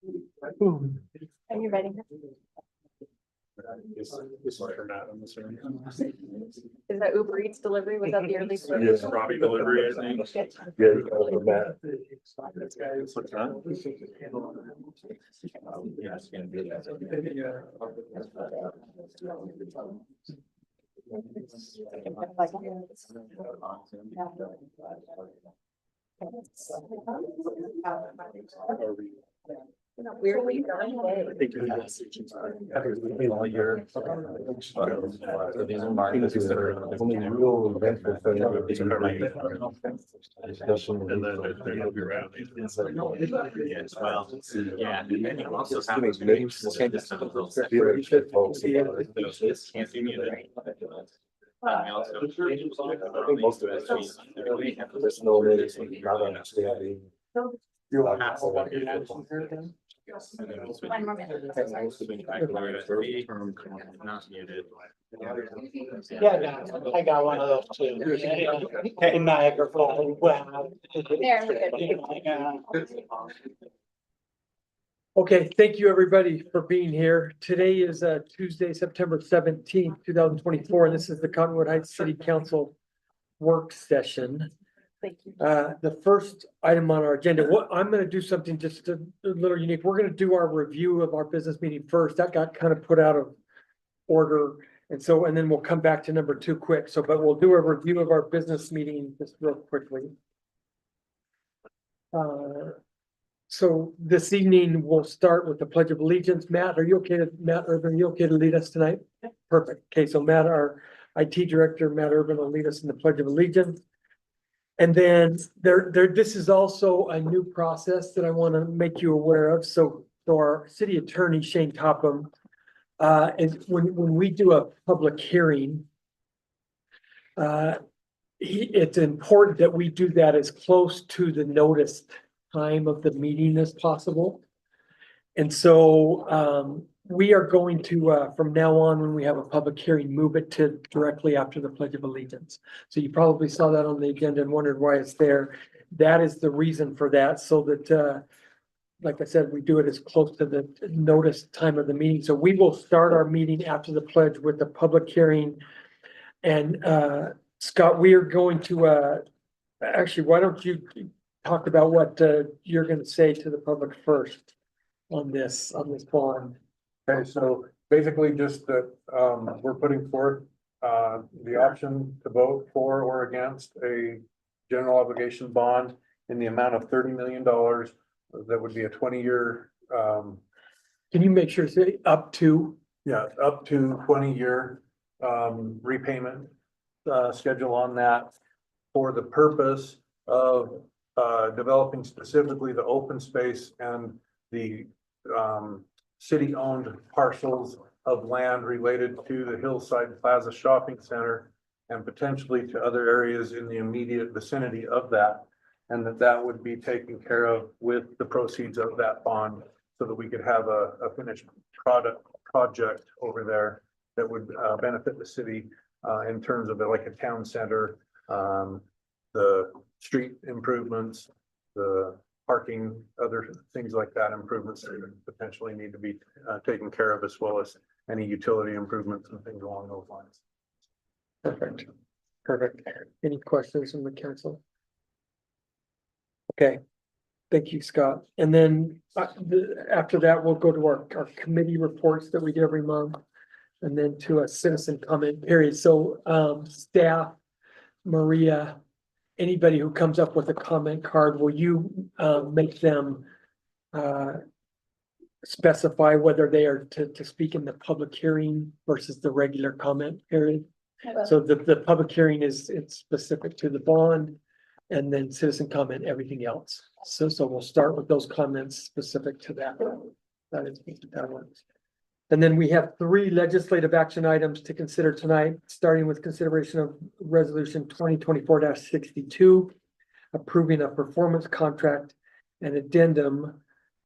Are you ready? This is for Matt, I'm assuming. Is that Uber Eats delivery? Was that the early service? Yes, Robbie delivery, I think. Yeah, Matt. What's that? Yeah, it's gonna be that. Weirdly. I think it has. All year. These are markets that are. Only real eventful thing would be discussion. And then they're gonna be around. Yes, well, yeah, and then you also have. Can't see me there. I think most of it is just no not understanding. One more minute. Not muted. Yeah, I got one of those too. Hey, Niagara Falls. Wow. There, we're good. Okay, thank you, everybody, for being here. Today is Tuesday, September 17th, 2024, and this is the Cottonwood Heights City Council work session. Thank you. The first item on our agenda, what I'm gonna do something just a little unique. We're gonna do our review of our business meeting first. That got kind of put out of order. And then we'll come back to number 2 quick. But we'll do a review of our business meeting just real quickly. So this evening, we'll start with the Pledge of Allegiance. Matt, are you okay to lead us tonight? Perfect. Okay, so Matt, our IT director, Matt Urban, will lead us in the Pledge of Allegiance. And then this is also a new process that I want to make you aware of. So our city attorney, Shane Topham, and when we do a public hearing, it's important that we do that as close to the notice time of the meeting as possible. And so we are going to, from now on, when we have a public hearing, move it to directly after the Pledge of Allegiance. So you probably saw that on the agenda and wondered why it's there. That is the reason for that, so that, like I said, we do it as close to the notice time of the meeting. So we will start our meeting after the pledge with the public hearing. And Scott, we are going to, actually, why don't you talk about what you're going to say to the public first on this bond? Okay, so basically just that we're putting forth the option to vote for or against a general obligation bond in the amount of $30 million. That would be a 20-year. Can you make sure to say up to? Yeah, up to 20-year repayment schedule on that for the purpose of developing specifically the open space and the city-owned parcels of land related to the Hillside Plaza Shopping Center and potentially to other areas in the immediate vicinity of that. And that would be taken care of with the proceeds of that bond so that we could have a finished project over there that would benefit the city in terms of like a town center, the street improvements, the parking, other things like that, improvements that potentially need to be taken care of, as well as any utility improvements and things along those lines. Perfect. Perfect. Any questions from the council? Okay. Thank you, Scott. And then after that, we'll go to our committee reports that we do every month, and then to a citizen comment period. So staff, Maria, anybody who comes up with a comment card, will you make them specify whether they are to speak in the public hearing versus the regular comment period? So the public hearing it's specific to the bond, and then citizen comment, everything else. So we'll start with those comments specific to that. That works. And then we have 3 legislative action items to consider tonight, starting with consideration of resolution 2024-62, approving a performance contract and addendum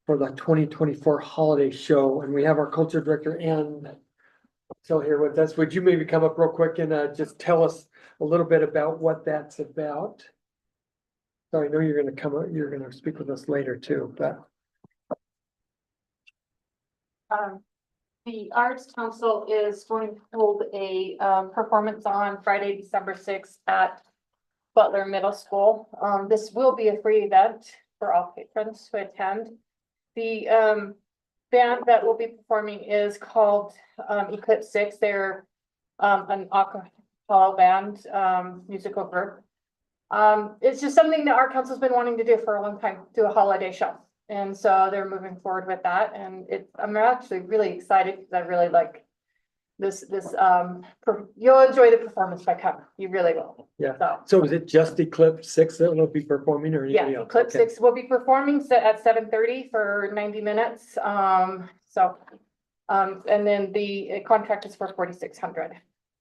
for the 2024 holiday show. And we have our culture director, Ann Till, here with us. Would you maybe come up real quick and just tell us a little bit about what that's about? So I know you're going to speak with us later too, but. The Arts Council is going to hold a performance on Friday, December 6th at Butler Middle School. This will be a free event for all patrons to attend. The band that will be performing is called Eclipse 6. They're an a cappella band, musical group. It's just something that our council's been wanting to do for a long time, do a holiday show. And so they're moving forward with that. And I'm actually really excited because I really like this, you'll enjoy the performance by coming. You really will. Yeah. So is it just Eclipse 6 that will be performing or anybody Yeah, else? Eclipse Okay. 6 will be performing at 7:30 for 90 minutes. And then the contract is for 4,600.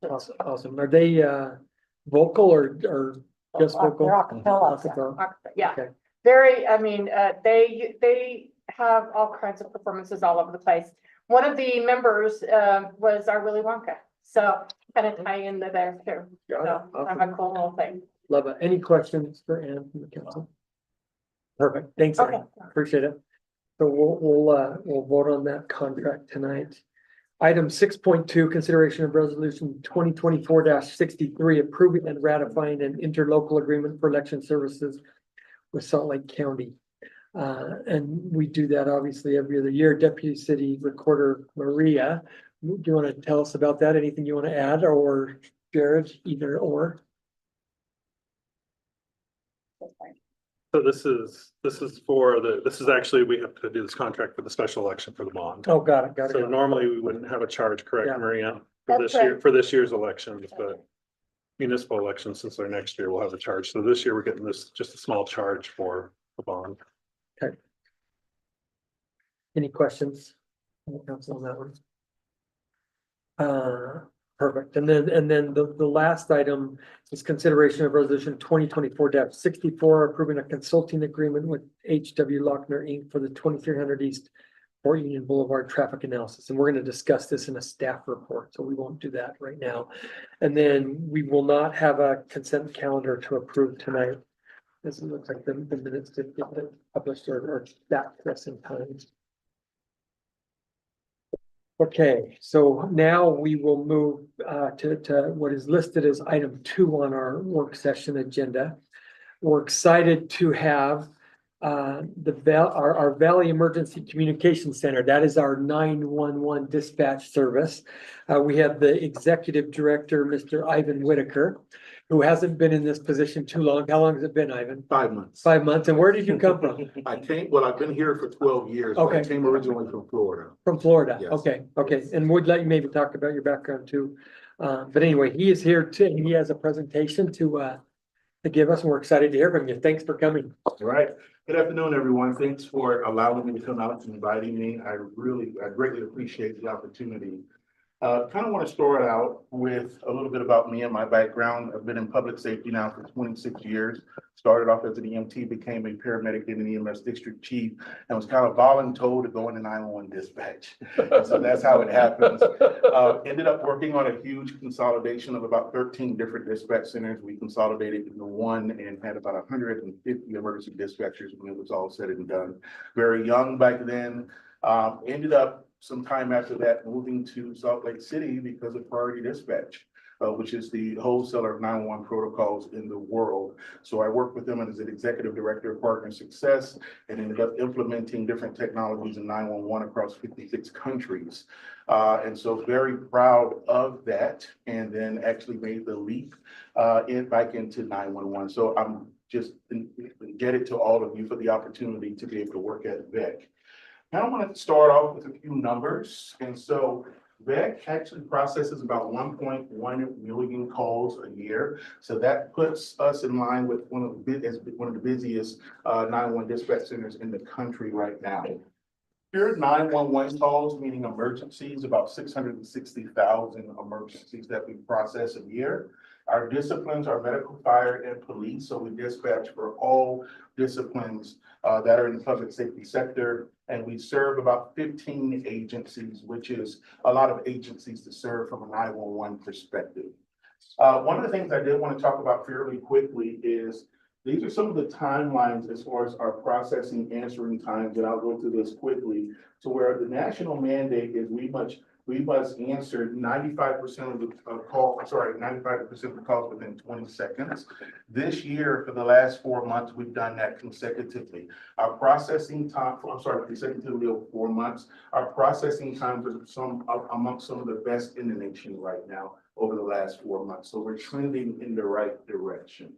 Awesome. Are they vocal or just vocal? They're a cappella. Acapella. Yeah, Okay. very, I mean, they have all kinds of performances all over the place. One of the members was our Willy Wonka, so kind of tie into there too. Got it. So Awesome. have a cool little thing. Love it. Any questions for Ann from the council? Perfect. Thanks, Okay. Ann. Appreciate it. So we'll vote on that contract tonight. Item 6.2, consideration of resolution 2024-63, approving and ratifying an interlocal agreement for election services with Salt Lake County. And we do that obviously every other year. Deputy City Recorder Maria, do you want to tell us about that? Anything you want to add, or Jared, either or? So this is actually, we have to do this contract for the special election for the bond. Oh, got it. So normally we wouldn't have a charge, correct, Yeah. Maria? For That's this year, right. for this year's elections, but municipal elections, since they're next year, we'll have a charge. So this year we're getting this, just a small charge for the bond. Any questions? from the council on that one? Perfect. And then the last item is consideration of resolution 2024-64, approving a consulting agreement with HW Lochner Inc. for the 2300 East Fort Union Boulevard traffic analysis. And we're going to discuss this in a staff report, so we won't do that right now. And then we will not have a consent calendar to approve tonight. This looks like the minutes did get published or back to us in time. Okay, so now we will move to what is listed as item 2 on our work session agenda. We're excited to have our Valley Emergency Communication Center. That is our 911 dispatch service. We have the executive director, Mr. Ivan Whitaker, who hasn't been in this position too long. How long has it been, Ivan? 5 months. 5 months. And where did you come from? I've been here for 12 years. But I Okay. came originally from Florida. From Florida. Yes. Okay. And we'd let you maybe talk about your background too. But anyway, he is here too. He has a presentation to give us, and we're excited to hear from you. Thanks for coming. All right. Good afternoon, everyone. Thanks for allowing me to come out and inviting me. I greatly appreciate the opportunity. Kind of want to start out with a little bit about me and my background. I've been in public safety now for 26 years. Started off as an EMT, became a paramedic in an EMS district chief, and was kind of voluntold to go into 911 dispatch. And so that's how it happens. Ended up working on a huge consolidation of about 13 different dispatch centers. We consolidated into one and had about 150 emergency dispatchers when it was all said and done. Very young back then. Ended up some time after that moving to Salt Lake City because of Priority Dispatch, which is the wholesaler of 911 protocols in the world. So I worked with them as an executive director of partner success and ended up implementing different technologies in 911 across 56 countries. And so very proud of that, and then actually made the leap back into 911. So I'm just indebted to all of you for the opportunity to be able to work at VEC. Now I want to start off with a few numbers. And so VEC actually processes about 1.1 million calls a year. So that puts us in line with one of the busiest 911 dispatch centers in the country right now. Pure 911 calls, meaning emergencies, about 660,000 emergencies that we process a year. Our disciplines are medical, fire, and police. So we dispatch for all disciplines that are in the public safety sector. And we serve about 15 agencies, which is a lot of agencies to serve from a 911 perspective. One of the things I did want to talk about fairly quickly is These are some of the timelines as far as our processing answering times, and I'll go through this quickly. To where the national mandate is we must answer 95% of the call, 95% of the calls within 20 seconds. This year, for the last 4 months, we've done that consecutively. Our processing time, consecutively over 4 months, our processing times are amongst some of the best in the nation right now over the last 4 months. So we're trending in the right direction.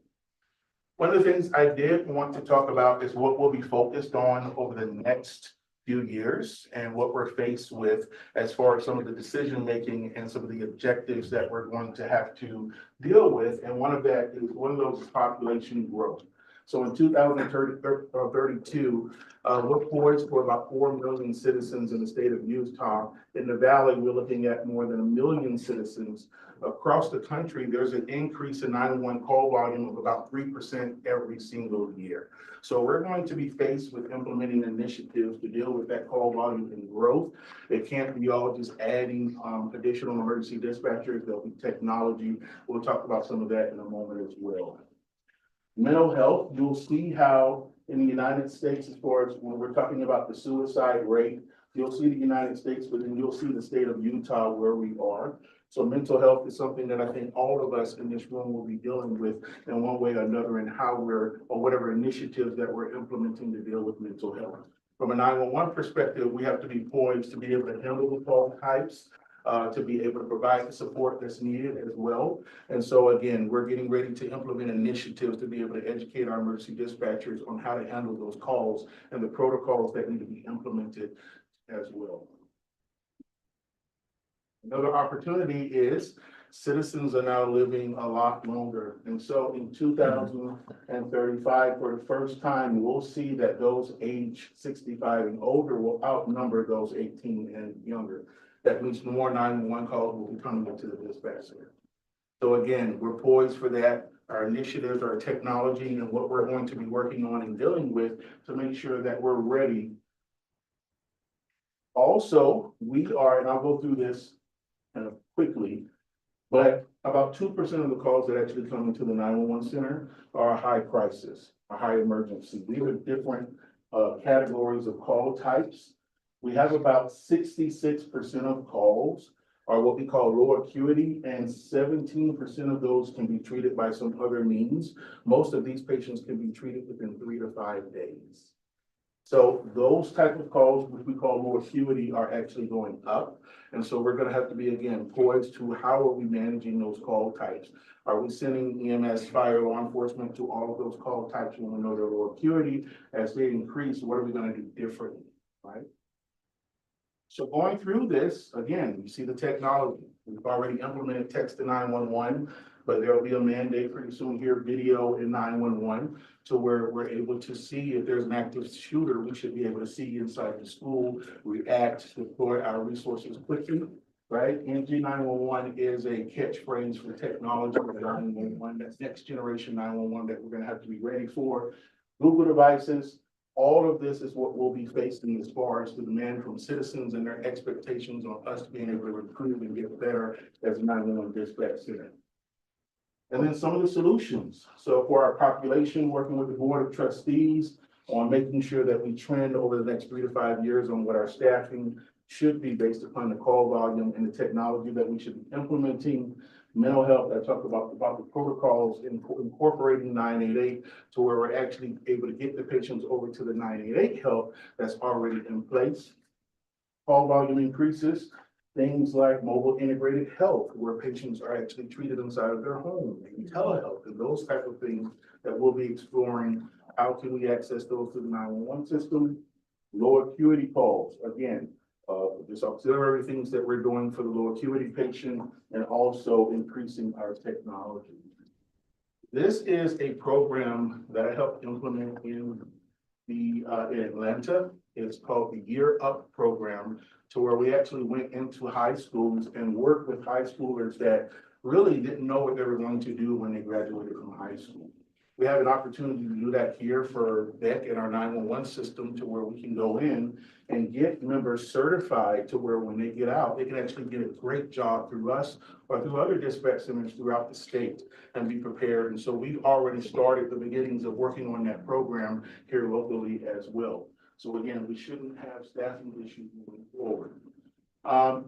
One of the things I did want to talk about is what we'll be focused on over the next few years and what we're faced with as far as some of the decision making and some of the objectives that we're going to have to deal with. And one of those is population growth. So in 2032, we're poised for about 4 million citizens in the state of Utah. In the Valley, we're looking at more than 1 million citizens. Across the country, there's an increase in 911 call volume of about 3% every single year. So we're going to be faced with implementing initiatives to deal with that call volume and growth. It can't be all just adding additional emergency dispatchers. There'll be technology. We'll talk about some of that in a moment as well. Mental health, you'll see how in the United States, as far as when we're talking about the suicide rate, you'll see the United States, but then you'll see the state of Utah where we are. So mental health is something that I think all of us in this room will be dealing with in one way or another, and how or whatever initiatives that we're implementing to deal with mental health. From a 911 perspective, we have to be poised to be able to handle the call types, to be able to provide the support that's needed as well. And so again, we're getting ready to implement initiatives to be able to educate our emergency dispatchers on how to handle those calls and the protocols that need to be implemented as well. Another opportunity is citizens are now living a lot longer. And so in 2035, for the first time, we'll see that those age 65 and older will outnumber those 18 and younger. That means more 911 calls will be coming into the dispatch center. So again, we're poised for that. Our initiatives, our technology, and what we're going to be working on and dealing with to make sure that we're ready. Also, we are, and I'll go through this kind of quickly, but about 2% of the calls that actually come into the 911 center are a high crisis, a high emergency. These are different categories of call types. We have about 66% of calls are what we call low acuity, and 17% of those can be treated by some other means. Most of these patients can be treated within 3 to 5 days. So those type of calls, which we call low acuity, are actually going up. And so we're going to have to be, again, poised to how are we managing those call types? Are we sending EMS, fire, law enforcement to all of those call types when we know they're low acuity? As they increase, what are we going to do differently, right? So going through this, again, you see the technology. We've already implemented text to 911, but there will be a mandate pretty soon here, video in 911, to where we're able to see if there's an active shooter. We should be able to see inside the school, react, deploy our resources quickly, right? NG911 is a catchphrase for technology for 911. That's next generation 911 that we're going to have to be ready for. Google devices. All of this is what we'll be facing as far as the demand from citizens and their expectations on us being able to improve and get better as a 911 dispatch center. And then some of the solutions. So for our population, working with the Board of Trustees on making sure that we trend over the next 3 to 5 years on what our staffing should be based upon the call volume and the technology that we should be implementing. Mental health, I talked about the protocols incorporating 988 to where we're actually able to get the patients over to the 988 help that's already in place. Call volume increases, things like mobile integrated health, where patients are actually treated inside of their home, maybe telehealth, and those type of things that we'll be exploring. How can we access those through the 911 system? Low acuity calls, again, just auxiliary things that we're doing for the low acuity patient, and also increasing our technology. This is a program that I helped implement in Atlanta. It's called the Year Up program, to where we actually went into high schools and worked with high schoolers that really didn't know what they were going to do when they graduated from high school. We have an opportunity to do that here for Beck and our 911 system to where we can go in and get members certified to where when they get out, they can actually get a great job through us or through other dispatch centers throughout the state and be prepared. And so we've already started the beginnings of working on that program here locally as well. So again, we shouldn't have staffing issues moving forward.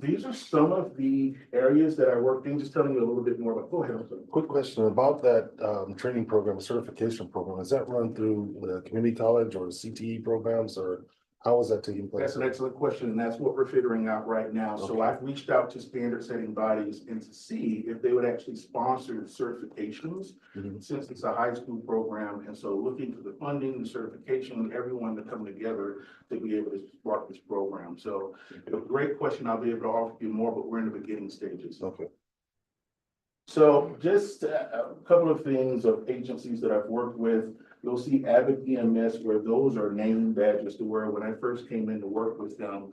These are some of the areas that I worked in, just telling you a little bit more about, go ahead. I'm sorry. Quick question about that training program, certification program. Is that run through the community college or CTE programs, or how is that taking place? That's an excellent question, and that's what we're figuring out right now. So Okay. I've reached out to standard setting bodies and to see if they would actually sponsor certifications, Mhm. since it's a high school program. And so looking for the funding, the certification, everyone to come together to be able to spark this program. So a great question. I'll be able to offer you more, but we're in the beginning stages. Okay. So just a couple of things of agencies that I've worked with. You'll see Abbott EMS, where those are name badges to where when I first came in to work with them,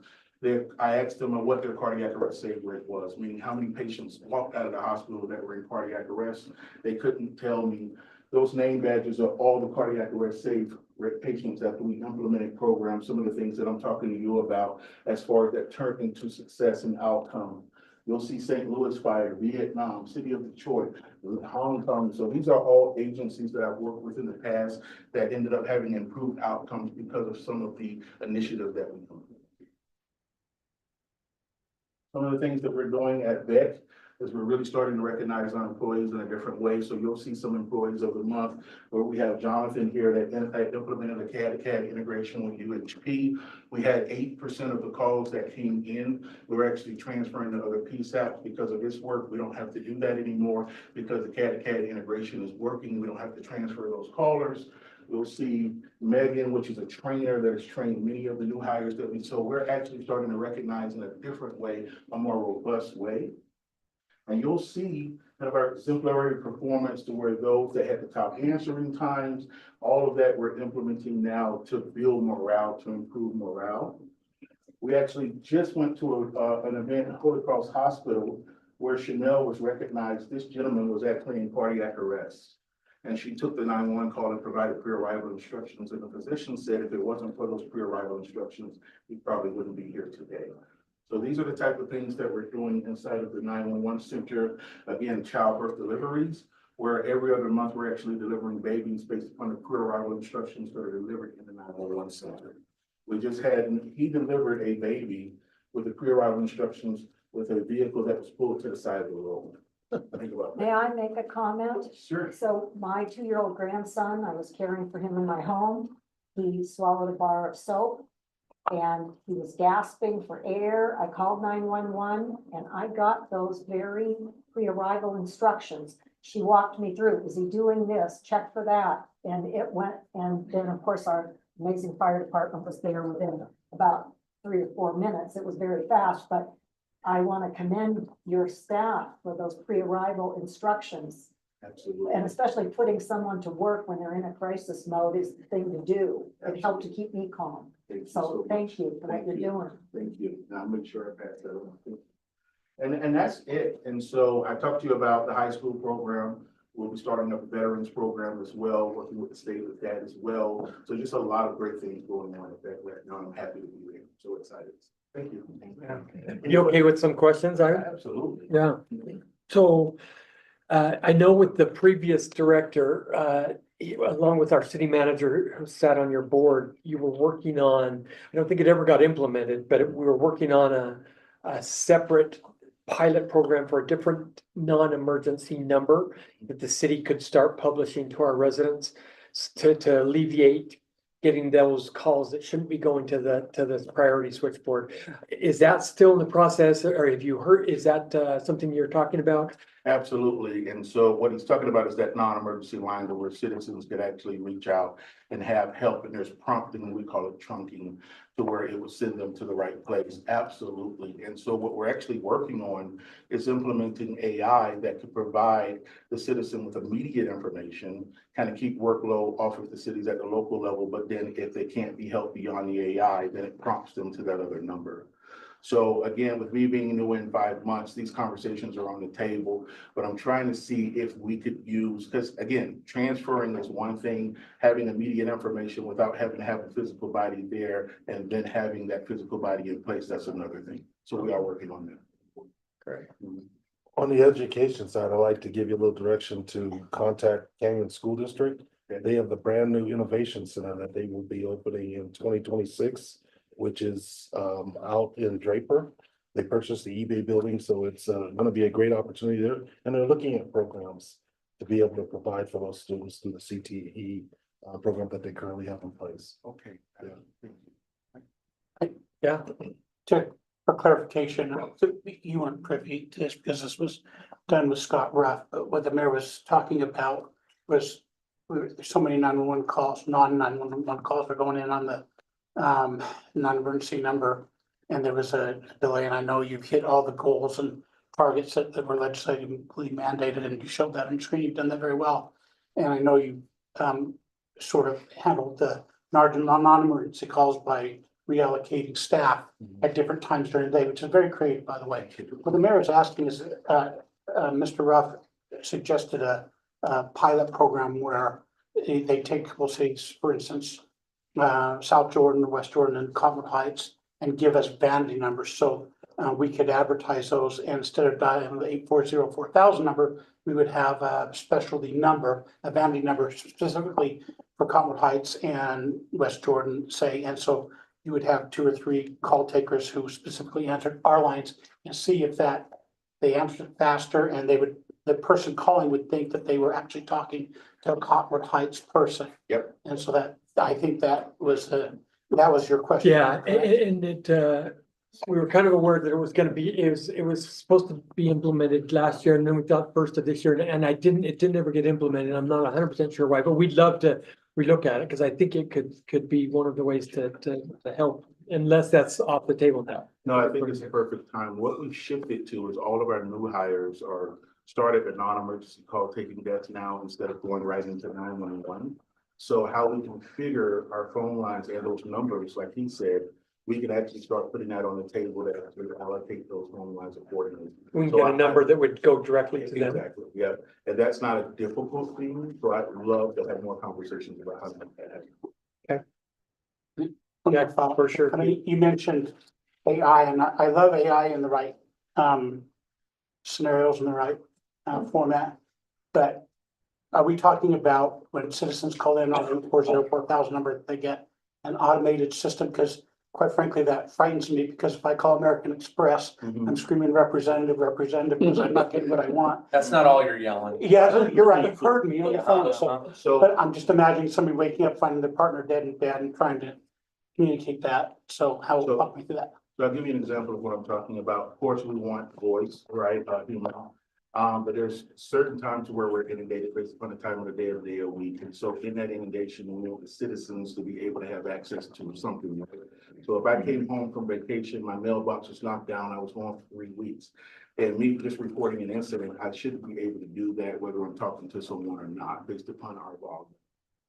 I asked them what their cardiac arrest save rate was, meaning how many patients walked out of the hospital that were in cardiac arrest. They couldn't tell me. Those name badges are all the cardiac arrest save rate patients that we implemented programs, some of the things that I'm talking to you about as far as that turned into success and outcome. You'll see St. Louis Fire, Vietnam, City of Detroit, Hong Kong. So these are all agencies that I've worked with in the past that ended up having improved outcomes because of some of the initiatives that we took. Some of the things that we're doing at Beck is we're really starting to recognize our employees in a different way. So you'll see some employees of the month where we have Jonathan here that implemented a CAD-to-CAD integration with UHP. We had 8% of the calls that came in. We're actually transferring to other PSAPs because of this work. We don't have to do that anymore because the CAD-to-CAD integration is working. We don't have to transfer those callers. We'll see Megan, which is a trainer that has trained many of the new hires that we, so we're actually starting to recognize in a different way, a more robust way. And you'll see kind of our exemplary performance to where those that had the top answering times, all of that we're implementing now to build morale, to improve morale. We actually just went to an event at Holy Cross Hospital where Chanel was recognized. This gentleman was actually in cardiac arrest. And she took the 911 call and provided pre-arrival instructions. And the physician said if it wasn't for those pre-arrival instructions, he probably wouldn't be here today. So these are the type of things that we're doing inside of the 911 center. Again, childbirth deliveries, where every other month we're actually delivering babies based upon the pre-arrival instructions that are delivered in the 911 center. We just had, he delivered a baby with the pre-arrival instructions with a vehicle that was pulled to the side of the road. Think about May that. I make a comment? Sure. So my 2-year-old grandson, I was caring for him in my home. He swallowed a bar of soap and he was gasping for air. I called 911 and I got those very pre-arrival instructions. She walked me through, is he doing this? Check for that. And it went, and then of course our amazing fire department was there within about 3 or 4 minutes. It was very fast, but I want to commend your staff for those pre-arrival instructions. Absolutely. And especially putting someone to work when they're in a crisis mode is the thing to do. It helped to keep me calm. Thank you So much. thank you for what Thank you're you. doing. Thank you. Now I'll make sure I pass that on. And that's it. And so I talked to you about the high school program. We'll be starting up a veterans program as well, working with the state with that as well. So just a lot of great things going on at that right now. I'm happy to be there. So excited. Thank you. You okay with some questions, Ira? Absolutely. Yeah. So I know with the previous director, along with our city manager who sat on your board, you were working on, I don't think it ever got implemented, but we were working on a separate pilot program for a different non-emergency number that the city could start publishing to our residents to alleviate getting those calls that shouldn't be going to the priority switchboard. Is that still in the process, or have you heard, is that something you're talking about? Absolutely. And so what he's talking about is that non-emergency line where citizens could actually reach out and have help. And there's prompting, we call it trunking, to where it will send them to the right place. Absolutely. And so what we're actually working on is implementing AI that could provide the citizen with immediate information, kind of keep workload off of the cities at the local level. But then if they can't be helped beyond the AI, then it prompts them to that other number. So again, with me being new in 5 months, these conversations are on the table, but I'm trying to see if we could use, because again, transferring is one thing, having immediate information without having to have a physical body there and then having that physical body in place, that's another thing. So we are working on that. Great. On the education side, I'd like to give you a little direction to contact Canyon School District. They have the brand new innovation center that they will be opening in 2026, which is out in Draper. They purchased the eBay building, so it's gonna be a great opportunity there. And they're looking at programs to be able to provide for those students through the CTE program that they currently have in place. Okay. Yeah, For clarification, you weren't privy to this because this was done with Scott Ruff, but what the mayor was talking about was there's so many 911 calls, non-911 calls are going in on the non-emergency number. And there was a delay, and I know you've hit all the goals and targets that were legislatively mandated, and you showed that on your screen. You've done that very well. And I know you sort of handled the non-emergency calls by reallocating staff at different times during the day, which is very creative, by the way. What the mayor is asking is, Mr. Ruff suggested a pilot program where they take a couple cities, for instance, South Jordan, West Jordan, and Cottonwood Heights, and give us vanity numbers. So we could advertise those, and instead of dialing the 840-4000 number, we would have a specialty number, a vanity number specifically for Cottonwood Heights and West Jordan, say. And so you would have 2 or 3 call takers who specifically answered our lines and see if that they answered faster, and the person calling would think that they were actually talking to a Cottonwood Heights person. Yep. And so that, I think that was your question. yeah, correct? and it, we were kind of aware that it was gonna be, it was supposed to be implemented last year, and then we thought first of this year, and it didn't ever get implemented. I'm not 100% sure why, but we'd love to relook at it, because I think it could be one of the ways to help, unless that's off the table now. No, I think it's the perfect time. What we've shifted to is all of our new hires are started at non-emergency call taking deaths now instead of going right into 911. So how we configure our phone lines and those numbers, like he said, we can actually start putting that on the table to actually allocate those phone lines accordingly. We can So get a number that would go directly to them. Exactly, yeah. And that's not a difficult thing, so I'd love to have more conversations about how to make that happen. Yeah, for sure. I mean, you mentioned AI, and I love AI in the right scenarios in the right format. But are we talking about when citizens call in on the 404,000 number, they get an automated system? Because quite frankly, that frightens me, because if I call American Express, I'm screaming representative, because I'm not getting what I want. That's not all you're yelling. Yeah, you're right. You've heard me on the phone. So, So but I'm just imagining somebody waking up, finding their partner dead in bed and trying to communicate that. So how So- walk me through that? I'll give you an example of what I'm talking about. Of course, we want voice, right, human. But there's certain times where we're inundated based upon the time of the day or the day of week. And so in that inundation, we want the citizens to be able to have access to something. So if I came home from vacation, my mailbox was knocked down, I was gone for 3 weeks. And me just reporting an incident, I should be able to do that whether I'm talking to someone or not, based upon our volume.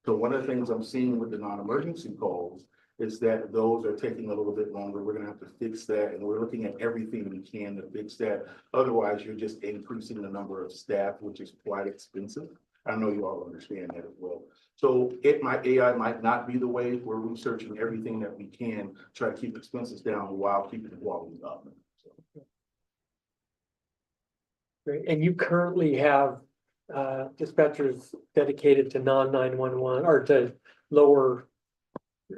So one of the things I'm seeing with the non-emergency calls is that those are taking a little bit longer. We're gonna have to fix that, and we're looking at everything we can to fix that. Otherwise, you're just increasing the number of staff, which is quite expensive. I know you all understand that as well. So AI might not be the way. We're researching everything that we can, try to keep expenses down while keeping the quality up. So, Great. And you currently have dispatchers dedicated to non-911 or to lower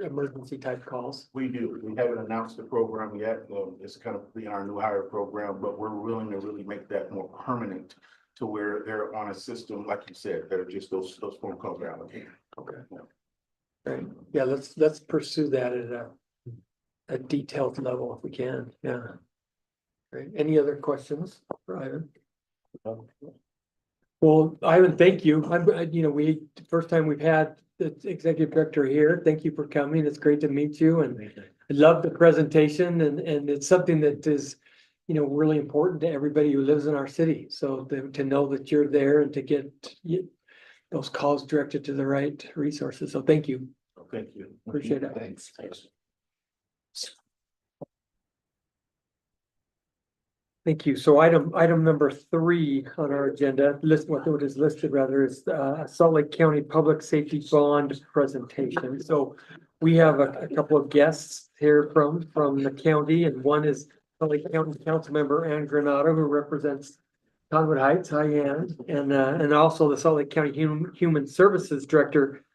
emergency type calls. we do. We haven't announced the program yet. It's kind of being our new hire program, but we're willing to really make that more permanent to where they're on a system, like you said, that are just those phone calls are allocated. Okay. Right. Yeah, let's pursue that at a detailed level if we can. Yeah. Great. Any other questions for Ivan? Well, Ivan, thank you. First time we've had the executive director here. Thank you for coming. It's great to meet you, and I love the presentation, and it's something that is, really important to everybody who lives in our city. So to know that you're there and to get those calls directed to the right resources. So thank you. Thank you. Appreciate it. Thanks. Thank you. So item number 3 on our agenda, what is listed rather is Salt Lake County Public Safety Bond presentation. So we have a couple of guests here from the county, and one is Salt Lake County Council Member Ann Granado, who represents Conwood Heights. Hi, Ann. And also the Salt Lake County Human Services Director,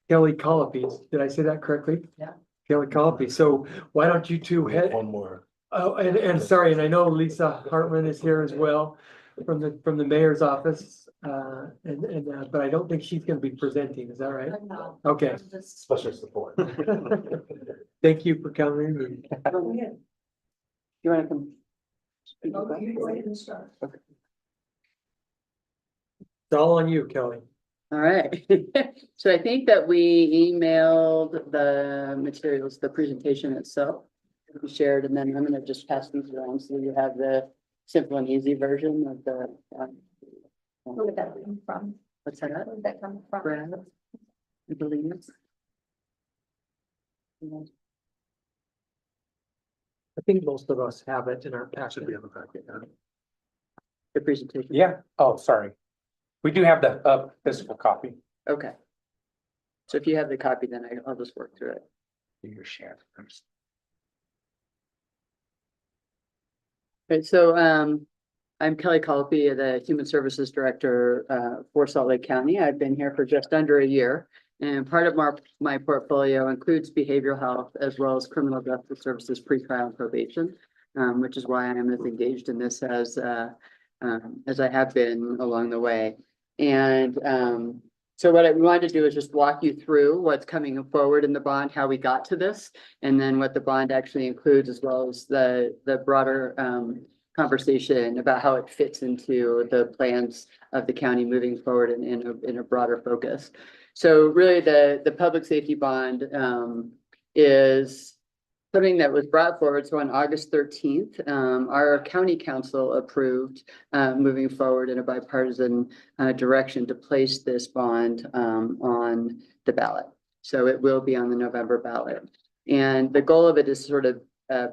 Kelly Colopy. Did I say that correctly? Yeah. Kelly Colopy. So why don't you two head? One more. Oh, and sorry, and I know Lisa Hartman is here as well from the mayor's office. But I don't think she's gonna be presenting, is that right? No. Okay, Special support. thank you for coming. You wanna come? It's all on you, Kelly. All right, so I think that we emailed the materials, the presentation itself. We shared, and then I'm gonna just pass these around so you have the simple and easy version of the. Where would that come from? What's that? Where would that come from? Brad, I believe. I think most of us have it in our packet. Should be in the packet. Yeah. The presentation. Yeah, oh, sorry. We do have the physical copy. Okay. So if you have the copy, then I'll just work through it. Do your share first. Right, so I'm Kelly Colopy, the Human Services Director for Salt Lake County. I've been here for just under a year. And part of my portfolio includes behavioral health as well as criminal justice services, pretrial and probation, which is why I am as engaged in this as I have been along the way. And so what we wanted to do is just walk you through what's coming forward in the bond, how we got to this, and then what the bond actually includes, as well as the broader conversation about how it fits into the plans of the county moving forward in a broader focus. So really the public safety bond is something that was brought forward. So on August 13th, our county council approved moving forward in a bipartisan direction to place this bond on the ballot. So it will be on the November ballot. And the goal of it is sort of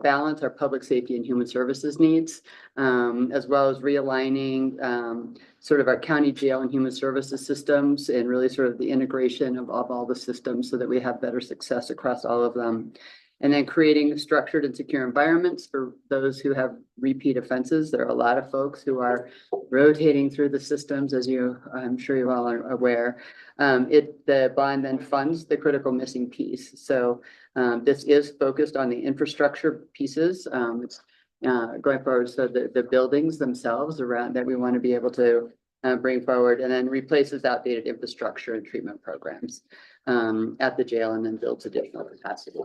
balance our public safety and human services needs, as well as realigning sort of our county jail and human services systems, and really sort of the integration of all the systems so that we have better success across all of them. And then creating structured and secure environments for those who have repeat offenses. There are a lot of folks who are rotating through the systems, as I'm sure you all are aware. The bond then funds the critical missing piece. So this is focused on the infrastructure pieces. It's going forward. So the buildings themselves around that we want to be able to bring forward, and then replaces outdated infrastructure and treatment programs at the jail, and then builds additional capacity.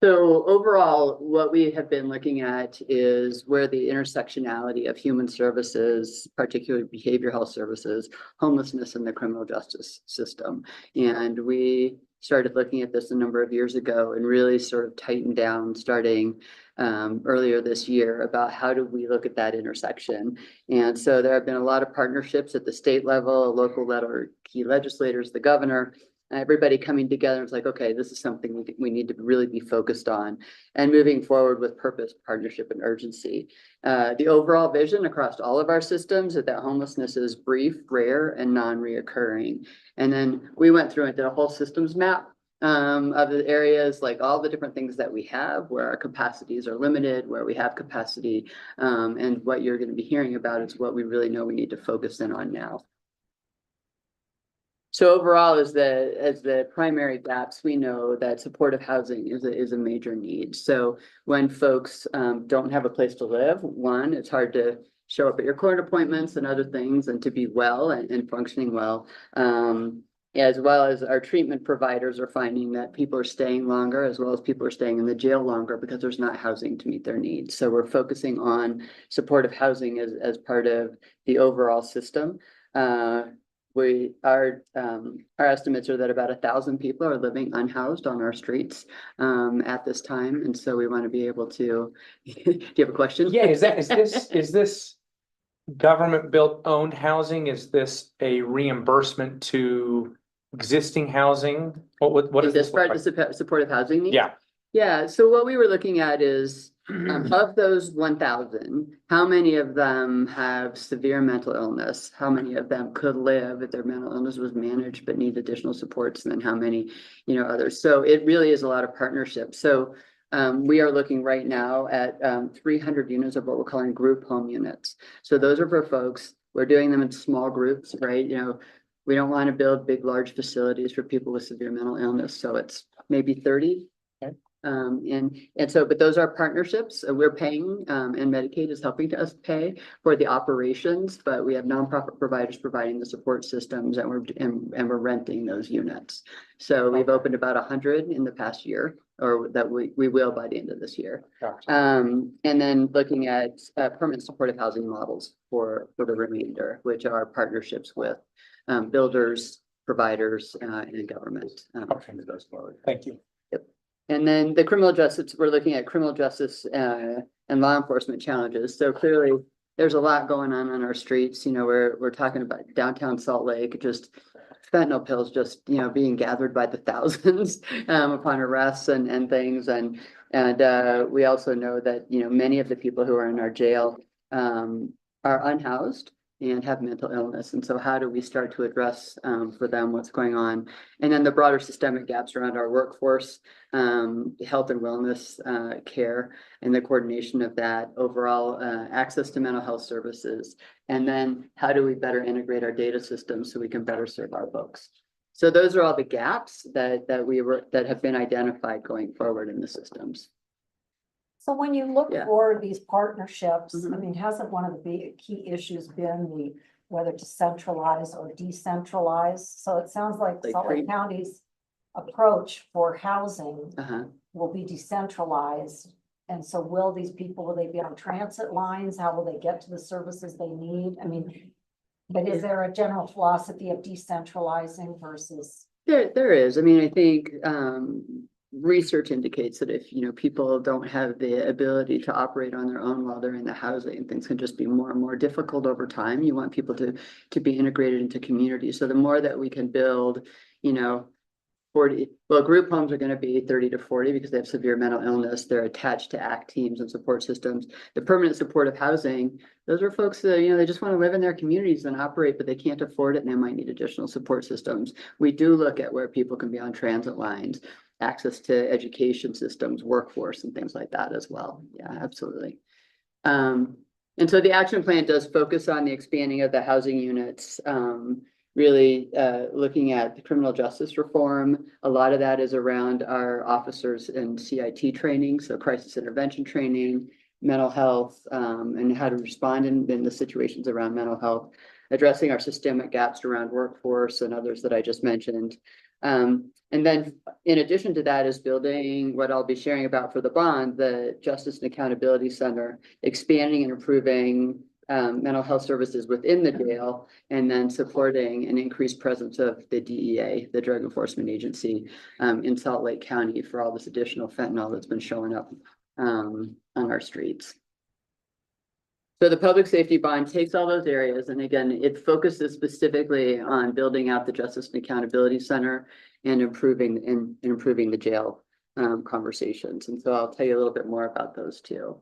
So overall, what we have been looking at is where the intersectionality of human services, particularly behavioral health services, homelessness, and the criminal justice system. And we started looking at this a number of years ago and really sort of tightened down starting earlier this year about how do we look at that intersection. And so there have been a lot of partnerships at the state level, local level, key legislators, the governor, everybody coming together. It's like, okay, this is something we need to really be focused on and moving forward with purpose, partnership, and urgency. The overall vision across all of our systems is that homelessness is brief, rare, and non-reoccurring. And then we went through and did a whole systems map of the areas, like all the different things that we have, where our capacities are limited, where we have capacity, and what you're going to be hearing about is what we really know we need to focus in on now. So overall, as the primary gaps, we know that supportive housing is a major need. So when folks don't have a place to live, one, it's hard to show up at your court appointments and other things, and to be well and functioning well. As well as our treatment providers are finding that people are staying longer, as well as people are staying in the jail longer because there's not housing to meet their needs. So we're focusing on supportive housing as part of the overall system. Our estimates are that about 1,000 people are living unhoused on our streets at this time, and so we want to be able to. Do you have a question? Yeah, is this government built owned housing? Is this a reimbursement to existing housing? What Is is this this? part of the supportive housing need? Yeah. Yeah, so what we were looking at is, of those 1,000, how many of them have severe mental illness? How many of them could live if their mental illness was managed but need additional supports? And then how many, others? So it really is a lot of partnerships. So we are looking right now at 300 units of what we're calling group home units. So those are for folks, we're doing them in small groups, right? We don't want to build big, large facilities for people with severe mental illness. So it's maybe 30. But those are partnerships. We're paying, and Medicaid is helping us pay for the operations, but we have nonprofit providers providing the support systems, and we're renting those units. So we've opened about 100 in the past year, or that we will by the end of this year. Gotcha. And then looking at permanent supportive housing models for the remainder, which are partnerships with builders, providers, and government. Okay, thank you. And then the criminal justice, we're looking at criminal justice and law enforcement challenges. So clearly, there's a lot going on our streets. We're talking about downtown Salt Lake, just fentanyl pills just being gathered by the thousands upon arrests and things. And we also know that many of the people who are in our jail are unhoused and have mental illness. And so how do we start to address for them what's going on? And then the broader systemic gaps around our workforce, health and wellness care, and the coordination of that, overall access to mental health services. And then how do we better integrate our data systems so we can better serve our folks? So those are all the gaps that have been identified going forward in the systems. So when you look Yeah. for these partnerships, I Mhm. mean, hasn't one of the big key issues been whether to centralize or decentralize? So it sounds like Like Salt Lake create- County's approach for housing Uh-huh. will be decentralized. And so will they be on transit lines? How will they get to the services they need? I mean, but is there a general philosophy of decentralizing versus? There is. I mean, I think research indicates that if people don't have the ability to operate on their own while they're in the housing, things can just be more and more difficult over time. You want people to be integrated into communities. So the more that we can build, 40, well, group homes are going to be 30 to 40 because they have severe mental illness. They're attached to ACT teams and support systems. The permanent supportive housing, those are folks that, they just want to live in their communities and operate, but they can't afford it and they might need additional support systems. We do look at where people can be on transit lines, access to education systems, workforce, and things like that as well. Yeah, absolutely. And so the action plan does focus on the expanding of the housing units, really looking at the criminal justice reform. A lot of that is around our officers and CIT training, so crisis intervention training, mental health, and how to respond in the situations around mental health, addressing our systemic gaps around workforce and others that I just mentioned. And then in addition to that is building what I'll be sharing about for the bond, the Justice and Accountability Center, expanding and improving mental health services within the jail, and then supporting an increased presence of the DEA, the Drug Enforcement Agency, in Salt Lake County for all this additional fentanyl that's been showing up on our streets. So the public safety bond takes all those areas, and again, it focuses specifically on building out the Justice and Accountability Center and improving the jail conversations. And so I'll tell you a little bit more about those too.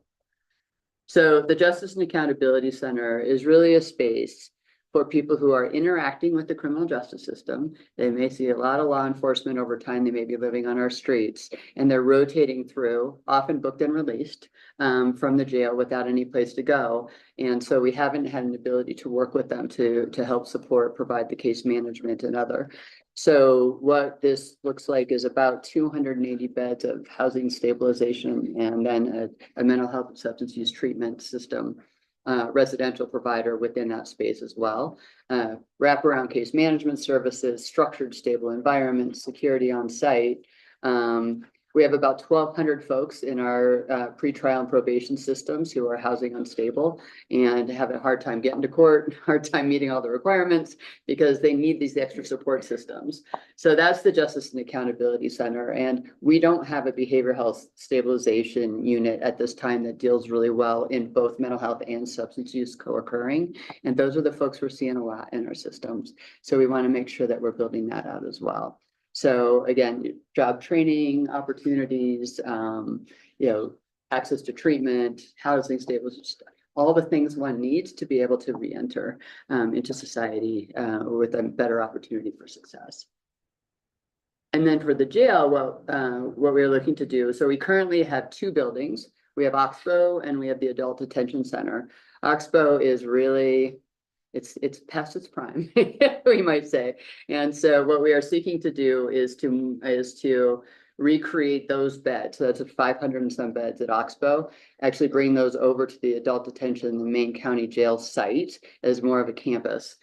So the Justice and Accountability Center is really a space for people who are interacting with the criminal justice system. They may see a lot of law enforcement over time. They may be living on our streets, and they're rotating through, often booked and released from the jail without any place to go. And so we haven't had an ability to work with them to help support, provide the case management and other. So what this looks like is about 280 beds of housing stabilization, and then a mental health and substance use treatment system, residential provider within that space as well. Wraparound case management services, structured stable environments, security on site. We have about 1,200 folks in our pretrial and probation systems who are housing unstable and have a hard time getting to court, hard time meeting all the requirements because they need these extra support systems. So that's the Justice and Accountability Center. And we don't have a behavioral health stabilization unit at this time that deals really well in both mental health and substance use co-occurring. And those are the folks we're seeing a lot in our systems. So we want to make sure that we're building that out as well. So again, job training opportunities, access to treatment, housing, stable, all the things one needs to be able to re-enter into society with a better opportunity for success. And then for the jail, what we're looking to do, so we currently have 2 buildings. We have Oxbow and we have the Adult Detention Center. Oxbow is really, it's past its prime, we might say. And so what we are seeking to do is to recreate those beds. So that's 500 and some beds at Oxbow, actually bring those over to the adult detention, the main county jail site as more of a campus.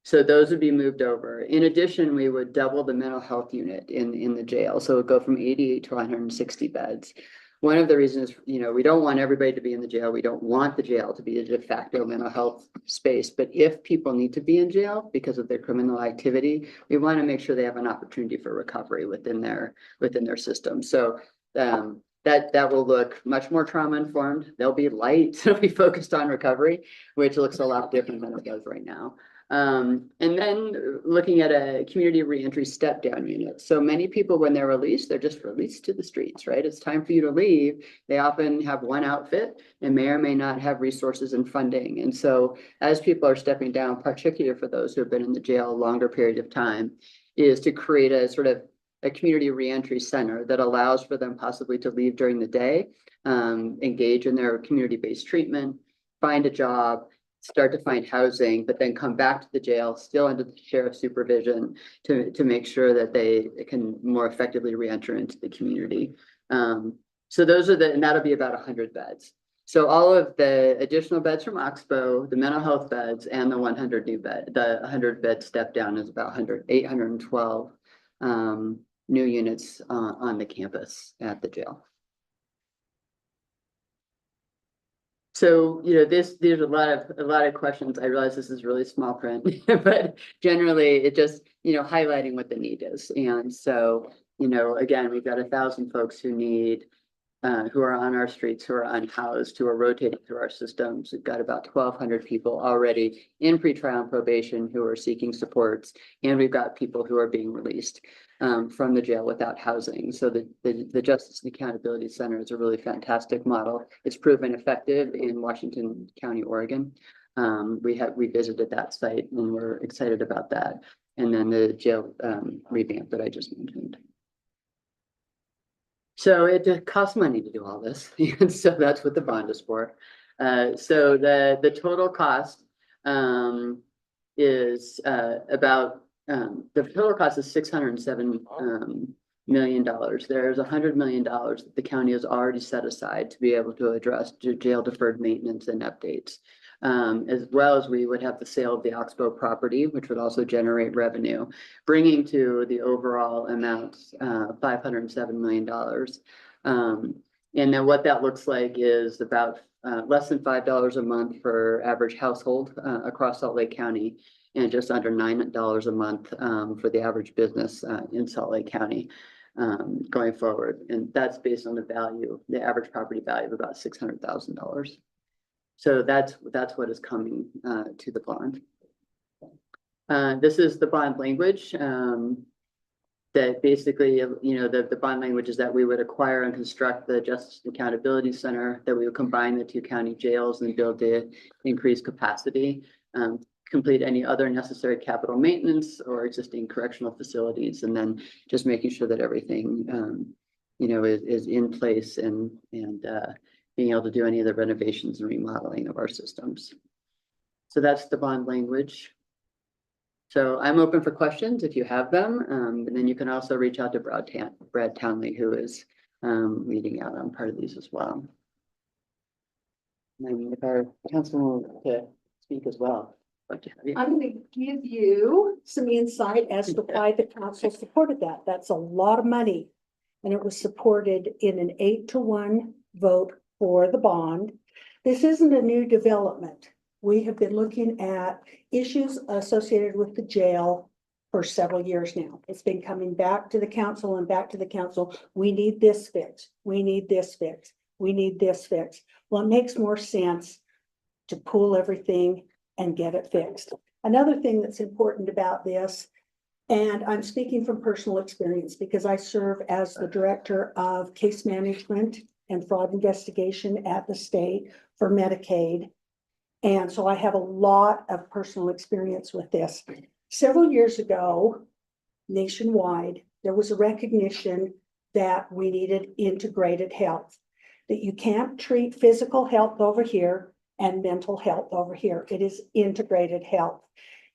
So those would be moved over. In addition, we would double the mental health unit in the jail. So it would go from 88 to 160 beds. One of the reasons, we don't want everybody to be in the jail. We don't want the jail to be a de facto mental health space. But if people need to be in jail because of their criminal activity, we want to make sure they have an opportunity for recovery within their system. So that will look much more trauma informed. They'll be light. They'll be focused on recovery, which looks a lot different than it does right now. And then looking at a community reentry step down unit. So many people, when they're released, they're just released to the streets, right? It's time for you to leave. They often have one outfit and may or may not have resources and funding. And so as people are stepping down, particularly for those who have been in the jail a longer period of time, is to create a sort of a community reentry center that allows for them possibly to leave during the day, engage in their community-based treatment, find a job, start to find housing, but then come back to the jail, still under the sheriff's supervision to make sure that they can more effectively reenter into the community. So those are and that'll be about 100 beds. So all of the additional beds from Oxbow, the mental health beds, and the 100 the 100 bed step down is about 812 new units on the campus at the jail. So, there's a lot of questions. I realize this is really small print, but generally it just, highlighting what the need is. And so, again, we've got 1,000 folks who are on our streets, who are unhoused, who are rotating through our systems. We've got about 1,200 people already in pretrial and probation who are seeking supports. And we've got people who are being released from the jail without housing. So the Justice and Accountability Center is a really fantastic model. It's proven effective in Washington County, Oregon. We visited that site and we're excited about that. And then the jail revamp that I just mentioned. So it costs money to do all this, and so that's what the bond is for. So the total cost is about the total cost is $607 million. There's $100 million that the county has already set aside to be able to address jail deferred maintenance and updates. As well as we would have the sale of the Oxbow property, which would also generate revenue, bringing to the overall amount $507 million. And then what that looks like is about less than $5 a month for average household across Salt Lake County, and just under $9 a month for the average business in Salt Lake County going forward. And that's based on the average property value of about $600,000. So that's what is coming to the bond. This is the bond language that basically, the bond language is that we would acquire and construct the Justice and Accountability Center, that we would combine the 2 county jails and build the increased capacity, complete any other necessary capital maintenance or existing correctional facilities, and then just making sure that everything, is in place and being able to do any of the renovations and remodeling of our systems. So that's the bond language. So I'm open for questions if you have them. And then you can also reach out to Brad Townley, who is leading out on part of these as well. And if our council to speak as well. I'd like to have you. I'm going to give you some insight as to why the council supported that. That's a lot of money. And it was supported in an 8-to-1 vote for the bond. This isn't a new development. We have been looking at issues associated with the jail for several years now. It's been coming back to the council and back to the council. We need this fixed. We need this fixed. We need this fixed. Well, it makes more sense to pool everything and get it fixed. Another thing that's important about this And I'm speaking from personal experience because I serve as the Director of Case Management and Fraud Investigation at the state for Medicaid. And so I have a lot of personal experience with this. Several years ago, nationwide, there was a recognition that we needed integrated health. That you can't treat physical health over here and mental health over here. It is integrated health.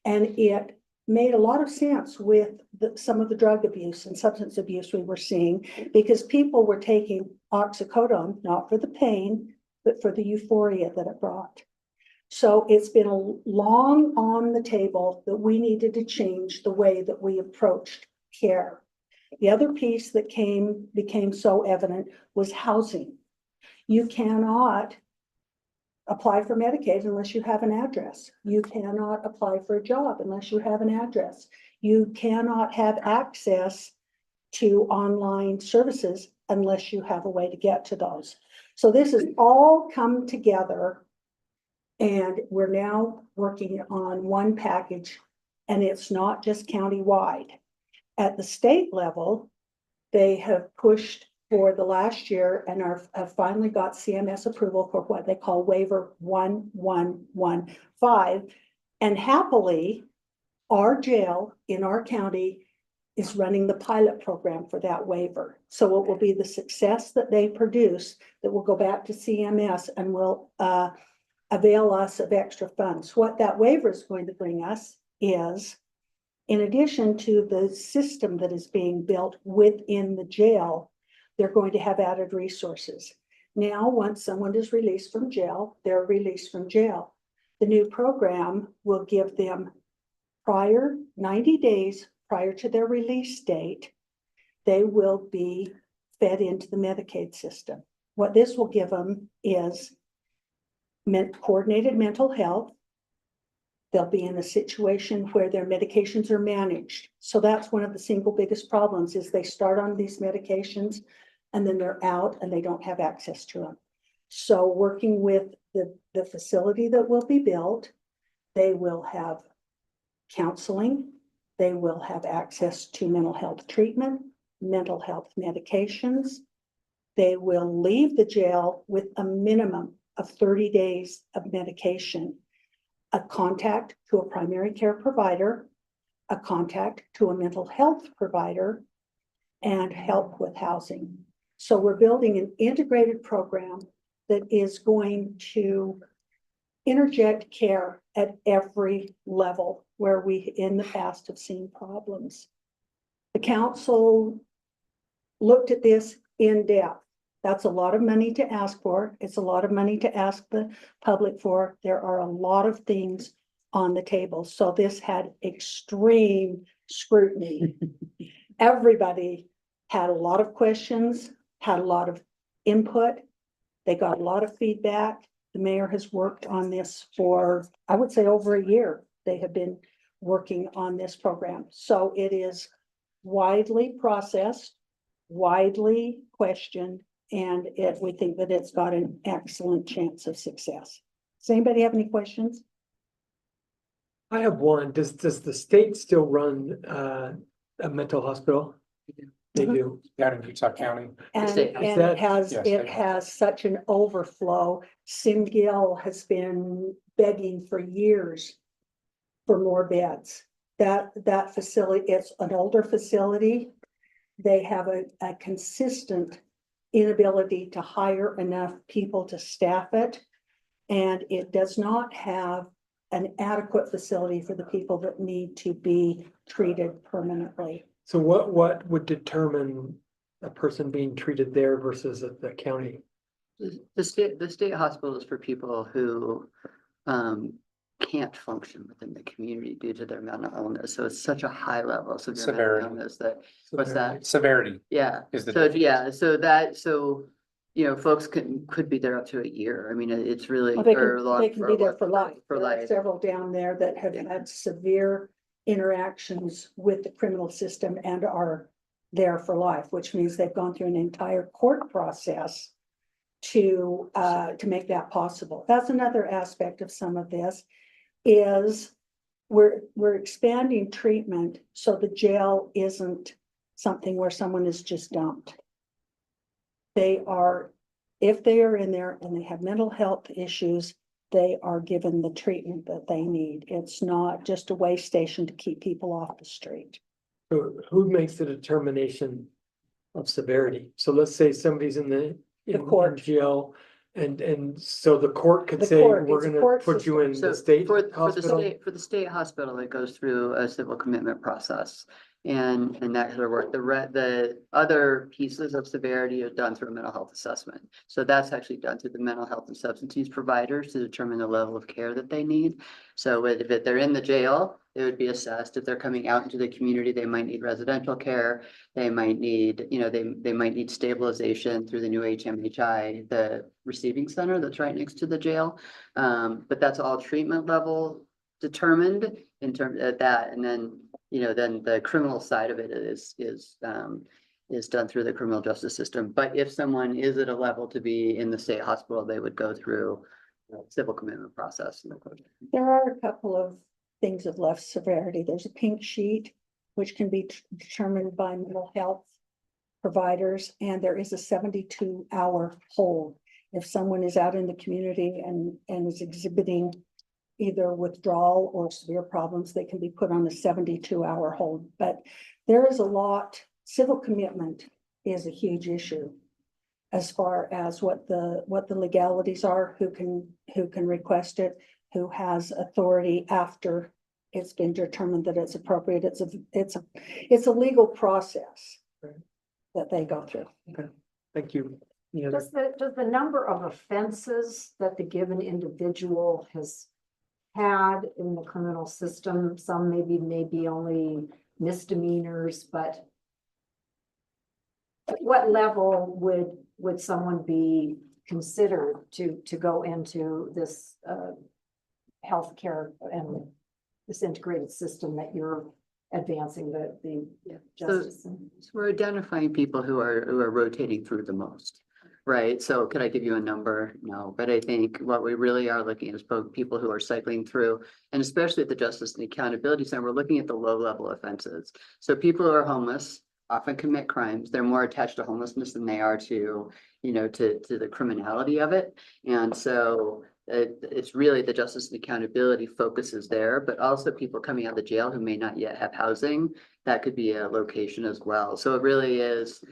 And it made a lot of sense with some of the drug abuse and substance abuse we were seeing, because people were taking oxycodone, not for the pain, but for the euphoria that it brought. So it's been a long on the table that we needed to change the way that we approached care. The other piece that became so evident was housing. You cannot apply for Medicaid unless you have an address. You cannot apply for a job unless you have an address. You cannot have access to online services unless you have a way to get to those. So this has all come together, and we're now working on one package, and it's not just countywide. At the state level, they have pushed for the last year and have finally got CMS approval for what they call waiver 1115. And happily, our jail in our county is running the pilot program for that waiver. So it will be the success that they produce that will go back to CMS and will avail us of extra funds. What that waiver is going to bring us is, in addition to the system that is being built within the jail, they're going to have added resources. Now, once someone is released from jail, they're released from jail. The new program will give them 90 days prior to their release date, they will be fed into the Medicaid system. What this will give them is coordinated mental health. They'll be in a situation where their medications are managed. So that's one of the single biggest problems, is they start on these medications and then they're out and they don't have access to them. So working with the facility that will be built, they will have counseling, they will have access to mental health treatment, mental health medications. They will leave the jail with a minimum of 30 days of medication, a contact to a primary care provider, a contact to a mental health provider, and help with housing. So we're building an integrated program that is going to interject care at every level where we in the past have seen problems. The council looked at this in depth. That's a lot of money to ask for. It's a lot of money to ask the public for. There are a lot of things on the table. So this had extreme scrutiny. Everybody had a lot of questions, had a lot of input. They got a lot of feedback. The mayor has worked on this for, I would say, over a year. They have been working on this program. So it is widely processed, widely questioned, and we think that it's got an excellent chance of success. Does anybody have any questions? I have one. Does the state still run a mental hospital? They do. Down in Utah County. And state- it has, Yes, it they- has such an overflow. Simgill has been begging for years for more beds. That facility, it's an older facility. They have a consistent inability to hire enough people to staff it. And it does not have an adequate facility for the people that need to be treated permanently. So what would determine a person being treated there versus at the county? The state hospital is for people who can't function within the community due to their mental illness. So it's such a high level of severe Severity. mental illness that, what's that? Severity Yeah, is the so, difference. yeah, so, folks could be there up to a year. I mean, it's really Well, they for can, long. they can be there for life. For There are life. several down there that have had severe interactions with the criminal system and are there for life, which means they've gone through an entire court process to make that possible. That's another aspect of some of this is we're expanding treatment, so the jail isn't something where someone is just dumped. They are, if they are in there and they have mental health issues, they are given the treatment that they need. It's not just a way station to keep people off the street. So who makes the determination of severity? So let's say somebody's in court. jail, and so the court could The say, court, we're it's a gonna court put you in So the state for the hospital. for the state hospital, it goes through a civil commitment process. And that sort of work. The other pieces of severity are done through a mental health assessment. So that's actually done through the mental health and substance use providers to determine the level of care that they need. So if they're in the jail, they would be assessed. If they're coming out into the community, they might need residential care. They might need, they might need stabilization through the new HMHI, the receiving center that's right next to the jail. But that's all treatment level determined in terms of that. And then, then the criminal side of it is done through the criminal justice system. But if someone is at a level to be in the state hospital, they would go through a civil commitment process. There are a couple of things of less severity. There's a pink sheet, which can be determined by mental health providers, and there is a 72-hour hold. If someone is out in the community and is exhibiting either withdrawal or severe problems, they can be put on a 72-hour hold. But there is a lot, civil commitment is a huge issue as far as what the legalities are, who can request it, who has authority after it's been determined that it's appropriate. It's a legal process that they go through. Okay, thank you. Does the number of offenses that the given individual has had in the criminal system, some maybe only misdemeanors, but at what level would someone be considered to go into this healthcare and this integrated system that you're advancing the justice? So we're identifying people who are rotating through the most. Right, so could I give you a number? No, but I think what we really are looking at is people who are cycling through, and especially at the Justice and Accountability Center, we're looking at the low level offenses. So people who are homeless often commit crimes. They're more attached to homelessness than they are to, to the criminality of it. And so it's really the justice and accountability focuses there, but also people coming out of the jail who may not yet have housing. That could be a location as well. So it really is,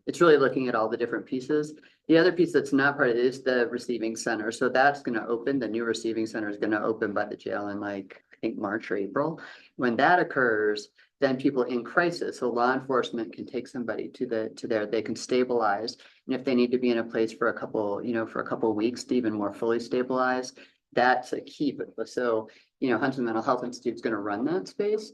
it's really looking at all the different pieces. The other piece that's not part of it is the receiving center. So that's going to open, the new receiving center is going to open by the jail in I think March or April. When that occurs, then people in crisis, so law enforcement can take somebody to there, they can stabilize. And if they need to be in a place for a couple, for a couple of weeks to even more fully stabilize, that's a key. But so, Huntsman Mental Health Institute is going to run that space.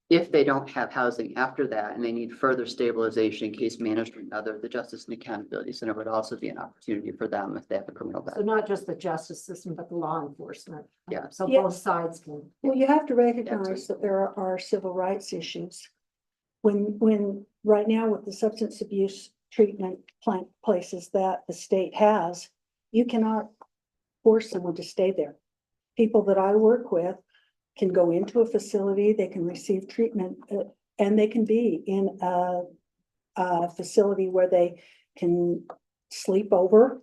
If they don't have housing after that and they need further stabilization, case management, the Justice and Accountability Center would also be an opportunity for them if they have a criminal So background. not just the justice system, but the law enforcement. Yeah. So Yeah. both sides can. Well, you have to recognize Absolutely. that there are civil rights issues. When right now with the substance abuse treatment places that the state has, you cannot force someone to stay there. People that I work with can go into a facility, they can receive treatment, and they can be in a facility where they can sleep over.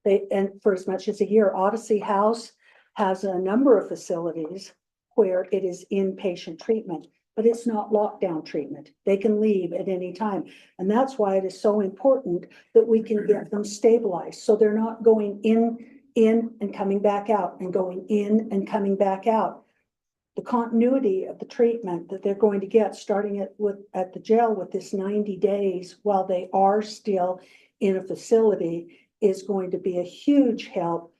And for as much as a year, Odyssey House has a number of facilities where it is inpatient treatment, but it's not lockdown treatment. They can leave at any time. And that's why it is so important that we can get them stabilized. So they're not going in and coming back out and going in and coming back out. The continuity of the treatment that they're going to get starting at the jail with this 90 days while they are still in a facility is going to be a huge help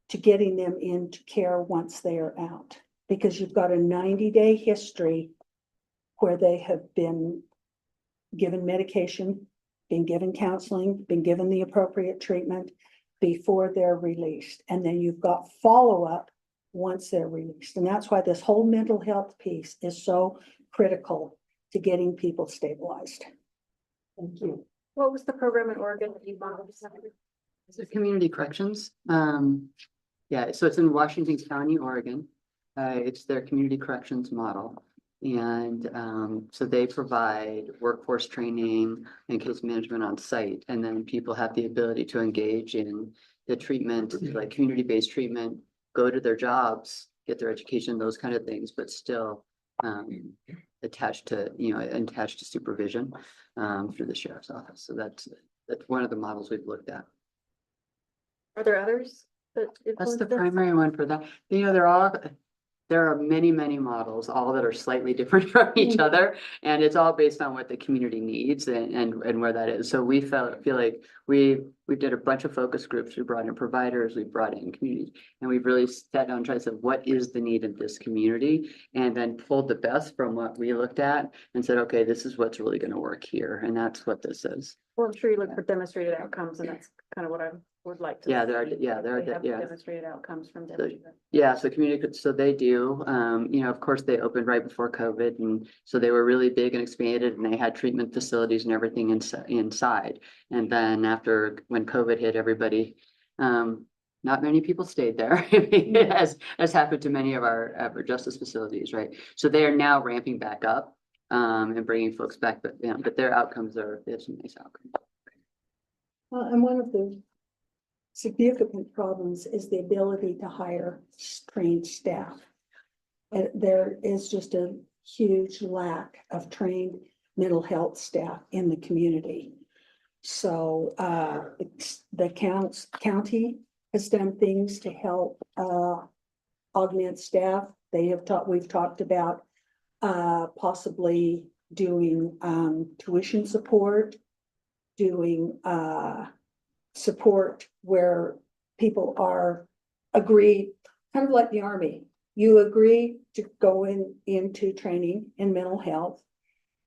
to getting them into care once they are out. Because you've got a 90-day history where they have been given medication, been given counseling, been given the appropriate treatment before they're released. And then you've got follow-up once they're released. And that's why this whole mental health piece is so critical to getting people stabilized. Thank you. What was the program in Oregon that you wanted to say? Is it community corrections? Yeah, so it's in Washington County, Oregon. It's their community corrections model. And so they provide workforce training and case management on site. And then people have the ability to engage in the treatment, like community-based treatment, go to their jobs, get their education, those kind of things, but still attached to, attached to supervision through the sheriff's office. So that's one of the models we've looked at. Are there others? That's the influence this? primary one for that. There are many, many models, all that are slightly different from each other. And it's all based on what the community needs and where that is. So we feel like we did a bunch of focus groups. We brought in providers, we brought in communities, and we've really sat down and tried to say, what is the need of this community? And then pulled the best from what we looked at and said, okay, this is what's really going to work here. And that's what this is. Well, I'm sure you look for demonstrated outcomes, and that's kind of what I would like to. Yeah, see, there are, if they have yeah. Demonstrated outcomes from demonstrated. Yeah, so so they do, of course, they opened right before COVID, and so they were really big and expanded, and they had treatment facilities and everything inside. And then after, when COVID hit, everybody, not many people stayed there, as happened to many of our justice facilities, right? So they are now ramping back up, and bringing folks back, but their outcomes they have some nice outcomes. And one of the significant problems is the ability to hire trained staff. There is just a huge lack of trained mental health staff in the community. So the county has done things to help augment staff. We've talked about possibly doing tuition support, doing support where people are agreed, kind of like the Army. You agree to go into training in mental health.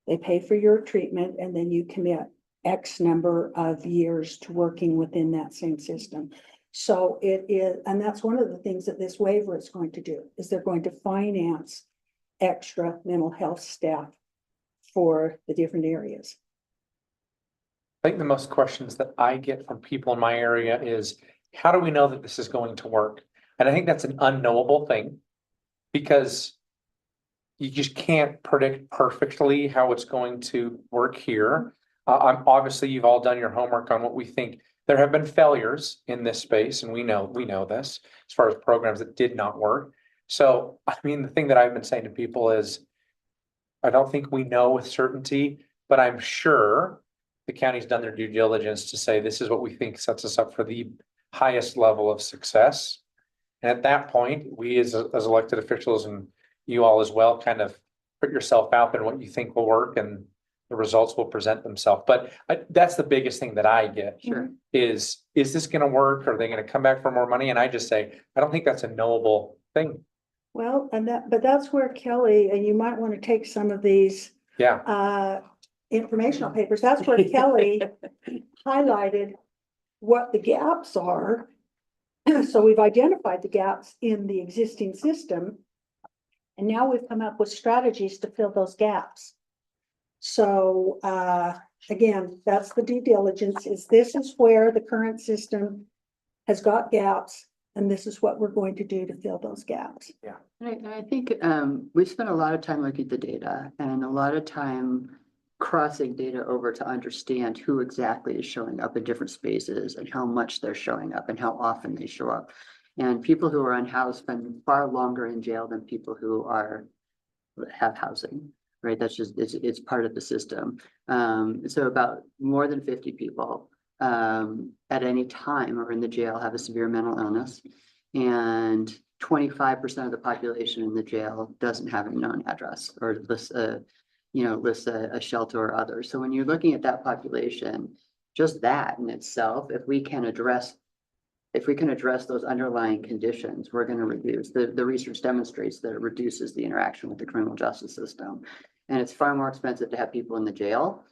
They pay for your treatment, and then you commit X number of years to working within that same system. So it is, and that's one of the things that this waiver is going to do, is they're going to finance extra mental health staff for the different areas. I think the most questions that I get from people in my area is, how do we know that this is going to work? And I think that's an unknowable thing, because you just can't predict perfectly how it's going to work here. Obviously, you've all done your homework on what we think. There have been failures in this space, and we know this as far as programs that did not work. So, I mean, the thing that I've been saying to people is, I don't think we know with certainty, but I'm sure the county's done their due diligence to say, this is what we think sets us up for the highest level of success. And at that point, we as elected officials, and you all as well, kind of put yourself out there what you think will work, and the results will present themselves. But that's the biggest thing that I get. Sure. Is this going to work? Are they going to come back for more money? And I just say, I don't think that's a knowable thing. Well, but that's where Kelly, and you might want to take some of these informational papers. That's where Kelly highlighted what the gaps are. So we've identified the gaps in the existing system, and now we've come up with strategies to fill those gaps. So again, that's the due diligence, this is where the current system has got gaps, and this is what we're going to do to fill those gaps. Yeah. I think we spent a lot of time looking at the data, and a lot of time crossing data over to understand who exactly is showing up in different spaces, and how much they're showing up, and how often they show up. And people who are unhoused spend far longer in jail than people who have housing, right? That's just, it's part of the system. So about more than 50 people at any time are in the jail have a severe mental illness, and 25% of the population in the jail doesn't have a known address, or lists a shelter or other. So when you're looking at that population, just that in itself, if we can address those underlying conditions, we're going to reduce, the research demonstrates that it reduces the interaction with the criminal justice system. And it's far more expensive to have people in the jail.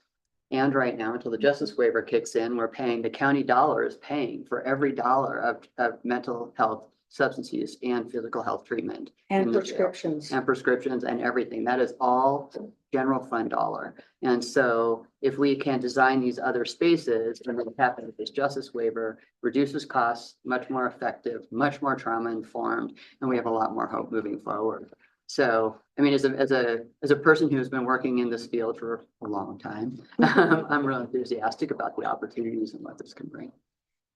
And right now, until the justice waiver kicks in, we're paying, the county dollar is paying for every dollar of mental health, substance use, and physical health treatment. And prescriptions. And prescriptions and everything. That is all general fund dollar. And so if we can design these other spaces and then happen with this justice waiver, reduces costs, much more effective, much more trauma informed, and we have a lot more hope moving forward. So, I mean, as a person who's been working in this field for a long time, I'm really enthusiastic about the opportunities and what this can bring.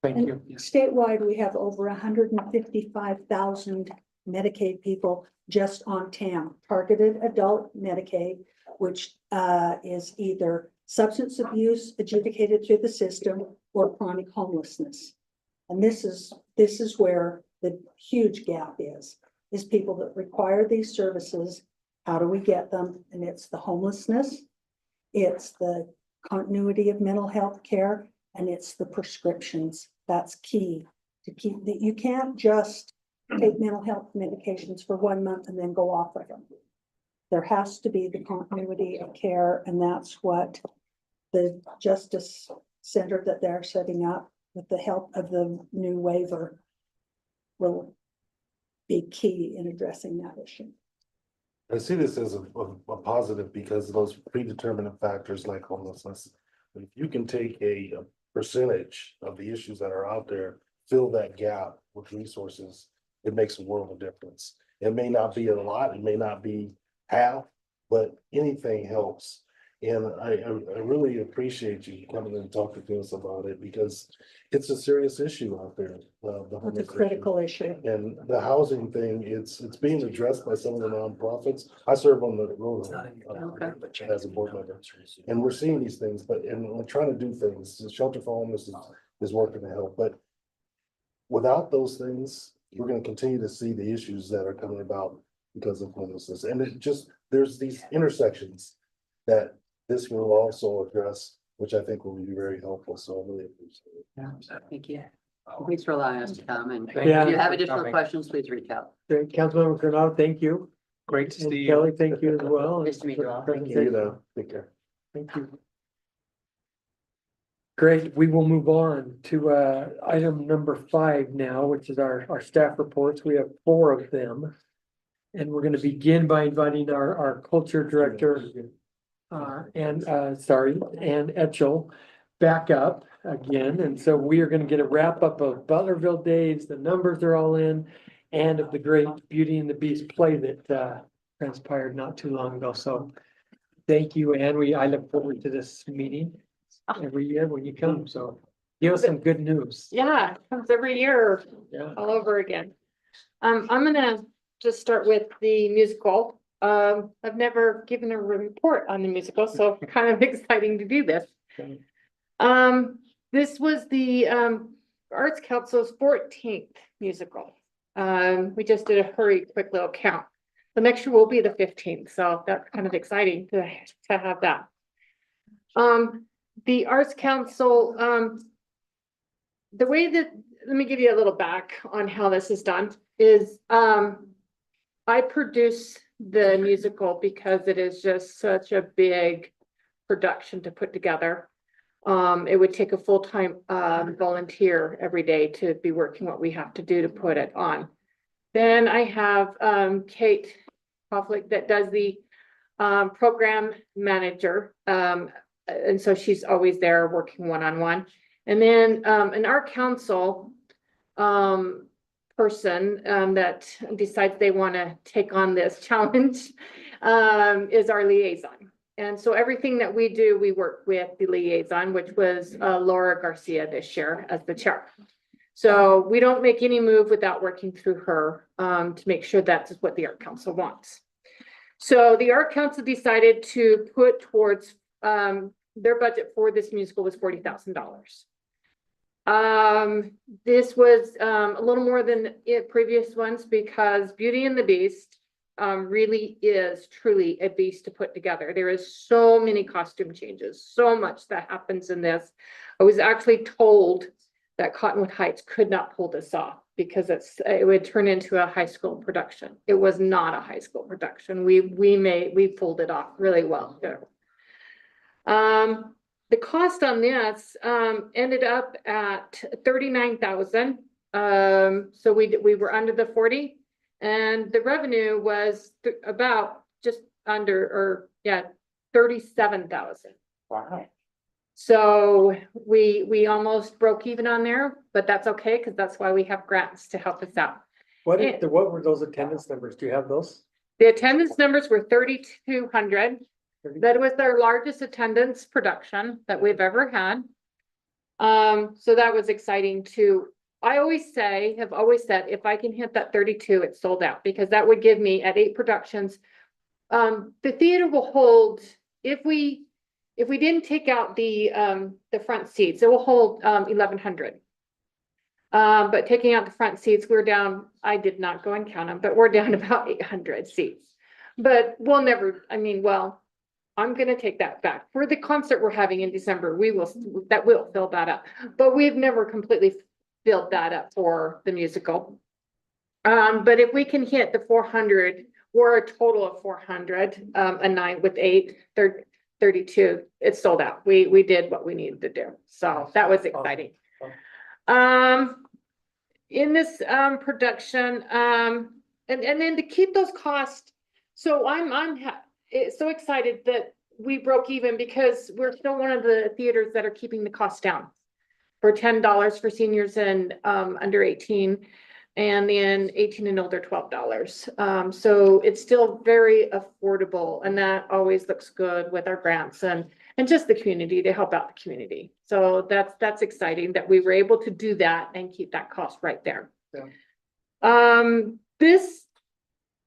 Thank And you. statewide, we have over 155,000 Medicaid people just on TAM, targeted adult Medicaid, which is either substance abuse adjudicated through the system or chronic homelessness. And this is where the huge gap is people that require these services. How do we get them? And it's the homelessness, it's the continuity of mental health care, and it's the prescriptions. That's key to keep that. You can't just take mental health medications for 1 month and then go off of them. There has to be the continuity of care, and that's what the Justice Center that they're setting up with the help of the new waiver will be key in addressing that issue. I see this as a positive because of those predetermined factors like homelessness. If you can take a percentage of the issues that are out there, fill that gap with resources, it makes a world of difference. It may not be a lot, it may not be half, but anything helps. And I really appreciate you coming and talking to us about it because it's a serious issue out there. The It's a homeless issue. critical issue. And the housing thing, it's being addressed by some of the nonprofits. I serve on the road as a board member. And we're seeing these things, and we're trying to do things. The shelter for homeless is working to help, but without those things, we're gonna continue to see the issues that are coming about because of homelessness. And there's these intersections that this will also address, which I think will be very helpful. So I really appreciate it. Yeah, thank you. Thanks for allowing us to come, and Thank if you you have for additional coming. questions, please reach out. Great. Councilmember Granado, thank you. Great to And see you. Kelly, thank you as well. Nice to meet you all. Thank See you now. Take care. Thank you. Great, we will move on to item number 5 now, which is our staff reports. We have 4 of them. And we're gonna begin by inviting our culture director, Ann Etchell back up again. And so we are gonna get a wrap up of Butlerville Days, the numbers are all in, and of the great Beauty and the Beast play that transpired not too long ago. So thank you, Ann. I look forward to this meeting every year when you come. So give us some good news. Yeah, comes every year Yeah. all over again. I'm gonna just start with the musical. I've never given a report on the musical, so kind of exciting to do this. Okay. This was the Arts Council's 14th musical. We just did a quick little count. The next year will be the 15th, so that's kind of exciting to have that. The Arts Council, the way that, let me give you a little back on how this is done, is I produce the musical because it is just such a big production to put together. It would take a full-time volunteer every day to be working what we have to do to put it on. Then I have Kate Hofflick that does the program manager. And so she's always there working one-on-one. And then an art council person that decides they want to take on this challenge is our liaison. And so everything that we do, we work with the liaison, which was Laura Garcia this year as the chair. So we don't make any move without working through her to make sure that's what the art council wants. So the art council decided to put towards their budget for this musical was $40,000. This was a little more than previous ones because Beauty and the Beast really is truly a beast to put together. There is so many costume changes, so much that happens in this. I was actually told that Cottonwood Heights could not pull this off because it would turn into a high school production. It was not a high school production. We pulled it off really well there. The cost on this ended up at $39,000. So we were under the 40, and the revenue was about just under, or yeah, 37,000. Wow. So we almost broke even on there, but that's okay, because that's why we have grants to help us out. What were those attendance numbers? Do you have those? The attendance numbers were 3,200. That was our largest attendance production that we've ever had. So that was exciting too. I have always said, if I can hit that 32, it's sold out, because that would give me at 8 productions. The theater will hold, if we didn't take out the front seats, it will hold 1,100. But taking out the front seats, we're down, I did not go and count them, but we're down about 800 seats. But we'll never, I'm gonna take that back. For the concert we're having in December, will fill that up. But we've never completely filled that up for the musical. But if we can hit the 400, or a total of 400, a night with 32, it's sold out. We did what we needed to do. So that was exciting. In this production, and then to keep those costs, so I'm so excited that we broke even, because we're still one of the theaters that are keeping the cost down for $10 for seniors and under 18, and then 18 and older $12. So it's still very affordable, and that always looks good with our grants and just the community, to help out the community. So that's exciting that we were able to do that and keep that cost right there. Yeah. This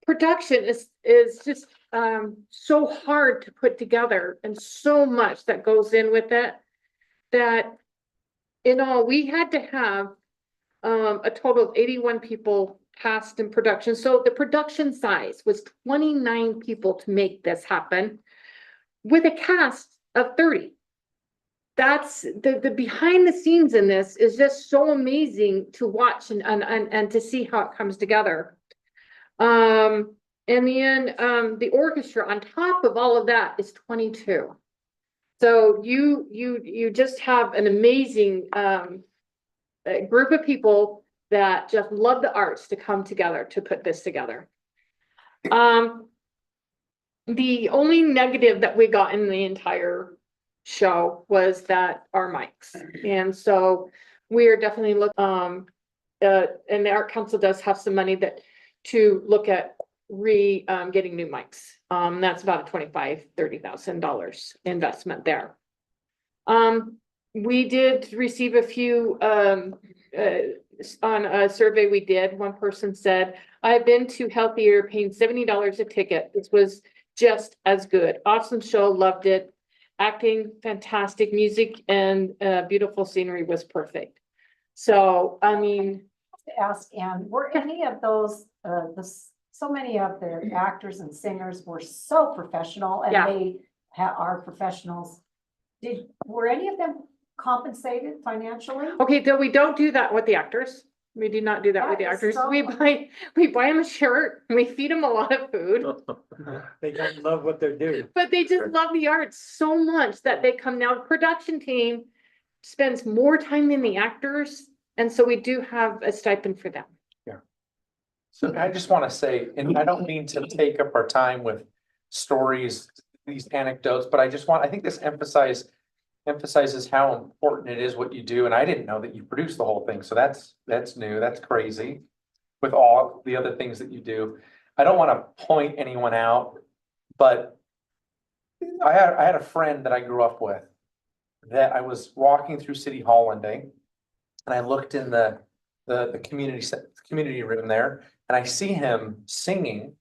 production is just so hard to put together, and so much that goes in with it, that in all we had to have a total of 81 people cast in production. So the production size was 29 people to make this happen, with a cast of 30. That's the behind the scenes in this is just so amazing to watch and to see how it comes together. And then the orchestra on top of all of that is 22. So you just have an amazing group of people that just love the arts to come together to put this together. The only negative that we got in the entire show was that our mics. And so we are definitely and the Art Council does have some money to look at getting new mics. That's about a $25,000-$30,000 investment there. We did receive a few on a survey we did. One person said, I've been to Healthier paying $70 a ticket. This was just as good. Awesome show, loved it. Acting, fantastic. Music and beautiful scenery was perfect. So, To ask Ann, were any of those, so many of the actors and singers were so professional, and Yeah. they are professionals. Were any of them compensated financially? okay, though we don't do that with the actors. We do not do that with the That is actors. so- We buy them a shirt, we feed them a lot of food, They don't love what they're doing. but they just love the arts so much that they come now. Production team spends more time than the actors, and so we do have a stipend for them. So I just want to say, and I don't mean to take up our time with stories, these anecdotes, but I think this emphasizes how important it is what you do. And I didn't know that you produce the whole thing. So that's new. That's crazy with all the other things that you do. I don't want to point anyone out, but I had a friend that I grew up with that I was walking through City Hall one day, and I looked in the community room there, and I see him singing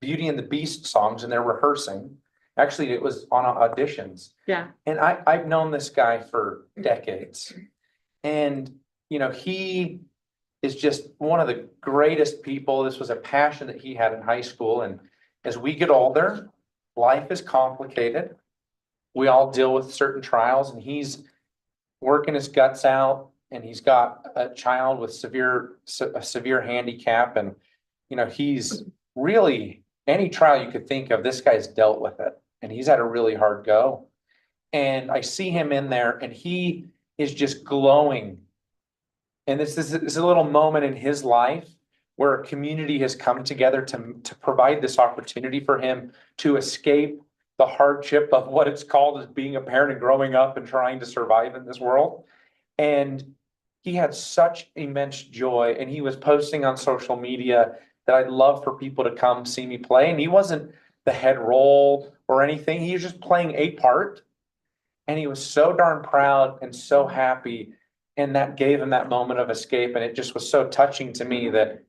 Beauty and the Beast songs, and they're rehearsing. Actually, it was on auditions. Yeah. And I've known this guy for decades. And, he is just one of the greatest people. This was a passion that he had in high school. And as we get older, life is complicated. We all deal with certain trials, and he's working his guts out, and he's got a child with a severe handicap. And, he's really, any trial you could think of, this guy's dealt with it, and he's had a really hard go. And I see him in there, and he is just glowing. And this is a little moment in his life where a community has come together to provide this opportunity for him to escape the hardship of what it's called as being a parent and growing up and trying to survive in this world. And he had such immense joy, and he was posting on social media that I'd love for people to come see me play. And he wasn't the head role or anything. He was just playing a part. And he was so darn proud and so happy. And that gave him that moment of escape. And it just was so touching to me that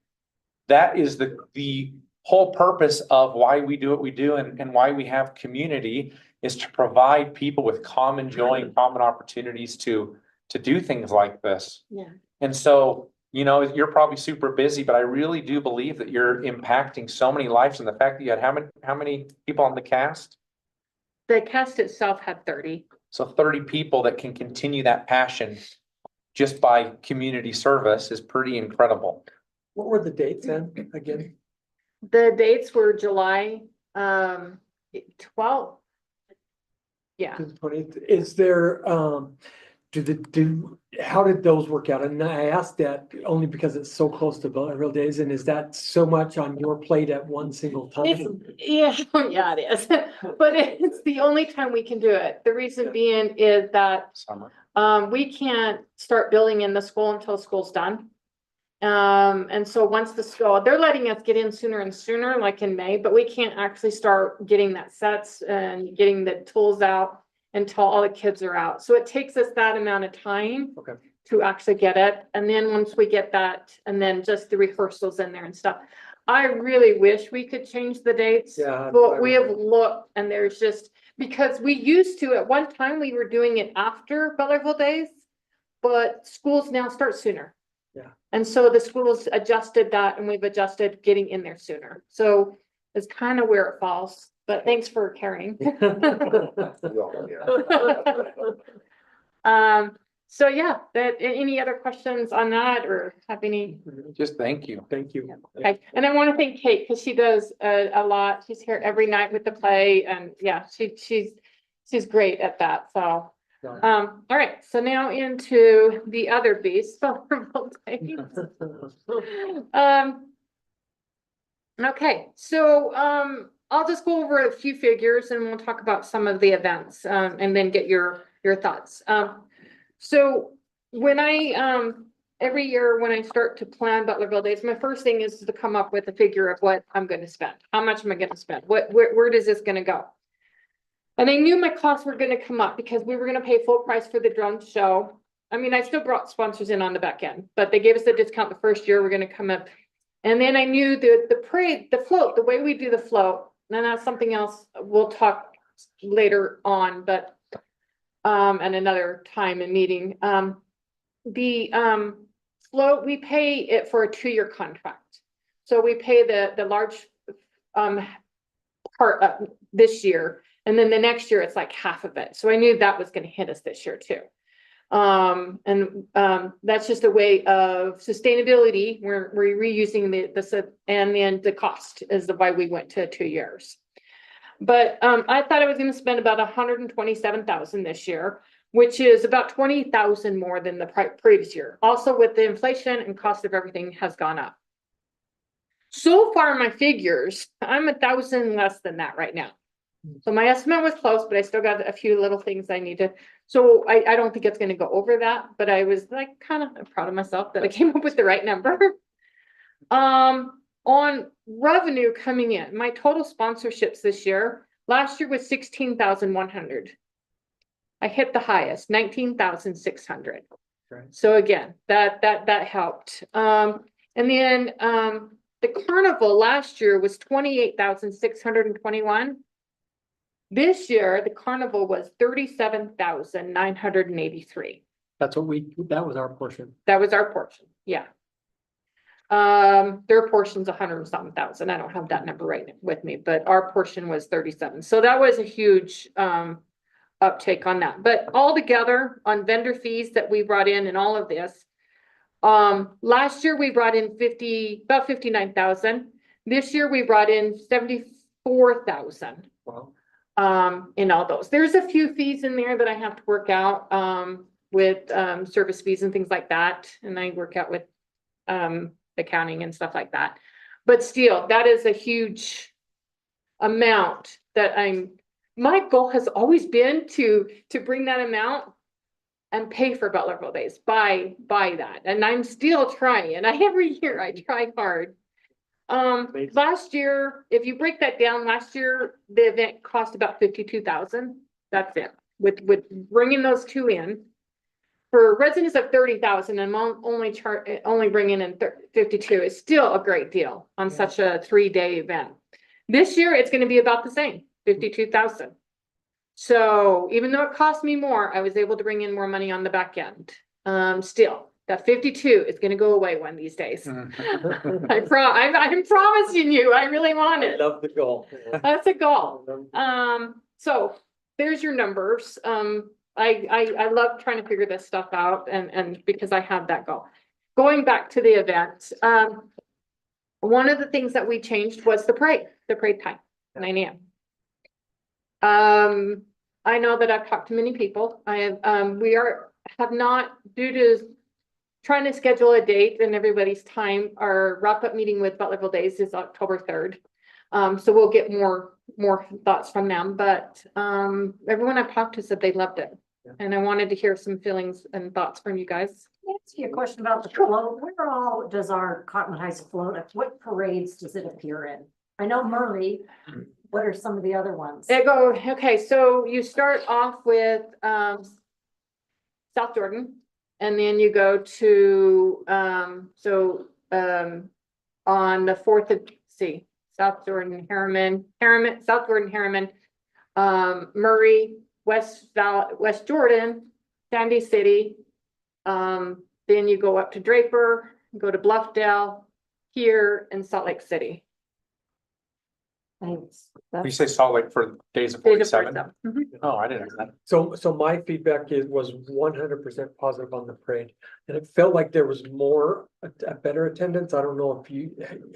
that is the whole purpose of why we do what we do and why we have community is to provide people with common joy and common opportunities to do things like this. Yeah. And so, you know, you're probably super busy, but I really do believe that you're impacting so many lives, and the fact that you had how many people on the cast? The cast itself had 30. So 30 people that can continue that passion just by community service is pretty incredible. What were the dates then, again? The dates were July 12th. Yeah. To the 20th. Is there, how did those work out? And I asked that only because it's so close to Butler Days, and is that so much on your plate at one single time? Yeah, yeah, it is. But it's the only time we can do it. The reason being is that Summer. we can't start building in the school until school's done. And so once the school, they're letting us get in sooner and sooner, like in May, but we can't actually start getting that sets and getting the tools out until all the kids are out. So it takes us that amount of time Okay. to actually get it. And then once we get that, and then just the rehearsals in there and stuff. I really wish we could change the dates, Yeah, but we have looked and there's just, because we used to, at one time, we were doing it after Butlerville Days, but schools now start sooner. Yeah. And so the schools adjusted that and we've adjusted getting in there sooner. So it's kind of where it falls, but thanks for caring. So yeah, any other questions on that or have any? Just thank you. Thank you. Okay, and I want to thank Kate because she does a lot. She's here every night with the play and yeah, she's great at that. So, all right, so now into the other beast. Okay, so I'll just go over a few figures and we'll talk about some of the events and then get your thoughts. So when I every year when I start to plan Butlerville Days, my first thing is to come up with a figure of what I'm going to spend. How much am I going to spend? Where does this going to go? And I knew my costs were going to come up because we were going to pay full price for the drone show. I mean, I still brought sponsors in on the back end, but they gave us a discount the first year. We're going to come up. And then I knew the parade, the float, the way we do the float, and that's something else we'll talk later on, but at another time and meeting. The float, we pay it for a 2-year contract. So we pay the large part this year, and then the next year it's like half of it. So I knew that was going to hit us this year too. That's just a way of sustainability. We're reusing the and then the cost is why we went to 2 years. But I thought I was going to spend about 127,000 this year, which is about 20,000 more than the previous year. Also, with the inflation and cost of everything has gone up. So far, my figures, I'm 1,000 less than that right now. So my estimate was close, but I still got a few little things I need to. So I don't think it's going to go over that, but I was like kind of proud of myself that I came up with the right number. On revenue coming in, my total sponsorships this year, last year was 16,100. I hit the highest, 19,600. Right. So again, that helped. And then the carnival last year was 28,621. This year, the carnival was 37,983. That's what that was our portion. That was our portion, yeah. Their portion's 100 and something thousand. I don't have that number right with me, but our portion was 37. So that was a huge uptake on that. But all together on vendor fees that we brought in and all of this, last year we brought in about 59,000. This year we brought in 74,000. Wow. In all those. There's a few fees in there that I have to work out with service fees and things like that. And I work out with accounting and stuff like that. But still, that is a huge amount that my goal has always been to bring that amount and pay for Butlerville Days, buy that, and I'm still trying, and every year I try hard. Last year, if you break that down, last year, the event cost about 52,000. That's it, with bringing those two in. For residents of 30,000 and only bringing in 52 is still a great deal on such a 3-day event. This year, it's gonna be about the same, 52,000. So even though it cost me more, I was able to bring in more money on the back end. Still, that 52 is gonna go away one of these days. I'm promising you, I really want it. Love the goal. That's a goal. So there's your numbers. I love trying to figure this stuff out and because I have that goal. Going back to the event, one of the things that we changed was the parade time, 9 a.m. I know that I've talked to many people. Have not, due to trying to schedule a date and everybody's time, our wrap-up meeting with Butlerville Days is October 3rd. So we'll get more thoughts from them, but everyone I've talked to said they loved it. And I wanted to hear some feelings and thoughts from you guys. Can I ask you a question about the float? Where all does our Cottonwood Heights float? What parades does it appear in? I know Murray. What are some of the other ones? Okay, so you start off with South Jordan, and then you go to on the 4th of South Jordan, Harriman, South Jordan, Harriman, Murray, West Jordan, Sandy City. Then you go up to Draper, go to Bluffdale, here, and Salt Lake City. Thanks. You say Salt Lake for Days of 47? Oh, I didn't know that. So my feedback was 100% positive on the parade, and it felt like there was a better attendance. I don't know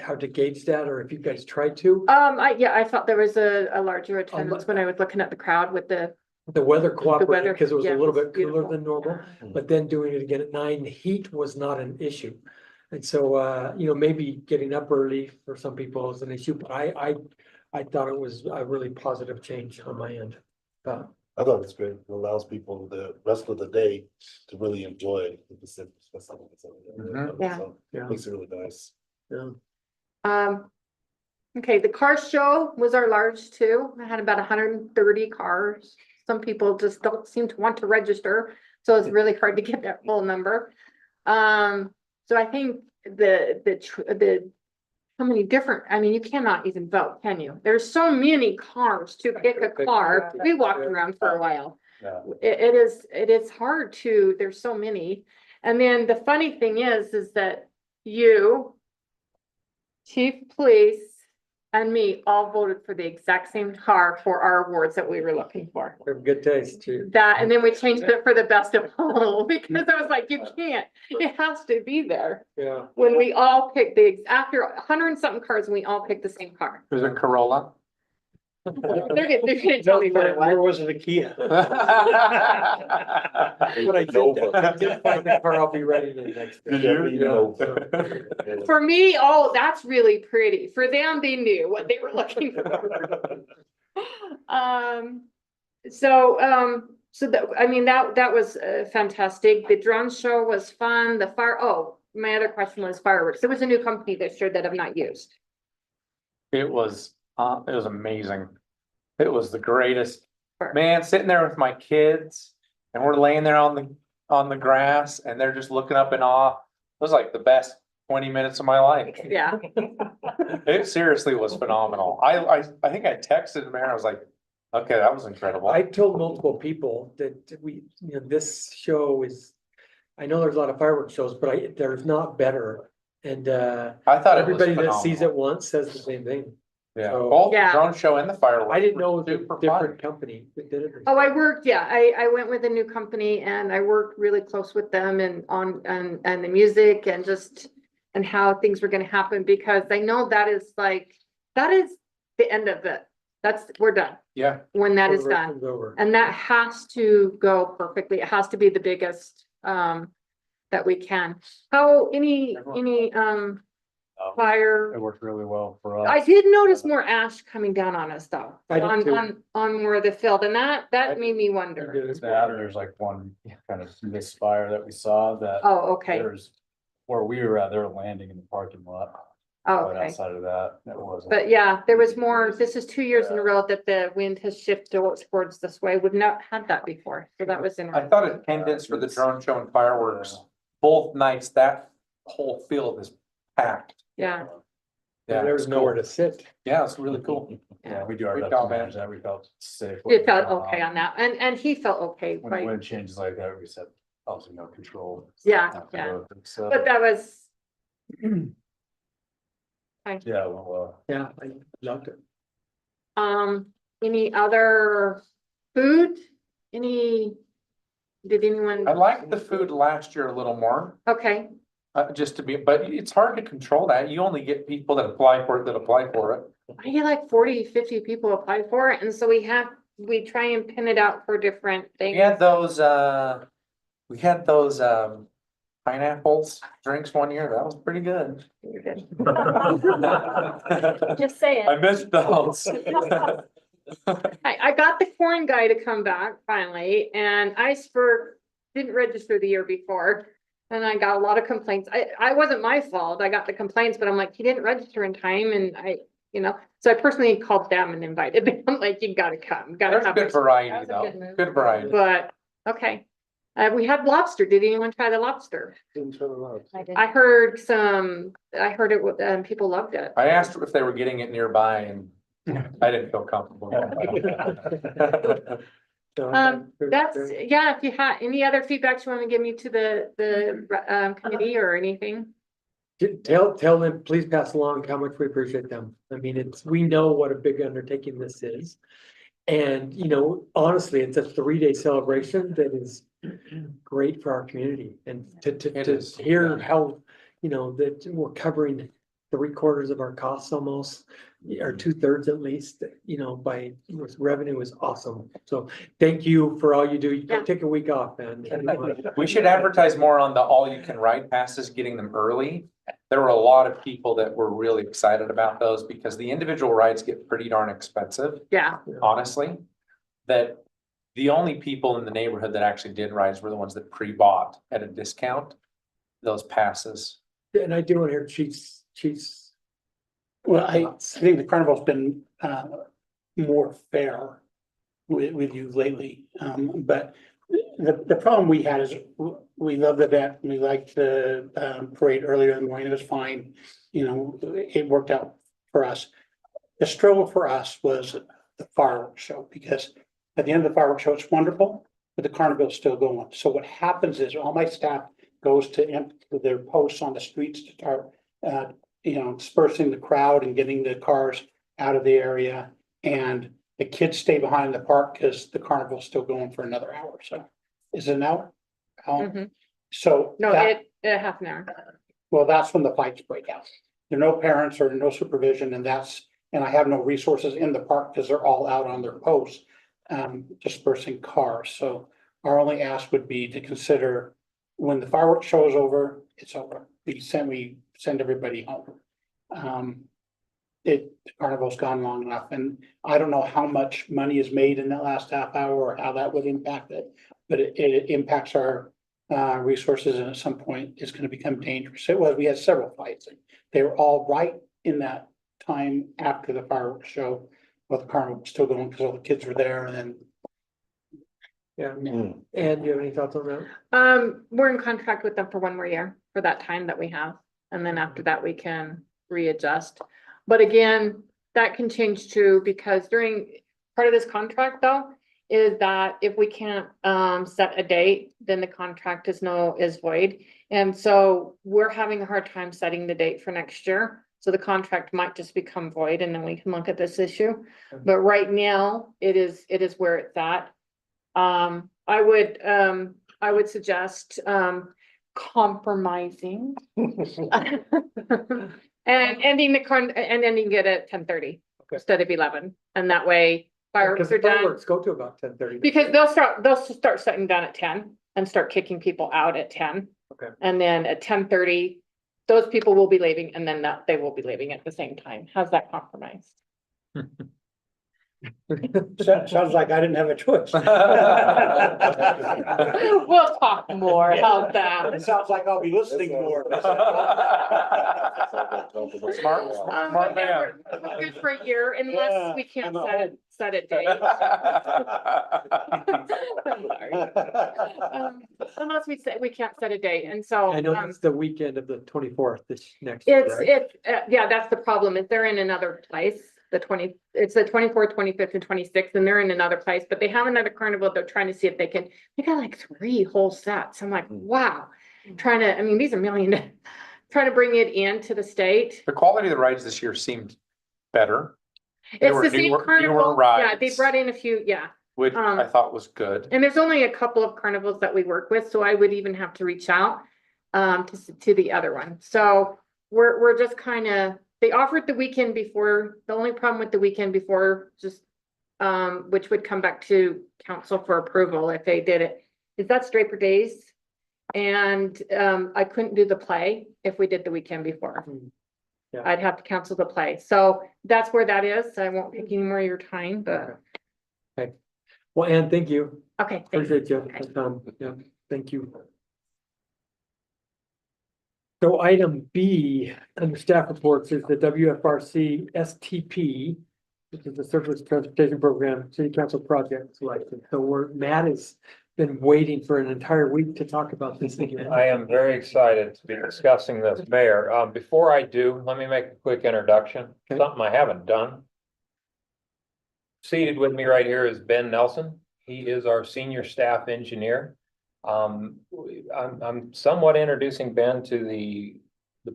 how to gauge that, or if you guys tried to. I thought there was a larger attendance when I was looking at the crowd with the weather cooperated because it was a little bit cooler beautiful than normal, but then doing it again at 9, heat was not an issue. And so, maybe getting up early for some people is an issue, but I thought it was a really positive change on my end. I thought it's great. It allows people the rest of the day to really enjoy the Pacific. Yeah. Makes it really nice. Yeah. Okay, the car show was our large too. I had about 130 cars. Some people just don't seem to want to register, so it's really hard to get that full number. So I think how many different, I mean, you cannot even vote, can you? There's so many cars to pick a car. We walked around for a while. Yeah. It is hard to, there's so many. And then the funny thing is that you, Chief Police, and me all voted for the exact same car for our awards that we were looking for. We have good taste too. And then we changed it for the best of all, because I was like, you can't, it has to be there. Yeah. When we all picked after 100 and something cars, and we all picked the same car. There's a Corolla. They're gonna tell me what it was. was it a Kia? But I did find the car, I'll be ready the next day. For me, that's really pretty. For them, they knew what they were looking for. So that, I mean, that was fantastic. The drone show was fun. My other question was fireworks. There was a new company this year that I've not used. It was amazing. It was the greatest. Man, sitting there with my kids and we're laying there on the grass and they're just looking up in awe. It was like the best 20 minutes of my life. Yeah. It seriously was phenomenal. I think I texted him there. I was like, okay, that was incredible. I told multiple people that this show is, I know there's a lot of fireworks shows, but there's not better. And I thought everybody it was that sees phenomenal. it once says the same thing. Yeah, So- both the Yeah. drone show and the fireworks. I didn't know it was a Super fun. different company that did it. Oh, I worked, yeah, I went with a new company and I worked really close with them and the music and and how things were gonna happen, because I know that is the end of it. We're done Yeah, when that is done. Celebration's over. And that has to go perfectly. It has to be the biggest that we can. fire. It worked really well for us. I did notice more ash coming down on us though, I did on, too. on more of the field, and that made me wonder. That, there's like one kind of misfire that we saw that Oh, okay, there's, where we were at, they were landing in the parking lot. oh, But okay. outside of that, it wasn't. But yeah, there was more, this is 2 years in a row that the wind has shifted towards this way. We've not had that before, so that was I interesting. thought attendance for the drone show and fireworks, both nights, that whole field is packed. Yeah, Yeah, There's it's nowhere cool. to sit. Yeah, it's really cool. Yeah, we do our Good best job, to man. manage that. We felt safe. it felt okay on that, and he felt okay, When right? wind changes like that, we said, obviously no control. Yeah, Have to yeah. go. So, But that was, yeah, well, Yeah, I loved it. any other food? Any, did anyone? I liked the food last year a little more, Okay, just to be, but it's hard to control that. You only get people that apply for it. I get like 40, 50 people apply for it, and so we try and pin it out for different We things. had those pineapples drinks one year. That was pretty good. You're good. I Just saying. missed those. I got the corn guy to come back finally, and Iceberg didn't register the year before. And I got a lot of complaints. I wasn't my fault. I got the complaints, but I'm like, he didn't register in time, and so I personally called them and invited them, like, you gotta come, gotta There's have. good it. variety That was a though. good move. Good variety. But, okay. We had lobster. Did anyone try the lobster? Didn't turn around. I heard it, people loved it. I asked if they were getting it nearby and I didn't feel comfortable. That's, yeah, if you had any other feedback you want to give me to the committee or anything. Tell them, please pass along how much we appreciate them. I mean, we know what a big undertaking this is. And, honestly, it's a 3-day celebration that is great for our community, and It to is, hear yeah. how, that we're covering 3/4 of our costs almost, or 2/3 at least, by with revenue is awesome. So thank you for all you do. You Yeah. can take a week off, man. We should advertise more on the all you can ride passes, getting them early. There were a lot of people that were really excited about those because the individual rides get pretty darn expensive, Yeah, honestly. That the only people in the neighborhood that actually did rides were the ones that pre-bought at a discount, those passes. And I do want to hear Chief's. Well, I think the carnival's been more fair with you lately. But the problem we had is we love the event. We liked the parade earlier in the morning. It was fine. It worked out for us. The struggle for us was the fireworks show, because at the end of the fireworks show, it's wonderful, but the carnival's still going. So what happens is all my staff goes to their posts on the streets to start dispersing the crowd and getting the cars out of the area. And the kids stay behind in the park because the carnival's still going for another hour. So is it an hour? Mhm. So no, that, half an hour. well, that's when the fights break out. There are no parents or no supervision, and I have no resources in the park because they're all out on their posts, dispersing cars. So our only ask would be to consider when the fireworks show is over, it's over. We send everybody home. The carnival's gone long enough, and I don't know how much money is made in that last half hour or how that would impact it, but it impacts our resources, and at some point it's going to become dangerous. We had several fights, and they were all right in that time after the fireworks show, but the carnival was still going because all the kids were there, and then. Yeah. Mm. And do you have any thoughts on that? We're in contract with them for 1 more year for that time that we have, and then after that we can readjust. But again, that can change too, because part of this contract though, is that if we can't set a date, then the contract is void. And so we're having a hard time setting the date for next year. So the contract might just become void, and then we can look at this issue. But right now, it is where it's at. I would suggest compromising. And ending it at 10:30 instead of 11, and that way fireworks Because are the done. fireworks go to about 10:30. Because they'll start shutting down at 10 and start kicking people out at 10. Okay. And then at 10:30, those people will be leaving and then that they will be leaving at the same time. How's that compromise? Sounds like I didn't have a choice. We'll talk more. How's that? It sounds like I'll be listening more. Smart man. We're good for a year unless we can't set a date. I'm sorry. Unless we can't set a date, and so. I know it's the weekend of the 24th this next year, right? Yeah, that's the problem, is they're in another place, it's the 24th, 25th and 26th, and they're in another place, but they have another carnival, they're trying to see if they got like 3 whole sets, I'm like, wow. I mean, these are million, trying to bring it into the state. The quality of the rides this year seemed better. They It's were the same newer carnival, yeah, they rides. brought in a few, yeah. Which I thought was good. And there's only a couple of carnivals that we work with, so I would even have to reach out to the other one. So we're just kind of, they offered the weekend before, the only problem with the weekend before, just which would come back to council for approval if they did it, is that's Draper Days. And I couldn't do the play if we did the weekend before. Yeah. I'd have to cancel the play. So that's where that is. I won't take any more of your time, but Well, Ann, thank you. okay. thanks. Appreciate you. Yeah, thank you. So item B under staff reports is the WFRC STP, which is the Surface Transportation Program City Council project selection. So Matt has been waiting for an entire week to talk about this again. I am very excited to be discussing this, Mayor. Before I do, let me make a quick introduction, Okay. something I haven't done. Seated with me right here is Ben Nelson. He is our senior staff engineer. I'm somewhat introducing Ben to the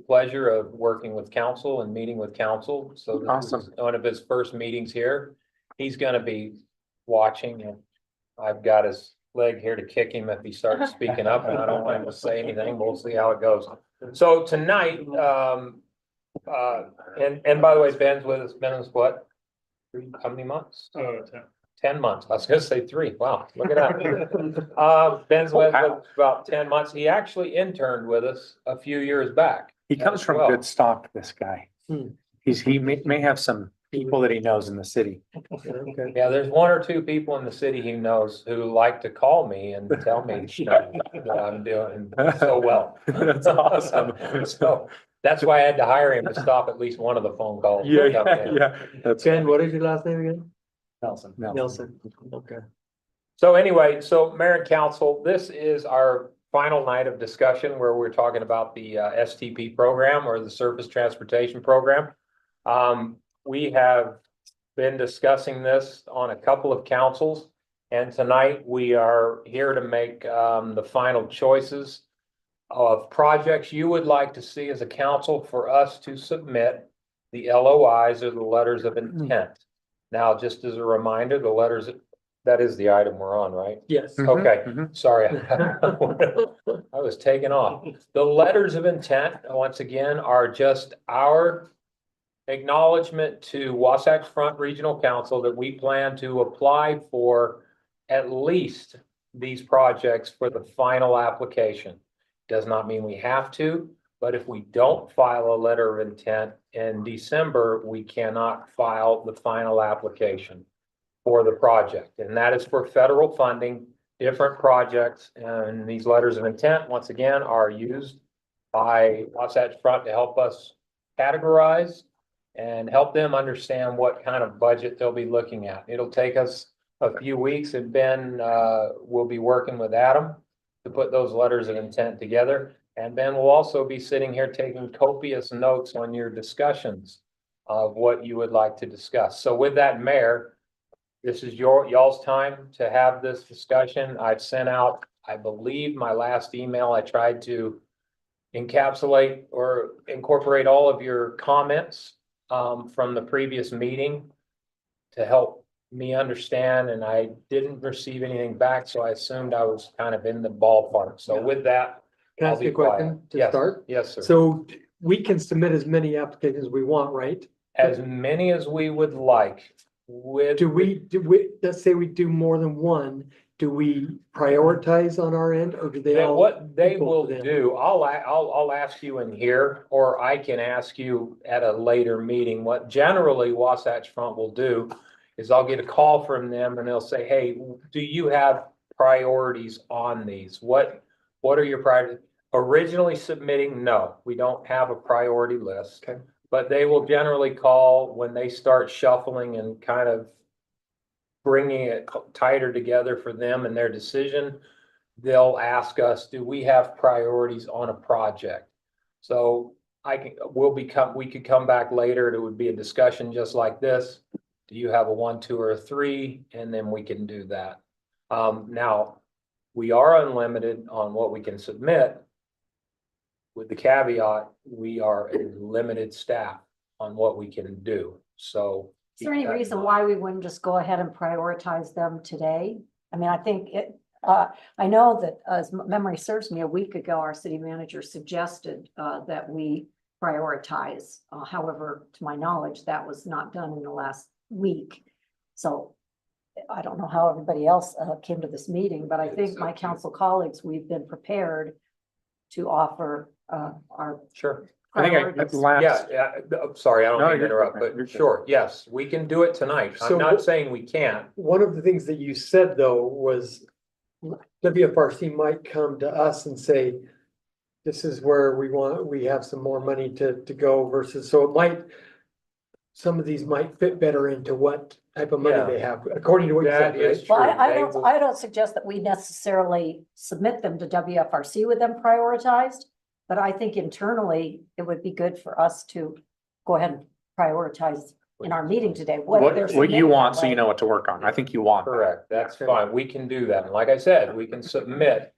pleasure of working with council and meeting with council. So this is one of his first meetings here. He's gonna be watching, and I've got his leg here to kick him if he starts speaking up, and I don't want him to say anything. We'll see how it goes. So tonight, and by the way, Ben's with us. Ben is what? How many months? 10 months. I was gonna say 3. Wow, look at that. Ben's with us about 10 months. He actually interned with us a few years back. He comes from well. good stock, this guy. He may have some people that he knows in the city. Okay. Yeah, there's 1 or 2 people in the city he knows who like to call me and tell me that I'm doing so well. That's awesome. So that's why I had to hire him to stop at least one of the phone calls. Yeah. That's Ben, what is your last name again? Nelson. Nelson. Okay. So anyway, so Mayor and Council, this is our final night of discussion where we're talking about the STP program or the Surface Transportation Program. We have been discussing this on a couple of councils, and tonight we are here to make the final choices of projects you would like to see as a council for us to submit the LOIs or the letters of intent. Now, just as a reminder, the letters, that is the item we're on, right? Yes. Okay, sorry. I was taken off. The letters of intent, once again, are just our acknowledgement to Wasatch Front Regional Council that we plan to apply for at least these projects for the final application. Does not mean we have to, but if we don't file a letter of intent in December, we cannot file the final application for the project. And that is for federal funding, different projects. And these letters of intent, once again, are used by Wasatch Front to help us categorize and help them understand what kind of budget they'll be looking at. It'll take us a few weeks, and Ben will be working with Adam to put those letters of intent together. And Ben will also be sitting here taking copious notes on your discussions of what you would like to discuss. So with that, Mayor, this is y'all's time to have this discussion. I've sent out, I believe, my last email. I tried to encapsulate or incorporate all of your comments from the previous meeting to help me understand, and I didn't receive anything back, so I assumed I was kind of in the ballpark. So with that, Can I I'll ask be you a question quiet. to Yes. start? Yes, sir. So we can submit as many applications as we want, right? As many as we would like with. Do we, let's say we do more than one, do we prioritize on our end or do they Then all? what they equal will to them? do, I'll ask you in here, or I can ask you at a later meeting. What generally Wasatch Front will do is I'll get a call from them and they'll say, hey, do you have priorities on these? What are your priorities? Originally submitting, no, we don't have a priority list. Okay. But they will generally call when they start shuffling and kind of bringing it tighter together for them and their decision. They'll ask us, do we have priorities on a project? So we could come back later. It would be a discussion just like this. Do you have a 1, 2, or a 3? And then we can do that. Now, we are unlimited on what we can submit. With the caveat, we are a limited staff on what we can do. So. Is there any reason why we wouldn't just go ahead and prioritize them today? I mean, I think I know that as memory serves me, a week ago, our city manager suggested that we prioritize. However, to my knowledge, that was not done in the last week. So I don't know how everybody else came to this meeting, but I think my council colleagues, we've been prepared to offer our Sure. I think at priorities. last, Yeah, sorry, I don't No, mean to you're interrupt, good, but you're good. sure, yes, we can do it tonight. So I'm not saying we can't. One of the things that you said though was WFRC might come to us and say, this is where we have some more money to go versus, so it might, some of these might fit better into what type of money Yeah. they have, according to what you said, That is right? true. Well, They will- I don't suggest that we necessarily submit them to WFRC with them prioritized. But I think internally, it would be good for us to go ahead and prioritize in our meeting today. What they're what submitting you want, that so you way. know what to work on. I think you want. that. Correct, that's Yeah. fine, we can do that, and like I said, we can submit.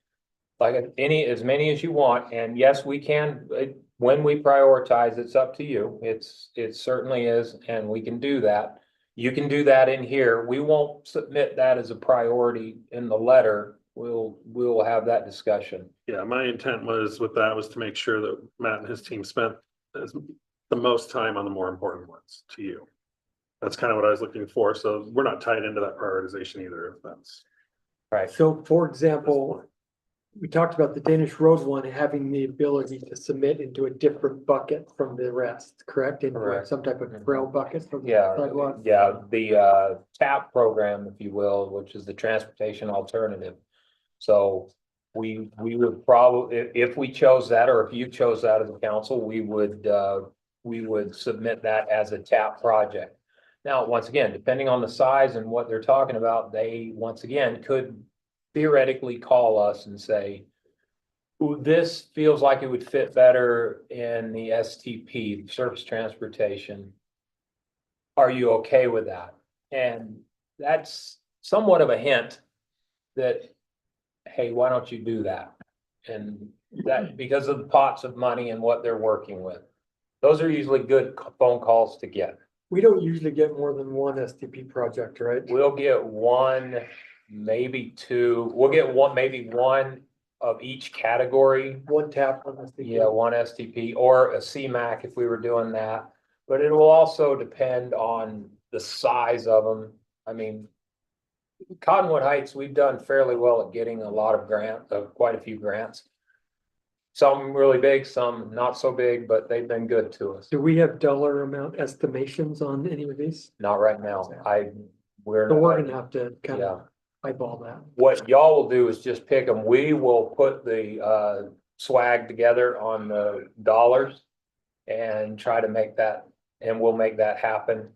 Like as many as you want, and yes, we can, when we prioritize, it's up to you, it certainly is, and we can do that. You can do that in here, we won't submit that as a priority in the letter, we'll have that discussion. Yeah, my intent was to make sure that Matt and his team spent the most time on the more important ones to you. That's kind of what I was looking for. So we're not tied into that prioritization either, if that's. Right. So for example, we talked about the Danish Road one having the ability to submit into a different bucket from the rest, correct? Into Correct. some type of rail bucket from the Yeah, sidewalk. yeah, the TAP program, if you will, which is the transportation alternative. So we would probably, if we chose that, or if you chose that as a council, we would submit that as a TAP project. Now, once again, depending on the size and what they're talking about, they, once again, could theoretically call us and say, "Ooh, this feels like it would fit better in the STP, surface transportation. Are you okay with that?" And that's somewhat of a hint that, hey, why don't you do that? And that, because of the pots of money and what they're working with. Those are usually good phone calls to get. We don't usually get more than one STP project, right? We'll get one, maybe two, we'll get one, maybe one of each category. One tap on STP. Yeah, one STP or a CMAC if we were doing that. But it will also depend on the size of them. I mean, Cottonwood Heights, we've done fairly well at getting a lot of quite a few grants. Some really big, some not so big, but they've been good to us. Do we have dollar amount estimations on any of these? Not right now. We're. So we're gonna have to kind of eyeball that. What y'all will do is just pick them. We will put the swag together on the dollars and try to make that, and we'll make that happen.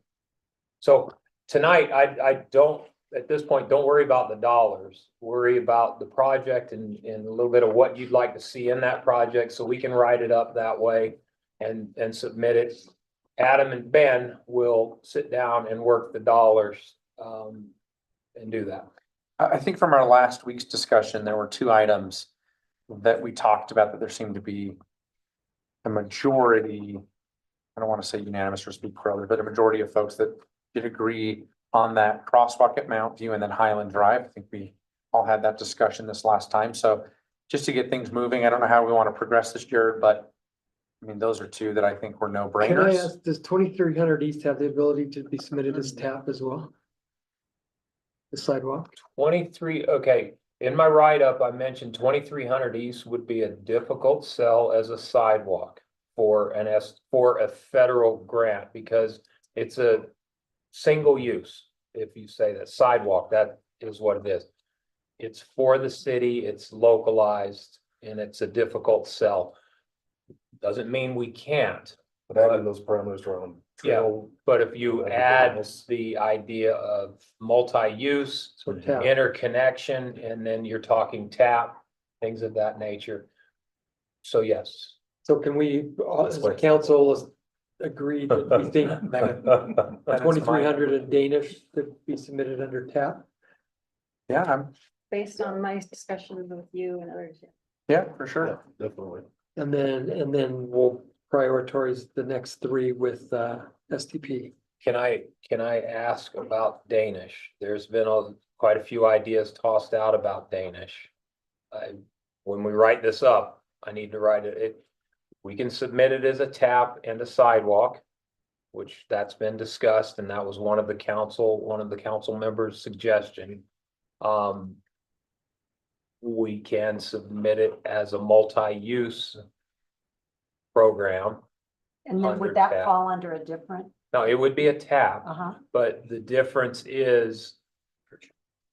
So tonight, I don't, at this point, don't worry about the dollars. Worry about the project and a little bit of what you'd like to see in that project, so we can write it up that way and submit it. Adam and Ben will sit down and work the dollars and do that. I think from our last week's discussion, there were 2 items that we talked about that there seemed to be a majority, I don't want to say unanimous or speak for others, but a majority of folks that did agree on that crosswalk at Mount View and then Highland Drive. I think we all had that discussion this last time. So just to get things moving, I don't know how we want to progress this, Jared, but I mean, those are 2 that I think were no Can I brainers. ask, does 2300 East have the ability to be submitted as tap as well? the sidewalk? 23, okay, in my write-up, I mentioned 2300 East would be a difficult sell as a sidewalk for for a federal grant, because it's a single use. If you say that sidewalk, that is what it is. It's for the city, it's localized, and it's a difficult sell. Doesn't mean we can't. But adding those parameters around. trail, But if you Everything add else. the idea of multi-use, So tap. interconnection, and then you're talking tap, things of that nature. So yes, So can we, That's as a what- council, agree that we think That is 2300 in Danish could be submitted under tap? Yeah, I'm, Based on my discussions with you and others. yeah, for Yeah, sure. definitely. And then we'll prioritize the next three with STP. can I ask about Danish? There's been quite a few ideas tossed out about Danish. When we write this up, I need to write it, we can submit it as a tap and a sidewalk, which that's been discussed, and that was one of the council members' suggestion. We can submit it as a multi-use program. And then Under would that tap. fall under a different? No, it would be a tap, Uh-huh. but the difference is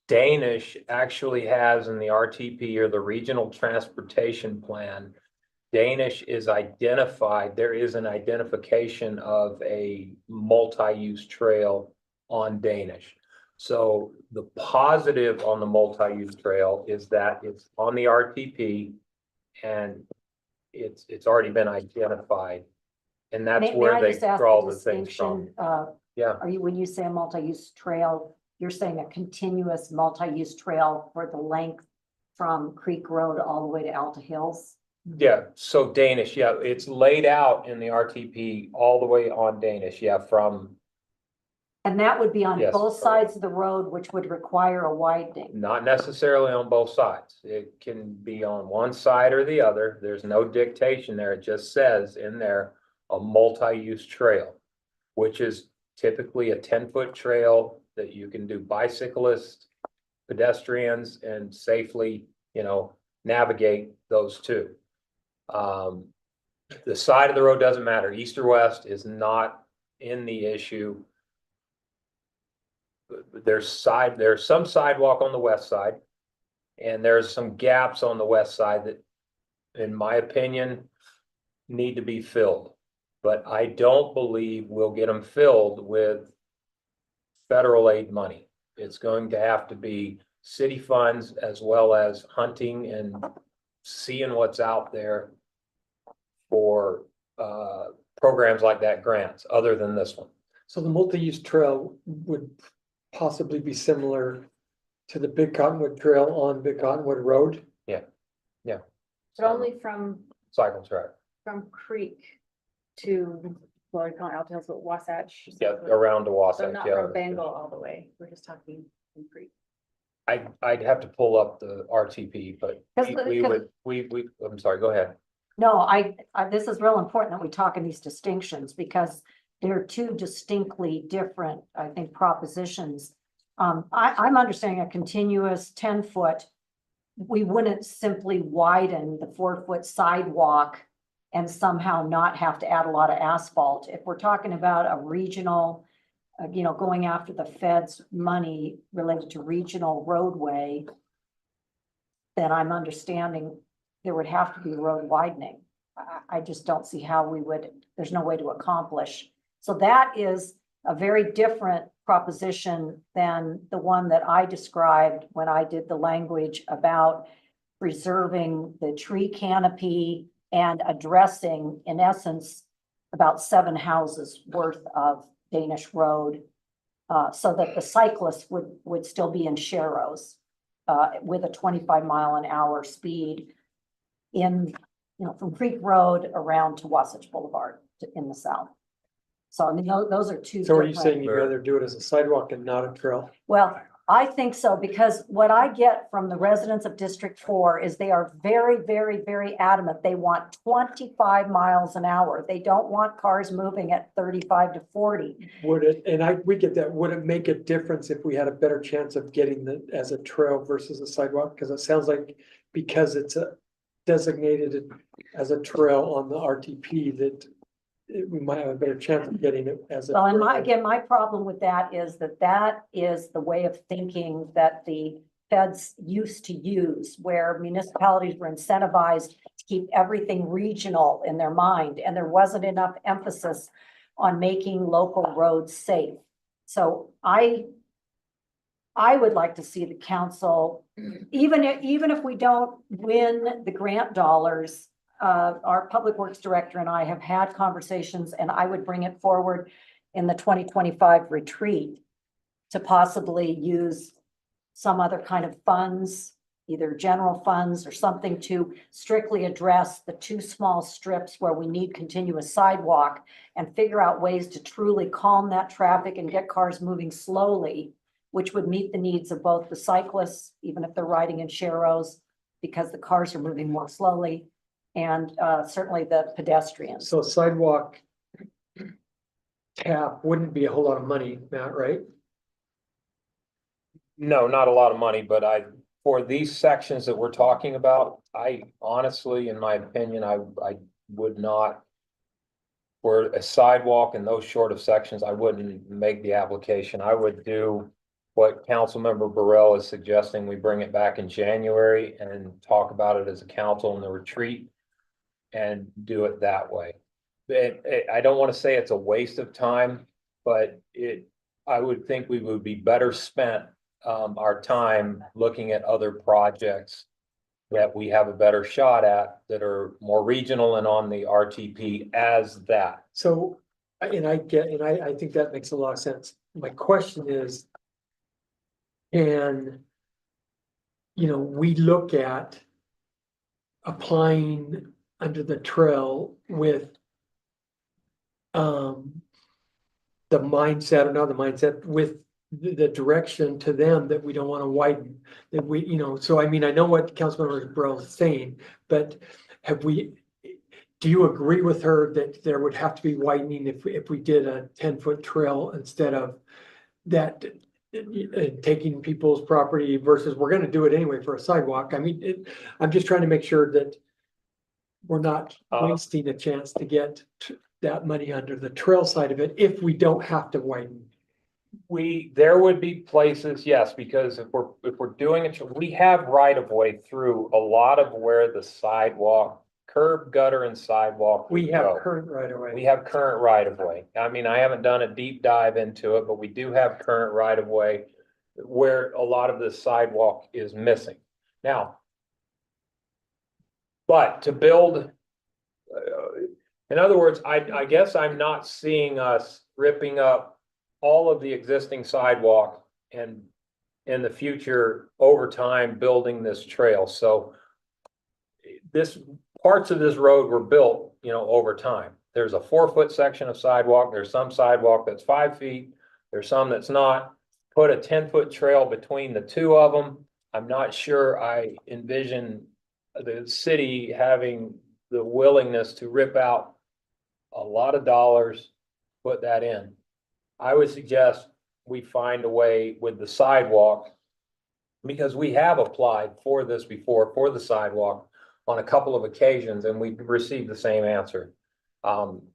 Danish actually has in the RTP, or the Regional Transportation Plan, Danish is identified, there is an identification of a multi-use trail on Danish. So the positive on the multi-use trail is that it's on the RTP and it's already been identified. And that's May where I they just ask draw the the things from. distinction, Yeah. are you, when you say a multi-use trail, you're saying a continuous multi-use trail for the length from Creek Road all the way to Alta Hills? Yeah, so Danish, yeah, it's laid out in the RTP all the way on Danish, yeah, from And that would be on Yes, both correct. sides of the road, which would require a widening. not necessarily on both sides. It can be on one side or the other. There's no dictation there. It just says in there a multi-use trail, which is typically a 10-foot trail that you can do bicyclists, pedestrians, and safely, navigate those two. The side of the road doesn't matter. East or west is not in the issue. There's some sidewalk on the west side. And there's some gaps on the west side that, in my opinion, need to be filled. But I don't believe we'll get them filled with federal aid money. It's going to have to be city funds, as well as hunting and seeing what's out there for programs like that, grants, other than this one. So the multi-use trail would possibly be similar to the Big Cottonwood Trail on Big Cottonwood Road? But only from Cycle track, Creek to, well, we call it Alta Hills, but Wasatch. yeah, around the So Wasatch, not yeah. from Bengal all the way. We're just talking from Creek. I'd have to pull up the RTP, but I'm sorry, go ahead. No, this is real important that we talk in these distinctions because they're two distinctly different, I think, propositions. I'm understanding a continuous 10-foot. We wouldn't simply widen the 4-foot sidewalk and somehow not have to add a lot of asphalt. If we're talking about a regional, going after the feds' money related to regional roadway, then I'm understanding there would have to be road widening. I just don't see how there's no way to accomplish. So that is a very different proposition than the one that I described when I did the language about preserving the tree canopy and addressing, in essence, about 7 houses worth of Danish road, so that the cyclists would still be in Sharrows with a 25-mile-an-hour speed from Creek Road around to Wasatch Boulevard in the south. So I mean, those are two. So are you different- saying you'd rather do it as a sidewalk and not a trail? Well, I think so, because what I get from the residents of District 4 is they are very, very, very adamant. They want 25 miles an hour. They don't want cars moving at 35 to 40. Would it, and we get that, would it make a difference if we had a better chance of getting the, as a trail versus a sidewalk? Because it sounds like because it's a designated as a trail on the RTP that we might have a better chance of getting it as a. Well, and trail. my problem with that is that is the way of thinking that the feds used to use, where municipalities were incentivized to keep everything regional in their mind, and there wasn't enough emphasis on making local roads safe. So I would like to see the council, even if we don't win the grant dollars, our public works director and I have had conversations, and I would bring it forward in the 2025 retreat to possibly use some other kind of funds, either general funds or something, to strictly address the two small strips where we need continuous sidewalk, and figure out ways to truly calm that traffic and get cars moving slowly, which would meet the needs of both the cyclists, even if they're riding in sharrows, because the cars are moving more slowly, and certainly the pedestrians. So sidewalk tap wouldn't be a whole lot of money, Matt, right? No, not a lot of money, but for these sections that we're talking about, I honestly, in my opinion, I would not. For a sidewalk in those short of sections, I wouldn't make the application. I would do what Councilmember Burrell is suggesting. We bring it back in January and talk about it as a council in the retreat and do it that way. I don't want to say it's a waste of time, but I would think we would be better spent our time looking at other projects that we have a better shot at that are more regional and on the RTP as that. So, I think that makes a lot of sense. My question is, can, we look at applying under the trail with the mindset, or not the mindset, with the direction to them that we don't want to widen, that we, so I mean, I know what Councilmember Burrell is saying, but do you agree with her that there would have to be widening if we did a 10-foot trail instead of that, taking people's property versus we're going to do it anyway for a sidewalk? I mean, I'm just trying to make sure that we're not wasting a chance to get that money under the trail side of it if we don't have to widen. There would be places, yes, because if we're doing it, we have right of way through a lot of where the sidewalk, curb, gutter, and sidewalk. We have current right of way. We have current right of way. I mean, I haven't done a deep dive into it, but we do have current right of way where a lot of the sidewalk is missing. Now, but to build, in other words, I guess I'm not seeing us ripping up all of the existing sidewalk and in the future, over time, building this trail. So parts of this road were built, over time. There's a 4-foot section of sidewalk. There's some sidewalk that's 5 feet. There's some that's not. Put a 10-foot trail between the two of them. I'm not sure I envision the city having the willingness to rip out a lot of dollars, put that in. I would suggest we find a way with the sidewalk, because we have applied for this before, for the sidewalk on a couple of occasions, and we've received the same answer.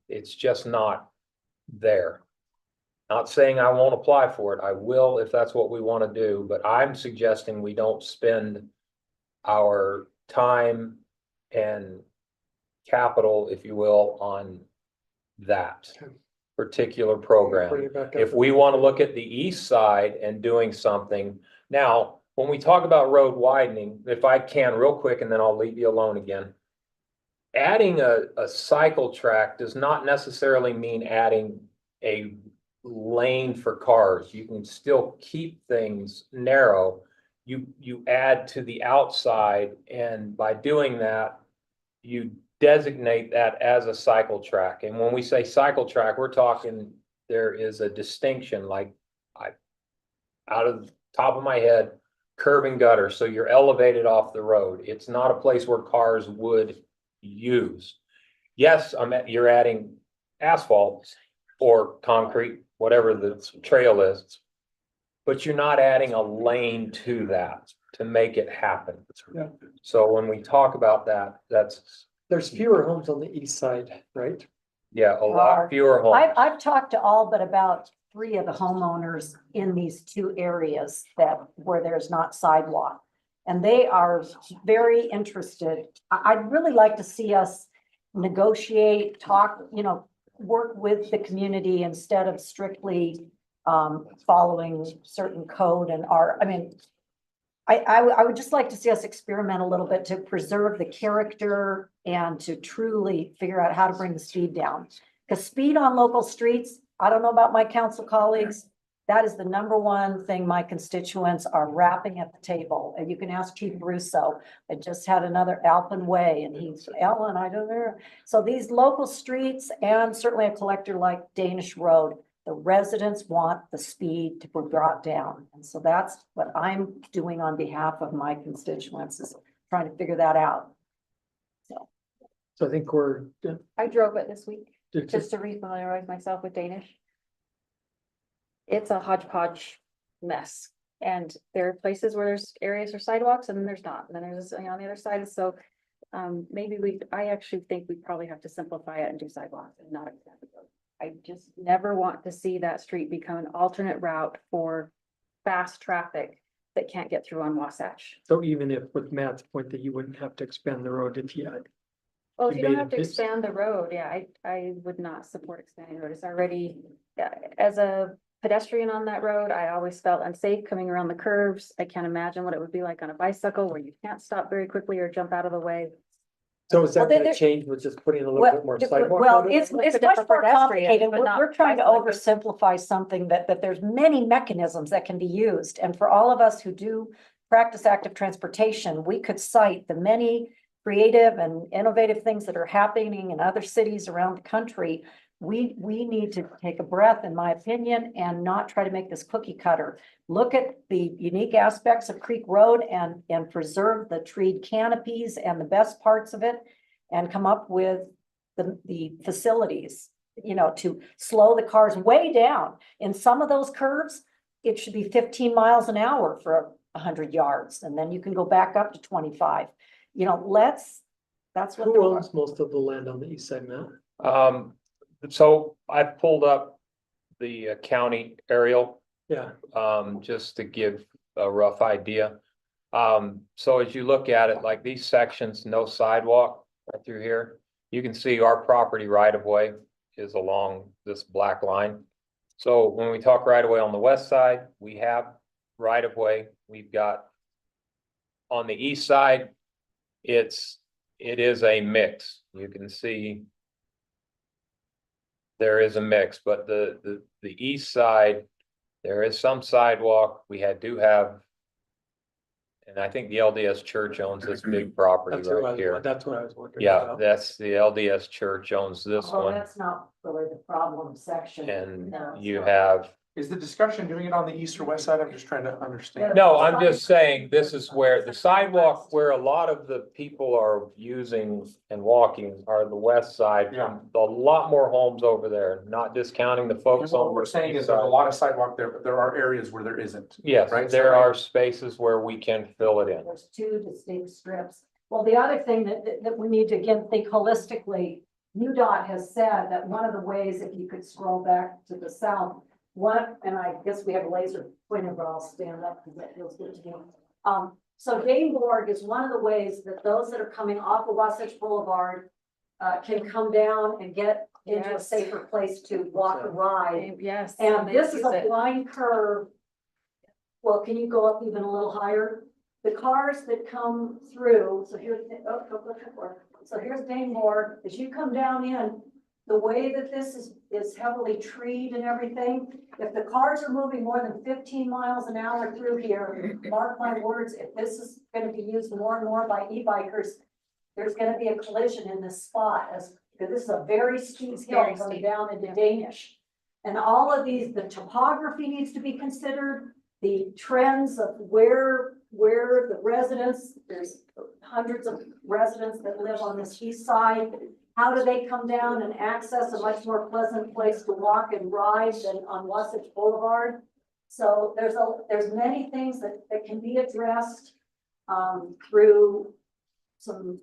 It's just not there. Not saying I won't apply for it. I will if that's what we want to do, but I'm suggesting we don't spend our time and capital, if you will, on that particular program. If we want to look at the east side and doing something. Now, when we talk about road widening, if I can real quick, and then I'll leave you alone again. Adding a cycle track does not necessarily mean adding a lane for cars. You can still keep things narrow. You add to the outside, and by doing that, you designate that as a cycle track. And when we say cycle track, we're talking, there is a distinction, like out of top of my head, curb and gutter, so you're elevated off the road. It's not a place where cars would use. Yes, you're adding asphalt or concrete, whatever the trail is. But you're not adding a lane to that to make it happen. Yeah. So when we talk about that, that's, There's fewer homes on the east side, right? yeah, a lot fewer homes. I've talked to all but about 3 of the homeowners in these 2 areas where there's not sidewalk. And they are very interested. I'd really like to see us negotiate, talk, work with the community instead of strictly following certain code and I would just like to see us experiment a little bit to preserve the character and to truly figure out how to bring the speed down. Because speed on local streets, I don't know about my council colleagues, that is the #1 thing my constituents are rapping at the table. And you can ask Chief Russo. I just had another Alpin Way and he's, Ellen, I don't know. So these local streets and certainly a collector like Danish Road, the residents want the speed to be brought down. And so that's what I'm doing on behalf of my constituents, is trying to figure that out. So I think we're, I drove it this week, just just to refamiliarize myself with Danish. It's a hodgepodge mess. And there are places where there's areas or sidewalks and then there's not. And then there's on the other side. So maybe I actually think we probably have to simplify it and do sidewalks and not extend the road. I just never want to see that street become an alternate route for fast traffic that can't get through on Wasatch. so even if with Matt's point that you wouldn't have to expand the road if you had. Well, if You you don't made have to it- expand the road, yeah, I would not support expanding the road. It's already, as a pedestrian on that road, I always felt unsafe coming around the curves. I can't imagine what it would be like on a bicycle where you can't stop very quickly or jump out of the way. So is that Well, there- gonna change with just putting a little Well, bit more sidewalk? well, on it? it's Look at much different more pedestrians, complicated. but We're not we're trying to bicyclists. oversimplify something that there's many mechanisms that can be used. And for all of us who do practice active transportation, we could cite the many creative and innovative things that are happening in other cities around the country. We need to take a breath, in my opinion, and not try to make this cookie cutter. Look at the unique aspects of Creek Road and preserve the treed canopies and the best parts of it, and come up with the facilities, to slow the cars way down. In some of those curves, it should be 15 miles an hour for 100 yards, and then you can go back up to 25. That's what. Who owns most of the land on the east side, Matt? So I pulled up the county aerial, Yeah, just to give a rough idea. So as you look at it, like these sections, no sidewalk right through here, you can see our property right of way is along this black line. So when we talk right of way on the west side, we have right of way. We've got on the east side, it is a mix. You can see there is a mix, but the east side, there is some sidewalk. We do have, and I think the LDS Church owns this big property that's what right here. that's what I was wondering Yeah, about. that's the LDS Church owns this Well, one, that's not really the problem section. and No, it's you not. have. Is the discussion doing it on the east or west side? I'm just trying to understand. No, I'm just saying, this is where the sidewalk where a lot of the people are using and walking are the west side. Yeah. A lot more homes over there, not discounting the folks And on. what we're the saying east is there's a side. lot of sidewalk there, but there are areas where there isn't. Yes, Right, there so- are spaces where we can fill it in. There's 2 distinct strips. Well, the other thing that we need to again think holistically, UDOT has said that one of the ways, if you could scroll back to the south, and I guess we have a laser pointer, but I'll stand up because that feels good to me. So Daneborg is one of the ways that those that are coming off of Wasatch Boulevard can come down and get into a Yes. safer place to walk or ride. Yes. And they this is use a it. blind curve. Well, can you go up even a little higher? The cars that come through, so here's, so here's Daneborg, as you come down in, the way that this is heavily treed and everything, if the cars are moving more than 15 miles an hour through here, mark my words, if this is gonna be used more and more by e-bikers, there's gonna be a collision in this spot, because this is a very steep hill Very coming steep. down into Danish. And all of these, the topography needs to be considered, the trends of where the residents, there's hundreds of residents that live on this east side. How do they come down and access a much more pleasant place to walk and ride than on Wasatch Boulevard? So there's many things that can be addressed through some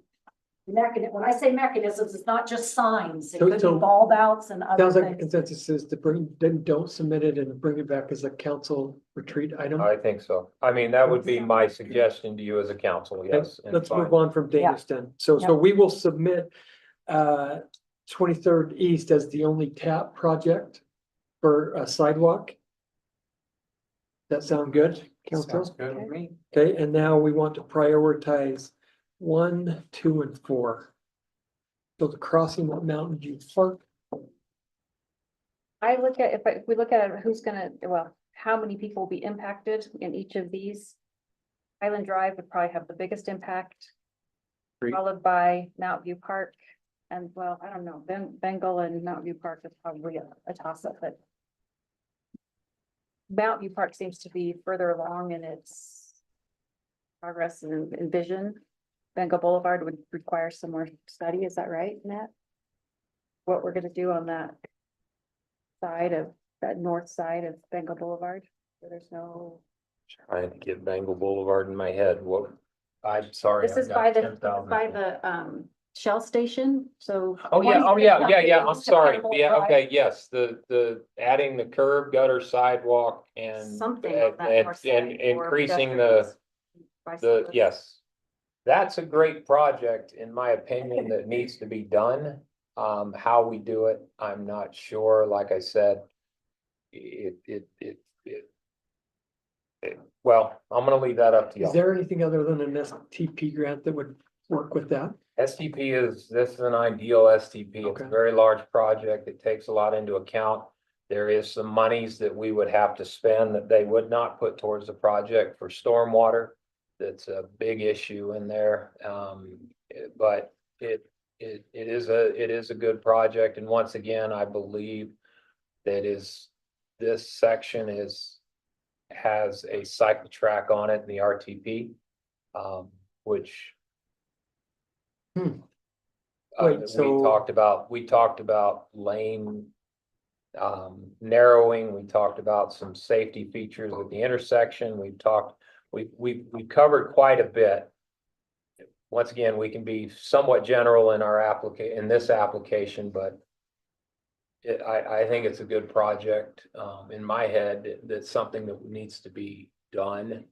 when I say mechanisms, it's not just signs. It could be So- bulb outs and other Sounds like the things. consensus is to then don't submit it and bring it back as a council retreat item. I think so. I mean, that would be my suggestion to you as a council, yes. and Let's fine. move on from Danish then. So we will submit 23rd East as the only TAP project for a sidewalk. That sound good, Sounds council? good with me. Okay, and now we want to prioritize 1, 2, and 4. So the crossing at Mountain View Park, I look at, if we look at who's gonna, well, how many people will be impacted in each of these. Highland Drive would probably have the biggest impact. Agreed. Followed by Mount View Park, and well, I don't know, Bengal and Mount View Park is probably a toss up, but. Mount View Park seems to be further along in its progress and vision. Bengal Boulevard would require some more study, is that right, Matt? What we're gonna do on that north side of Bengal Boulevard, where there's no. Trying to get Bengal Boulevard in my head. I'm sorry. This I've is got by the, 10,000. Shell station, so. Oh, yeah, I'm It's sorry. Campbell Yeah, Drive. okay, yes, the adding the curb, gutter, sidewalk and. Something on that and- north side And for increasing pedestrians, bicyclists. yes. That's a great project, in my opinion, that needs to be done. How we do it, I'm not sure. Like I said, well, I'm gonna leave that up to is y'all. there anything other than an STP grant that would work with that? This is an ideal STP. It's a Okay. very large project. It takes a lot into account. There is some monies that we would have to spend that they would not put towards the project for stormwater. That's a big issue in there. But it is a good project. And once again, I believe this section has a cycle track on it in the RTP, which Wait, we talked about lane narrowing, we talked about some safety features at the intersection, we covered quite a bit. Once again, we can be somewhat general in in this application, but I think it's a good project. In my head, that's something that needs to be done.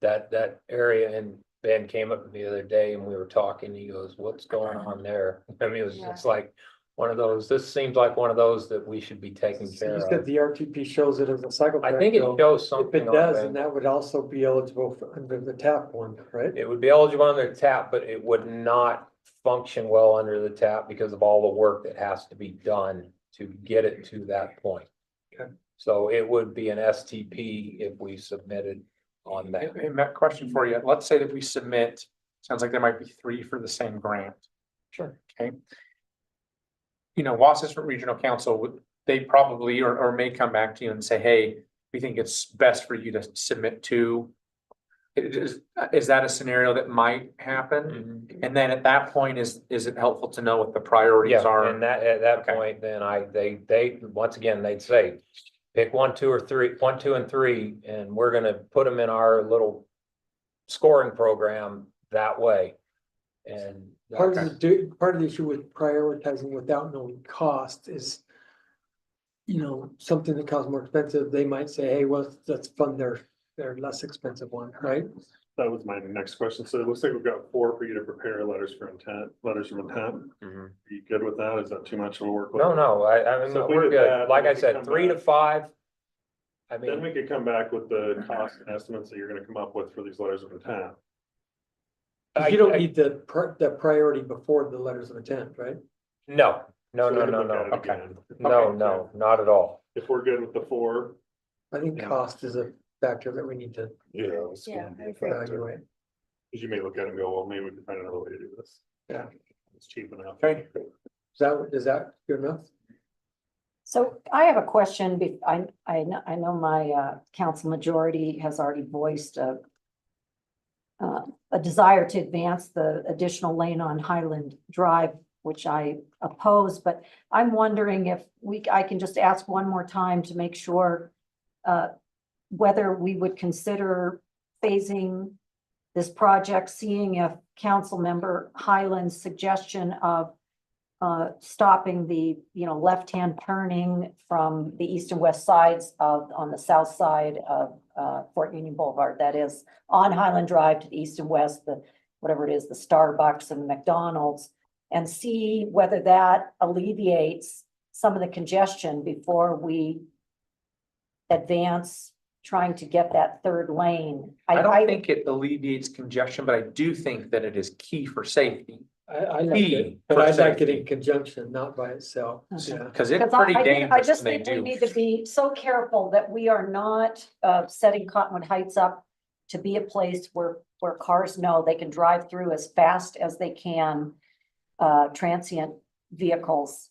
That area, and Ben came up the other day and we were talking, he goes, what's going on there? I mean, it was just like one of those, this seems like one of those that we should be taking You care said of. the RTP shows it as a cycle. I track, think it though. shows If something it on does, there. then that would also be eligible for under the TAP one, right? It would be eligible under the tap, but it would not function well under the tap because of all the work that has to be done to get it to that point. Okay. So it would be an STP if we submitted on that. Hey, Matt, question for you. Let's say that we submit, sounds like there might be 3 for the same grant. Sure. Okay. You know, Wasatch Regional Council would, they probably or may come back to you and say, hey, we think it's best for you to submit 2. Is that a scenario that might happen? And then at that point, is it helpful to know what the priorities Yeah, are? and at that Okay. point, then they, once again, they'd say, pick 1, 2, or 3, 1, 2, and 3, and we're gonna put them in our little scoring program that way. And Part of the issue with prioritizing without knowing cost is, something that costs more expensive, they might say, hey, well, let's fund their less expensive one, right? That was my next question. So it looks like we've got 4 for you to prepare letters of intent. Mhm. Are you good with that? Is that too much of a work? No, I mean, So if we we're did good. that, Like then I we said, come 3 to back. 5. I Then mean, we could come back with the cost estimates that you're gonna come up with for these letters of intent. 'Cause you don't need the priority before the letters of intent, right? no, So we can look at it Okay. again. no, not at all. If we're good with the 4, I think Yeah. cost is a factor that we need to Yeah. it's Yeah, gonna be I a agree. factor. evaluate. because you may look at it and go, well, maybe we can find another way to do this. Yeah. It's cheap enough. Okay. Is that good enough? So I have a question. I know my council majority has already voiced a desire to advance the additional lane on Highland Drive, which I oppose, but I'm wondering if I can just ask one more time to make sure whether we would consider phasing this project, seeing if council member Highland's suggestion of stopping the, left-hand turning from the east and west sides on the south side of Fort Union Boulevard, that is on Highland Drive to the east and west, whatever it is, the Starbucks and McDonald's, and see whether that alleviates some of the congestion before we advance trying to get that third lane. I don't think it alleviates congestion, but I do think that it is key for safety. I like Key it, but for I like it safety. in conjunction, not by itself. Okay. Yeah. Cause it's Because pretty I dangerous just when they think we do. need to be so careful that we are not setting Cottonwood Heights up to be a place where cars know they can drive through as fast as they can. Transient vehicles,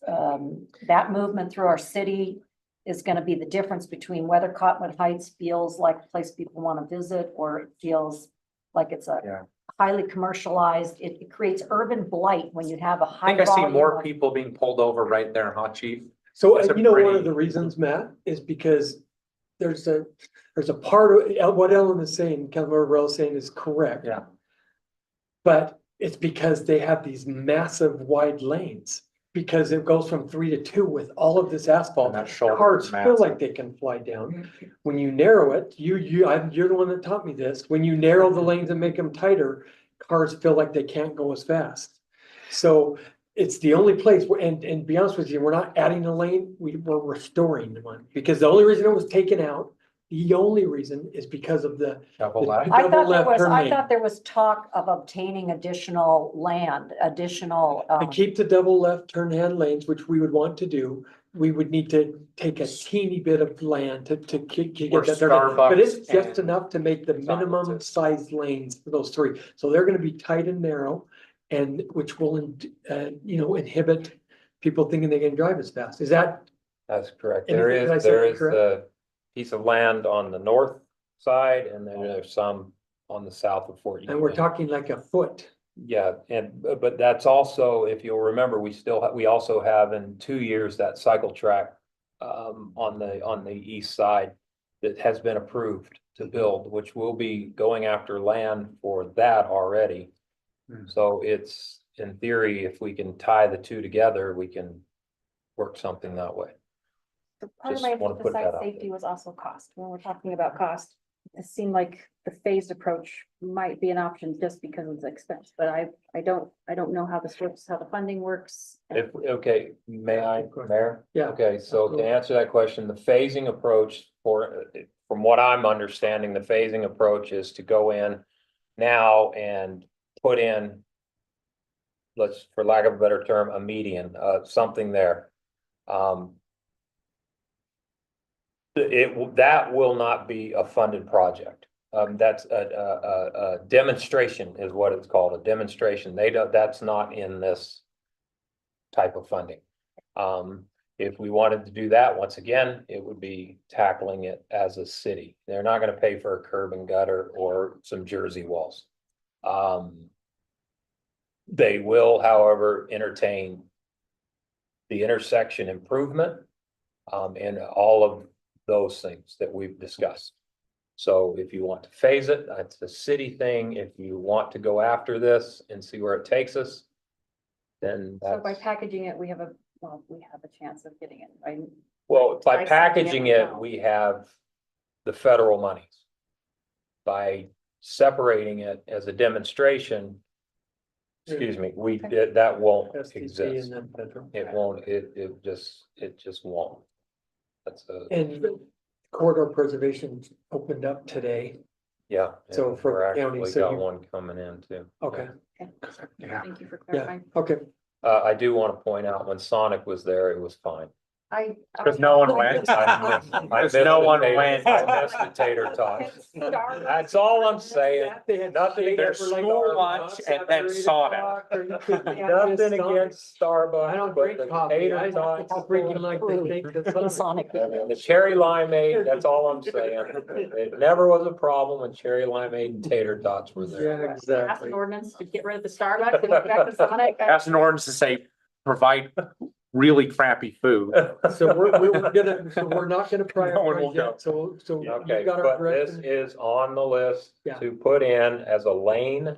that movement through our city is going to be the difference between whether Cottonwood Heights feels like a place people want to visit or it feels like it's a highly commercialized. It creates urban blight when you have a I high think I see volume more of- people being pulled over right there, huh, chief? So, It's a one pretty- of the reasons, Matt, is because there's a part of what Ellen is saying, Councilmember Burrell is saying is correct. Yeah. But it's because they have these massive wide lanes, because it goes from 3 to 2 with all of this asphalt. And that shoulder Cars is feel massive. like they can fly down. When you narrow it, you're the one that taught me this. When you narrow the lanes and make them tighter, cars feel like they can't go as fast. So it's the only place where, and to be honest with you, we're not adding a lane, we're restoring one. Because the only reason it was taken out, the only reason is because of the Double left. I double thought left turn I lane. thought there was talk of obtaining additional land, additional. To keep the double left turn hand lanes, which we would want to do, we would need to take a teeny bit of land to get Where that. turn lane. But it's Starbucks just and enough to make the minimum Starbucks is. size lanes for those three. So they're gonna be tight and narrow, and which will, inhibit people thinking they can drive as fast. Is that, That's correct. Anything There that I is, said there is correct? the piece of land on the north side and then there's some on the south of Fort Union. and we're talking like a foot. Yeah, but that's also, if you'll remember, we also have in 2 years that cycle track on the east side that has been approved to build, which will be going after land for that already. So it's, in theory, if we can tie the two together, we can work something that way. Part of Just my wanna put that besides out safety was also cost. When we're talking about cost, it seemed like the phased approach might be an option just because of the expense, but I don't know how this works, how the funding works. Okay, may I, Mayor? Yeah. Okay, so to answer that question, the phasing approach from what I'm understanding, the phasing approach is to go in now and put in, for lack of a better term, a median, something there. That will not be a funded project. That's a demonstration is what it's called, a demonstration. That's not in this type of funding. If we wanted to do that, once again, it would be tackling it as a city. They're not gonna pay for a curb and gutter or some Jersey walls. They will, however, entertain the intersection improvement, and all of those things that we've discussed. So if you want to phase it, that's a city thing. If you want to go after this and see where it takes us, then So by that's, packaging it, we have a chance of getting it, right? well, by by packaging separating it it, out. we have the federal monies. By separating it as a demonstration, excuse me, that won't STP exist. and then federal. It won't, it just won't. That's And corridor preservation opened up today. yeah. So and for we're the county, actually so got you- one coming in too. Okay, Yeah. Thank you for yeah, clarifying. okay. I do want to point out when Sonic was there, it was fine. Because no one went. I Because missed no the one tater- went. I missed the tater tots. That's all I'm saying. Nothing There's against school lunch and then sauna. Nothing against Starbucks. I don't but drink the coffee. tater I tots- it's freaking like they think that's. The cherry limeade, that's all I'm saying. It never was a problem when cherry limeade and tater tots were there. Yeah, Pass exactly. an ordinance to get rid of the Starbucks and go back to Sonic. Pass an ordinance to say, provide really crappy food. So we're gonna, so we're not gonna No one will prioritize go. yet, so Okay, you've got our but this direction. is on the list Yeah. to put in as a lane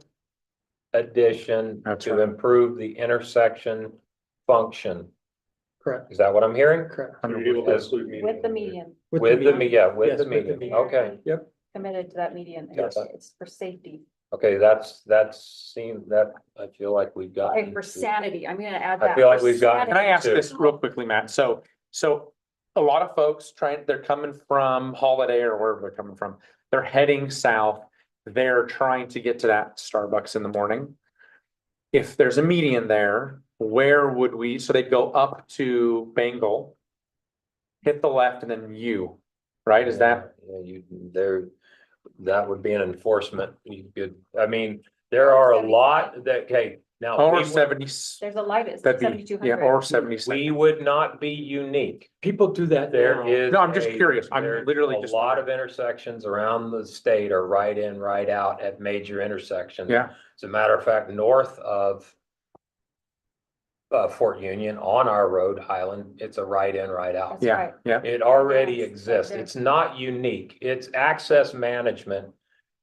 addition That's to right. improve the intersection function. Correct, Is that what I'm hearing? correct. Are you able to Yes. include median? With the median, With the, median. yeah, with Yes, the with the median, median. okay. Yep, committed to that median. Yes. It's for safety Okay, seems that, I feel like we've got. and for sanity. I'm gonna add that. I feel like for we've got. Can I ask Two. this real quickly, Matt? So a lot of folks they're coming from Holiday or wherever they're coming from. They're heading south. They're trying to get to that Starbucks in the morning. If there's a median there, where would we, so they'd go up to Bengal, hit the left and then right? Is that? Yeah, that would be an enforcement. You could, I mean, there are a lot that, okay, now. Or we would- 70, There's a light at that'd be, 7,200. or 70. We would not be unique. people do that There now. is. No, I'm just curious. I'm there's literally a just lot wondering. of intersections around the state are right in, right out at major intersections. Yeah, As a matter of fact, north of Fort Union on our road, Highland, it's a right in, right out. That's yeah, right. yeah. It already Yes, exists. right there. It's not unique. It's access management.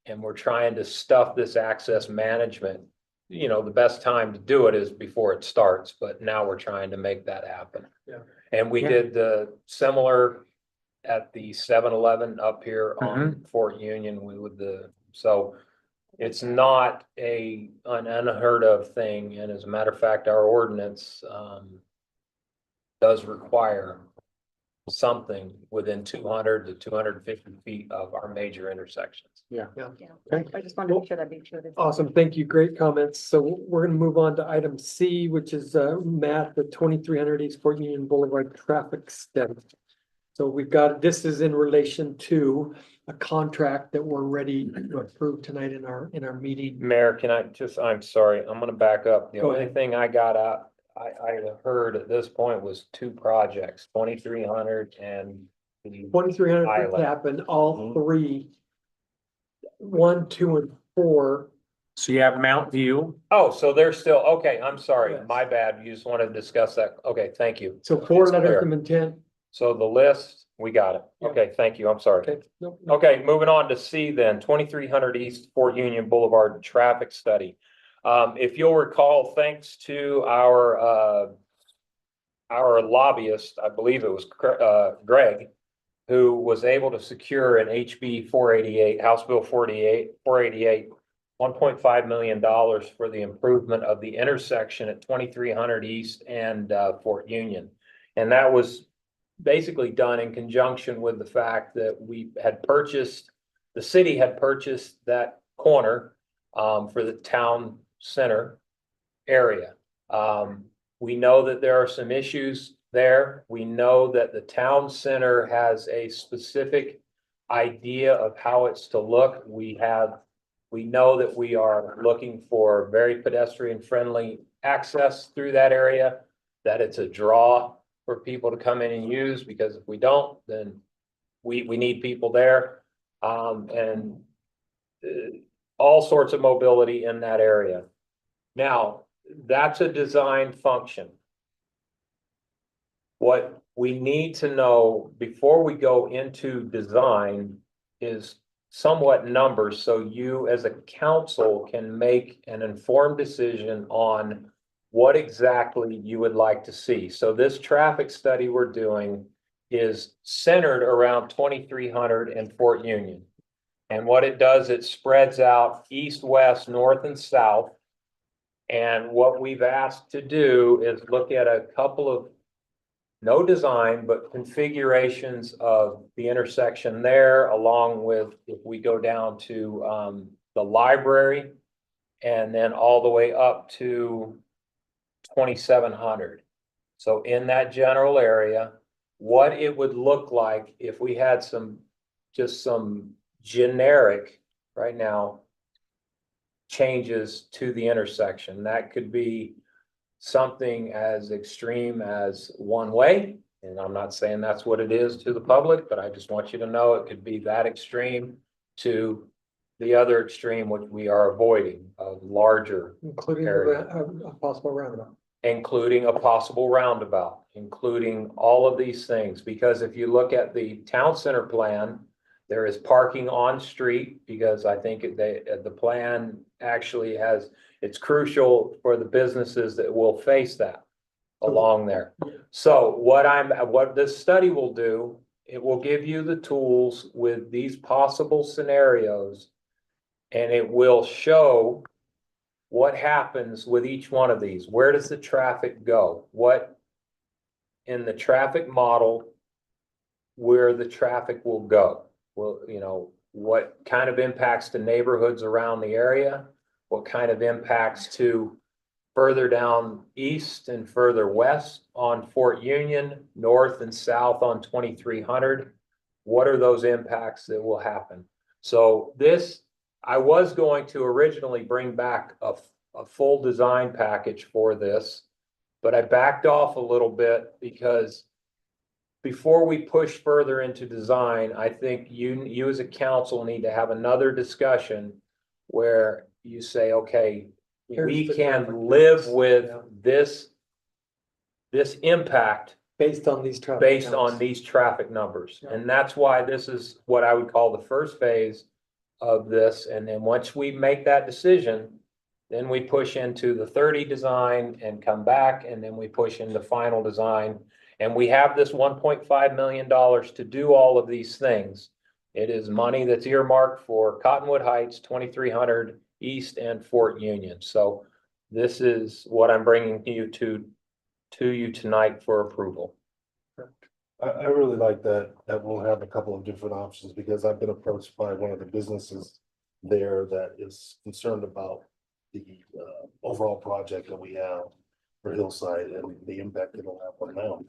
And we're trying to stuff this access management. You know, the best time to do it is before it starts, but now we're trying to make that happen. Yeah. And we Yeah. did the similar at the 7-Eleven up here on Fort Union so it's not an unheard of thing. And as a matter of fact, our ordinance does require something within 200 to 250 feet of our major intersections. Yeah. I just wanted to make sure that be included. Awesome, thank you, great comments. So we're gonna move on to item C, which is Matt, the 2300 East Fort Union Boulevard traffic study. So this is in relation to a contract that we're ready to approve tonight in our meeting. Mayor, I'm sorry, I'm gonna back up. The Go only ahead. thing I got out, I heard at this point was two projects, 2300 and the 2300 for Island. cap and all Mhm. three. 1, 2, and 4. So you have Mount View. Oh, so they're still, okay, I'm sorry, Yes. my bad. You just wanted to discuss that. Okay, thank you. So 4 It's letters clear. of intent. So the list, we got it. Yeah. Okay, thank you. I'm sorry. Okay. Nope, nope. Okay, moving on to C then, 2300 East Fort Union Boulevard traffic study. If you'll recall, thanks to our lobbyist, I believe it was Greg, who was able to secure an HB 488, House Bill 488, $1.5 million for the improvement of the intersection at 2300 East and Fort Union. And that was basically done in conjunction with the fact that the city had purchased that corner for the town center area. We know that there are some issues there. We know that the town center has a specific idea of how it's to look. We know that we are looking for very pedestrian friendly access through that area, that it's a draw for people to come in and use, because if we don't, then we need people there. And all sorts of mobility in that area. Now, that's a design function. What we need to know before we go into design is somewhat numbers, so you as a council can make an informed decision on what exactly you would like to see. So this traffic study we're doing is centered around 2300 and Fort Union. And what it does, it spreads out east, west, north, and south. And what we've asked to do is look at a couple of, no design, but configurations of the intersection there, along with, if we go down to the library, and then all the way up to 2700. So in that general area, what it would look like if we had just some generic, right now, changes to the intersection. That could be something as extreme as one way. And I'm not saying that's what it is to the public, but I just want you to know it could be that extreme to the other extreme, which we are avoiding, of larger, Including area. a possible roundabout. including a possible roundabout, including all of these things. Because if you look at the town center plan, there is parking on street, because I think the plan actually has, it's crucial for the businesses that will face that along there. So what this study will do, it will give you the tools with these possible scenarios, and it will show what happens with each one of these. Where does the traffic go? What in the traffic model, where the traffic will go? Well, what kind of impacts to neighborhoods around the area? What kind of impacts to further down east and further west on Fort Union, north and south on 2300? What are those impacts that will happen? So I was going to originally bring back a full design package for this, but I backed off a little bit because before we push further into design, I think you as a council need to have another discussion where you say, okay, we can live with this impact Based on these traffic. based counts. on these traffic numbers. Yeah. And that's why this is what I would call the first phase of this. And then once we make that decision, then we push into the 30 design and come back, and then we push into final design. And we have this $1.5 million to do all of these things. It is money that's earmarked for Cottonwood Heights, 2300 East, and Fort Union. So this is what I'm bringing you to you tonight for approval. I really like that we'll have a couple of different options, because I've been approached by one of the businesses there that is concerned about the overall project that we have for Hillside and the impact it'll have on them.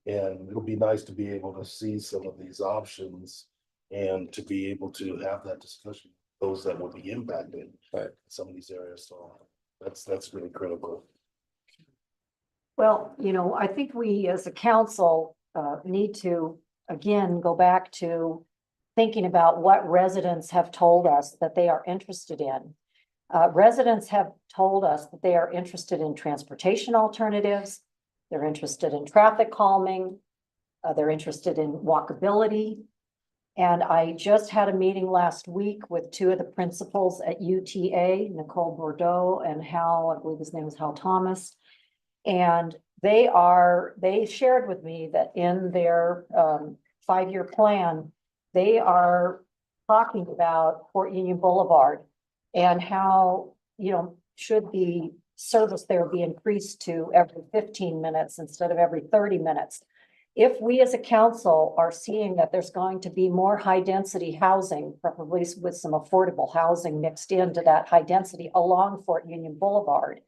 And it'll be nice to be able to see some of these options and to be able to have that discussion, those that will be impacted by some of these areas. So that's really critical. Well, I think we as a council need to, again, go back to thinking about what residents have told us that they are interested in. Residents have told us that they are interested in transportation alternatives. They're interested in traffic calming. They're interested in walkability. And I just had a meeting last week with two of the principals at UTA, Nicole Bordeaux and Hal, I believe his name is Hal Thomas. And they shared with me that in their 5-year plan, they are talking about Fort Union Boulevard and how, should the service there be increased to every 15 minutes instead of every 30 minutes. If we as a council are seeing that there's going to be more high density housing, probably with some affordable housing mixed into that high density along Fort Union Boulevard,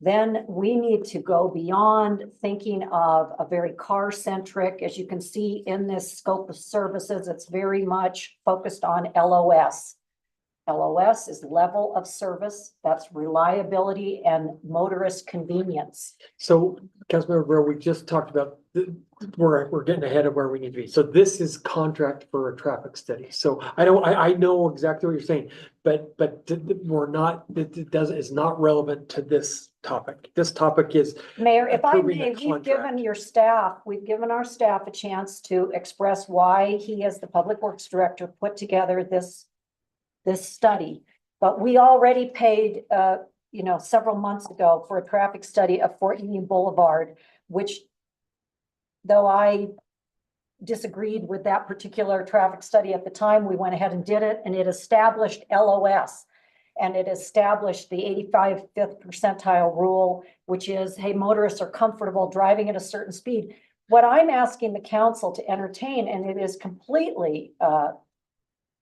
then we need to go beyond thinking of a very car centric. As you can see in this scope of services, it's very much focused on LOS. LOS is level of service, that's reliability and motorist convenience. So, Councilmember Burrow, we just talked about, we're getting ahead of where we need to be. So this is contract for a traffic study. So I know exactly what you're saying, but we're not, it's not relevant to this topic. This topic is. Mayor, if I approving a may, we've contract. given our staff a chance to express why he, as the Public Works Director, put together this study. But we already paid, several months ago for a traffic study of Fort Union Boulevard, which, though I disagreed with that particular traffic study at the time, we went ahead and did it, and it established LOS. And it established the 85th percentile rule, which is, hey, motorists are comfortable driving at a certain speed. What I'm asking the council to entertain, and it is completely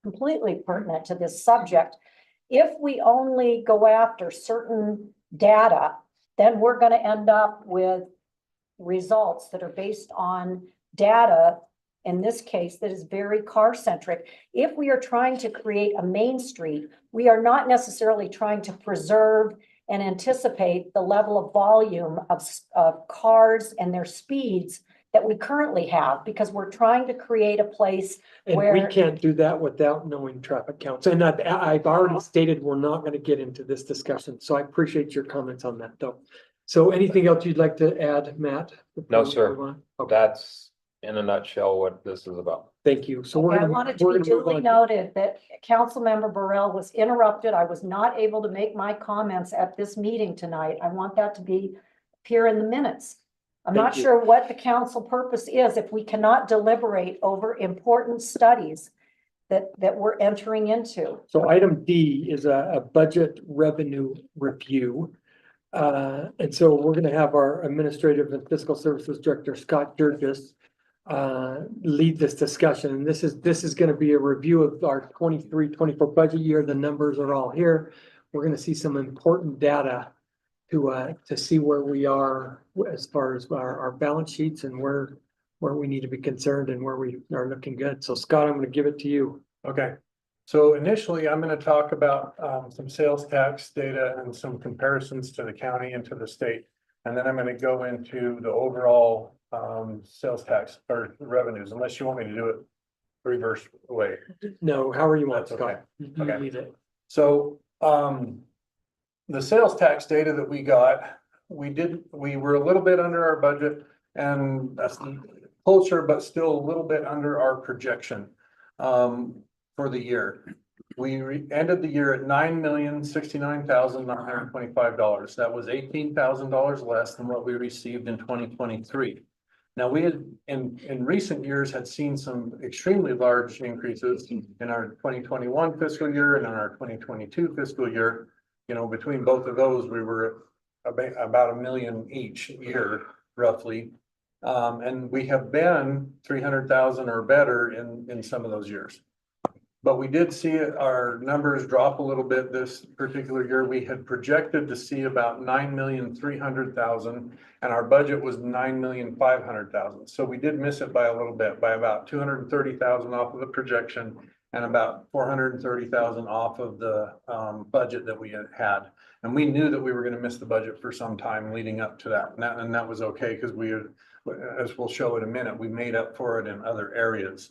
pertinent to this subject, if we only go after certain data, then we're going to end up with results that are based on data, in this case, that is very car centric. If we are trying to create a main street, we are not necessarily trying to preserve and anticipate the level of volume of cars and their speeds that we currently have, because we're trying to create a place And we where, can't do that without knowing traffic counts. And I've already stated we're not gonna get into this discussion, so I appreciate your comments on that, though. So anything else you'd like to add, Matt? No, before we sir. move on? Okay, That's in a nutshell what this is about. thank you. So we're I gonna, wanted to we're be gonna move duly on. noted that Councilmember Burrell was interrupted. I was not able to make my comments at this meeting tonight. I want that to be appear in the minutes. I'm Thank not you. sure what the council purpose is if we cannot deliberate over important studies that we're entering into. So item D is a budget revenue review. And so we're gonna have our Administrative and Fiscal Services Director, Scott Durgis, lead this discussion. And this is gonna be a review of our 23-24 budget year. The numbers are all here. We're gonna see some important data to see where we are as far as our balance sheets and where we need to be concerned and where we are looking good. So Scott, I'm gonna give it to you. Okay, so initially, I'm gonna talk about some sales tax data and some comparisons to the county and to the state. And then I'm gonna go into the overall sales tax or revenues, unless you want me to do it reverse way. No, however you want, That's okay. Scott. You Okay. lead it. So the sales tax data that we got, we were a little bit under our budget, and that's closer, but still a little bit under our projection for the year. We ended the year at $9,069,925. That was $18,000 less than what we received in 2023. Now, we had in recent years had seen some extremely large increases in our 2021 fiscal year and in our 2022 fiscal year. You know, between both of those, we were about $1 million each year, roughly. And we have been 300,000 or better in some of those years. But we did see our numbers drop a little bit this particular year. We had projected to see about 9,300,000, and our budget was 9,500,000. So we did miss it by a little bit, by about 230,000 off of the projection and about 430,000 off of the budget that we had. And we knew that we were going to miss the budget for some time leading up to that. And that was okay, because we had, as we'll show in a minute, we made up for it in other areas.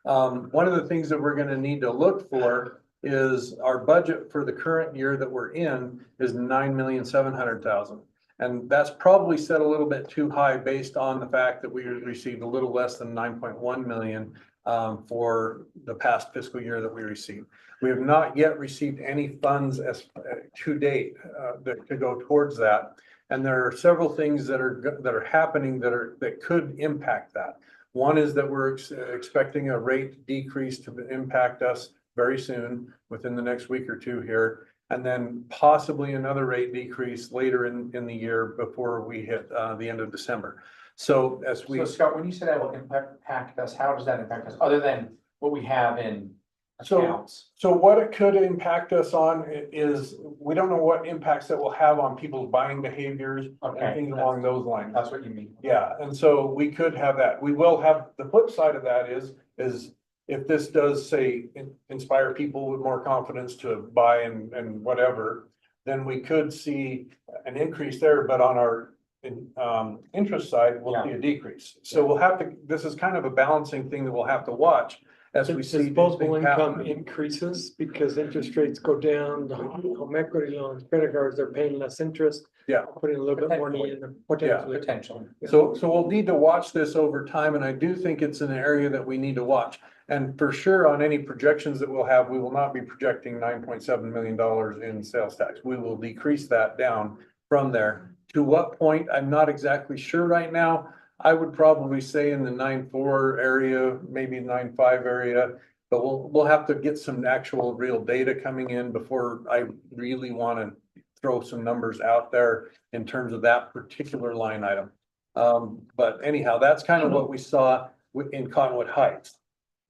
One of the things that we're going to need to look for is our budget for the current year that we're in is 9,700,000. And that's probably set a little bit too high based on the fact that we received a little less than 9.1 million for the past fiscal year that we received. We have not yet received any funds as to date to go towards that. And there are several things that are happening that could impact that. One is that we're expecting a rate decrease to impact us very soon, within the next week or two here, and then possibly another rate decrease later in the year before we hit the end of December. So as we. So Scott, when you say that will impact us, how does that impact us, other than what we have in accounts? So what it could impact us on is, we don't know what impacts that will have on people's buying behaviors and things along those lines. That's what you mean. Yeah, and so we could have that. We will have, the flip side of that is if this does say inspire people with more confidence to buy and whatever, then we could see an increase there, but on our interest side, we'll see a decrease. So we'll have to, this is kind of a balancing thing that we'll have to watch as we see. Disposable income increases because interest rates go down, the home equity loans, credit cards, they're paying less interest. Yeah. Putting a little bit more money in them, potentially. So we'll need to watch this over time, and I do think it's an area that we need to watch. And for sure, on any projections that we'll have, we will not be projecting $9.7 million in sales tax. We will decrease that down from there. To what point, I'm not exactly sure right now. I would probably say in the 9.4 area, maybe 9.5 area, but we'll have to get some actual real data coming in before I really want to throw some numbers out there in terms of that particular line item. But anyhow, that's kind of what we saw in Cottonwood Heights.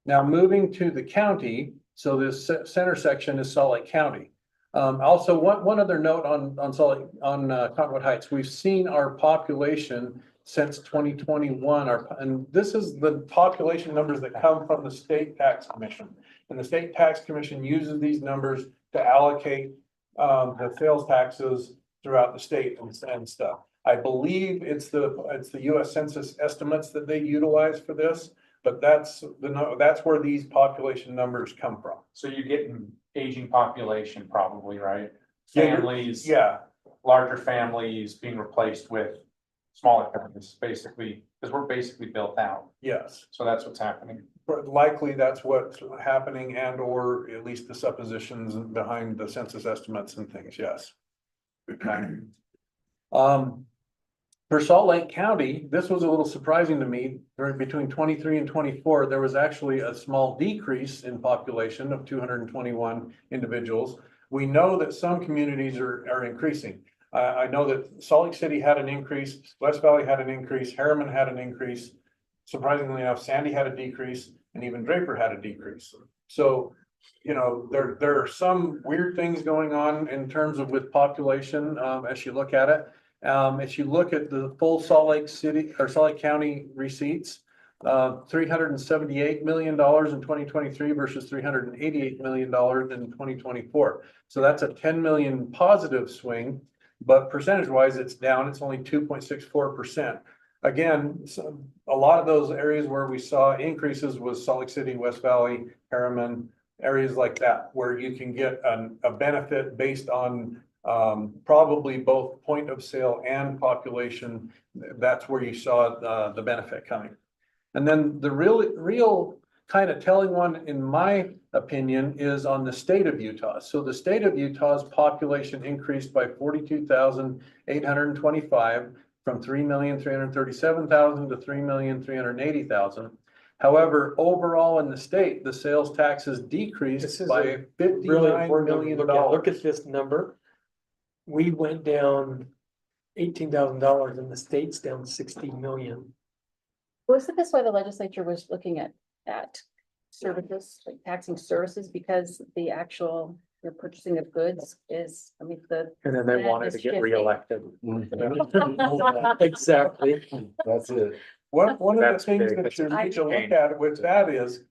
Now moving to the county, so this center section is Salt Lake County. Also, one other note on Cottonwood Heights, we've seen our population since 2021 and this is the population numbers that come from the state tax commission. And the state tax commission uses these numbers to allocate the sales taxes throughout the state and stuff. I believe it's the US Census estimates that they utilize for this, but that's where these population numbers come from. So you're getting aging population probably, right? Yeah, you're- Families. Yeah, Larger families being replaced with smaller families, basically, because we're basically built out. yes. So that's what's happening. But likely that's what's happening and or at least the suppositions behind the census estimates and things, yes. Okay. For Salt Lake County, this was a little surprising to me. Between 23 and 24, there was actually a small decrease in population of 221 individuals. We know that some communities are increasing. I know that Salt Lake City had an increase, West Valley had an increase, Harriman had an increase. Surprisingly enough, Sandy had a decrease, and even Draper had a decrease. So, you know, there are some weird things going on in terms of with population, as you look at it. As you look at the full Salt Lake City or Salt Lake County receipts, $378 million in 2023 versus $388 million in 2024. So that's a 10 million positive swing, but percentage wise, it's down. It's only 2.64%. Again, a lot of those areas where we saw increases was Salt Lake City, West Valley, Harriman, areas like that, where you can get a benefit based on probably both point of sale and population. That's where you saw the benefit coming. And then the real kind of telling one, in my opinion, is on the state of Utah. So the state of Utah's population increased by 42,825 from 3,337,000 to 3,380,000. However, overall in the state, the sales taxes decreased by $59 million. Look at this number. We went down $18,000 and the state's down 60 million. Wasn't this why the legislature was looking at services, like taxing services, because the actual, purchasing of goods is, I mean, And then they That wanted is to get shifting. reelected. Exactly. That's it. One of the That's things big. that you I- need to look at with that is,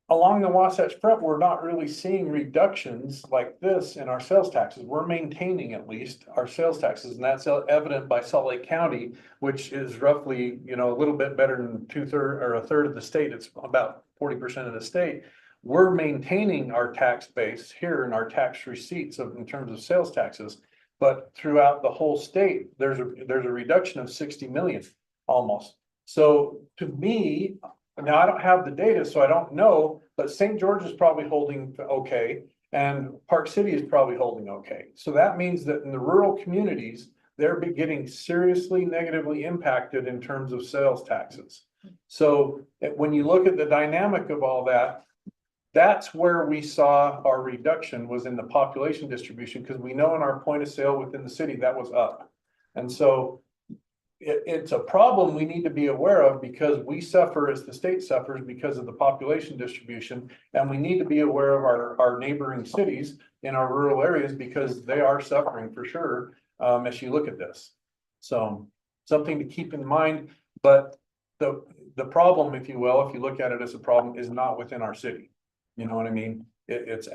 along the Wasatch Front, we're not really seeing reductions like this in our sales taxes. We're maintaining at least our sales taxes, and that's evident by Salt Lake County, which is roughly, a little bit better than a third of the state. It's about 40% of the state. We're maintaining our tax base here in our tax receipts in terms of sales taxes. But throughout the whole state, there's a reduction of 60 million almost. So to me, now I don't have the data, so I don't know, but St. George is probably holding okay, and Park City is probably holding okay. So that means that in the rural communities, they're getting seriously negatively impacted in terms of sales taxes. So when you look at the dynamic of all that, that's where we saw our reduction was in the population distribution, because we know in our point of sale within the city that was up. And so it's a problem we need to be aware of, because we suffer as the state suffers because of the population distribution. And we need to be aware of our neighboring cities in our rural areas, because they are suffering for sure, as you look at this. So something to keep in mind, but the problem, if you will, if you look at it as a problem, is not within our city. You know what I mean? It's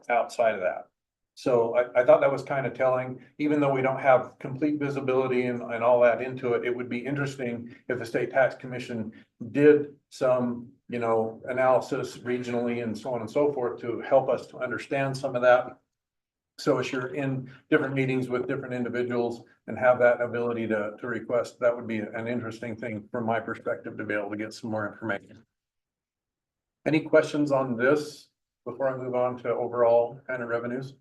outside of that. So I thought that was kind of telling, even though we don't have complete visibility and all that into it. It would be interesting if the state tax commission did some, analysis regionally and so on and so forth to help us to understand some of that. So as you're in different meetings with different individuals and have that ability to request, that would be an interesting thing from my perspective to be able to get some more information. Any questions on this before I move on to overall kind of revenues?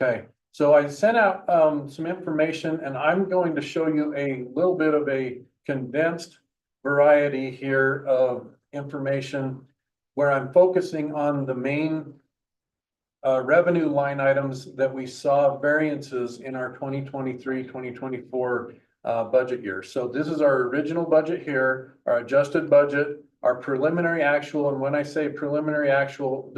Okay, so I sent out some information, and I'm going to show you a little bit of a condensed variety here of information where I'm focusing on the main revenue line items that we saw variances in our 2023-2024 budget year. So this is our original budget here, our adjusted budget, our preliminary actual. And when I say preliminary actual,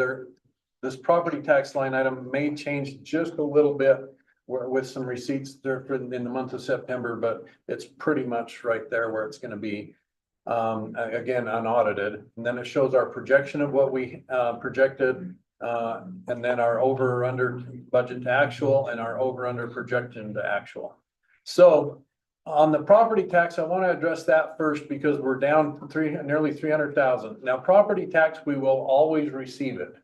this property tax line item may change just a little bit with some receipts there in the month of September, but it's pretty much right there where it's gonna be. Again, unaudited, and then it shows our projection of what we projected. And then our over or under budget to actual and our over under projection to actual. So on the property tax, I want to address that first because we're down nearly 300,000. Now, property tax, we will always receive it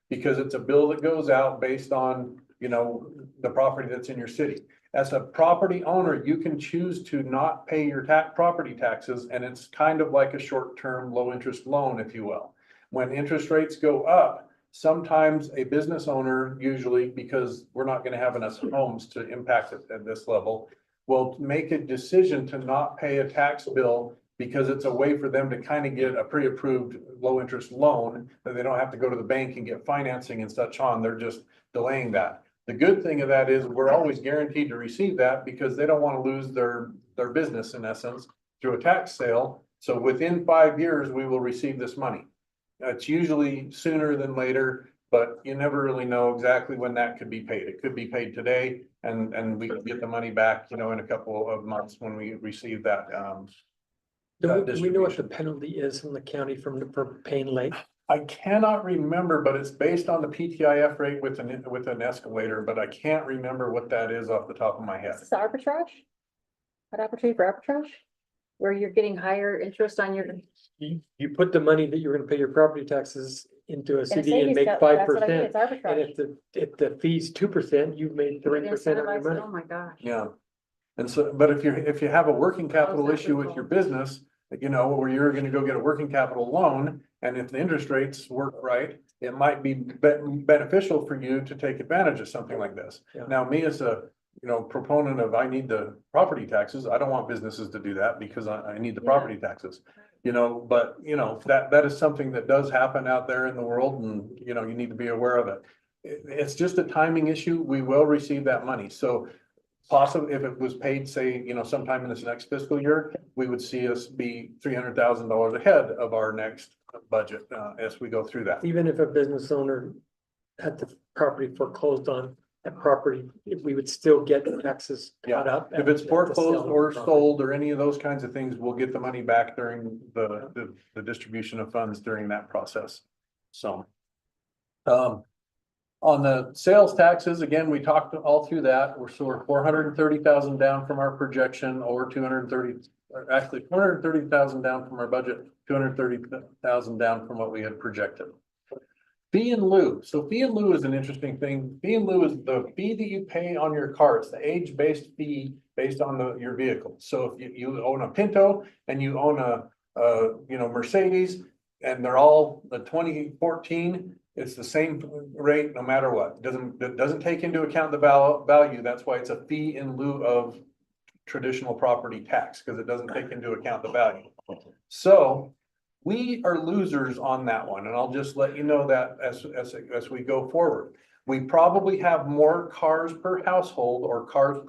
because it's a bill that goes out based on, you know, the property that's in your city. As a property owner, you can choose to not pay your property taxes, and it's kind of like a short-term, low-interest loan, if you will. When interest rates go up, sometimes a business owner, usually because we're not going to have enough homes to impact it at this level, will make a decision to not pay a tax bill because it's a way for them to kind of get a pre-approved low-interest loan that they don't have to go to the bank and get financing and such on. They're just delaying that. The good thing of that is we're always guaranteed to receive that because they don't want to lose their business in essence through a tax sale. So within 5 years, we will receive this money. It's usually sooner than later, but you never really know exactly when that could be paid. It could be paid today and we could get the money back, you know, in a couple of months when we receive that. Do we know what the penalty is from the county for paying late? I cannot remember, but it's based on the PTIF rate with an escalator, but I can't remember what that is off the top of my head. Is this arbitrage? An opportunity for arbitrage? Where you're getting higher interest on your. You put the money that you're gonna pay your property taxes into a CD and savings make account, that's 5%. what I mean, it's And arbitrage. if the fee's 2%, you've made 3% on your money. Oh my gosh. Yeah. And so, but if you have a working capital How's that issue with your business, you know, where you're gonna go get a working capital loan, and if the interest rates work right, it might be beneficial for you to take advantage of something like this. Yeah. Now, me as a, you know, proponent of, I need the property taxes, I don't want businesses to do that because I need the Yeah. property taxes. You know, but you know, that is something that does happen out there in the world and, you know, you need to be aware of it. It's just a timing issue. We will receive that money. So possibly if it was paid, say, you know, sometime in this next fiscal year, we would see us be $300,000 ahead of our next budget, as we go through that. Even if a business owner had the property foreclosed on, that property, we would still get the taxes caught up. If it's at the sale foreclosed of the or property. sold or any of those kinds of things, we'll get the money back during the distribution of funds during that process. So. On the sales taxes, again, we talked all through that. We're 430,000 down from our projection, or 230, or actually 430,000 down from our budget, 230,000 down from what we had projected. Fee in lieu. So fee in lieu is an interesting thing. Fee in lieu is the fee that you pay on your car. It's the age-based fee based on your vehicle. So if you own a Pinto and you own a you know, Mercedes, and they're all the 2014, it's the same rate no matter what. It doesn't take into account the value. That's why it's a fee in lieu of traditional property tax, because it doesn't take into account the value. So we are losers on that one, and I'll just let you know that as we go forward. We probably have more cars per household or cars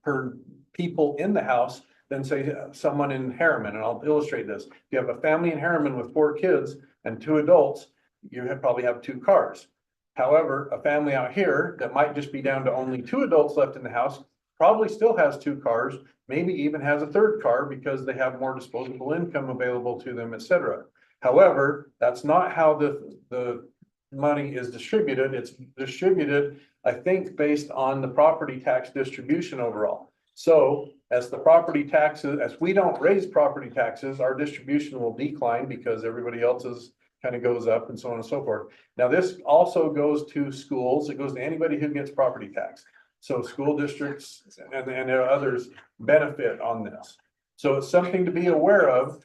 per people in the house than say someone in Harriman, and I'll illustrate this. If you have a family in Harriman with 4 kids and 2 adults, you probably have 2 cars. However, a family out here that might just be down to only 2 adults left in the house probably still has 2 cars, maybe even has a 3rd car because they have more disposable income available to them, etc. However, that's not how the money is distributed. It's distributed, I think, based on the property tax distribution overall. So as the property taxes, as we don't raise property taxes, our distribution will decline because everybody else's kind of goes up and so on and so forth. Now, this also goes to schools. It goes to anybody who gets property tax. So school districts and others benefit on this. So it's something to be aware of.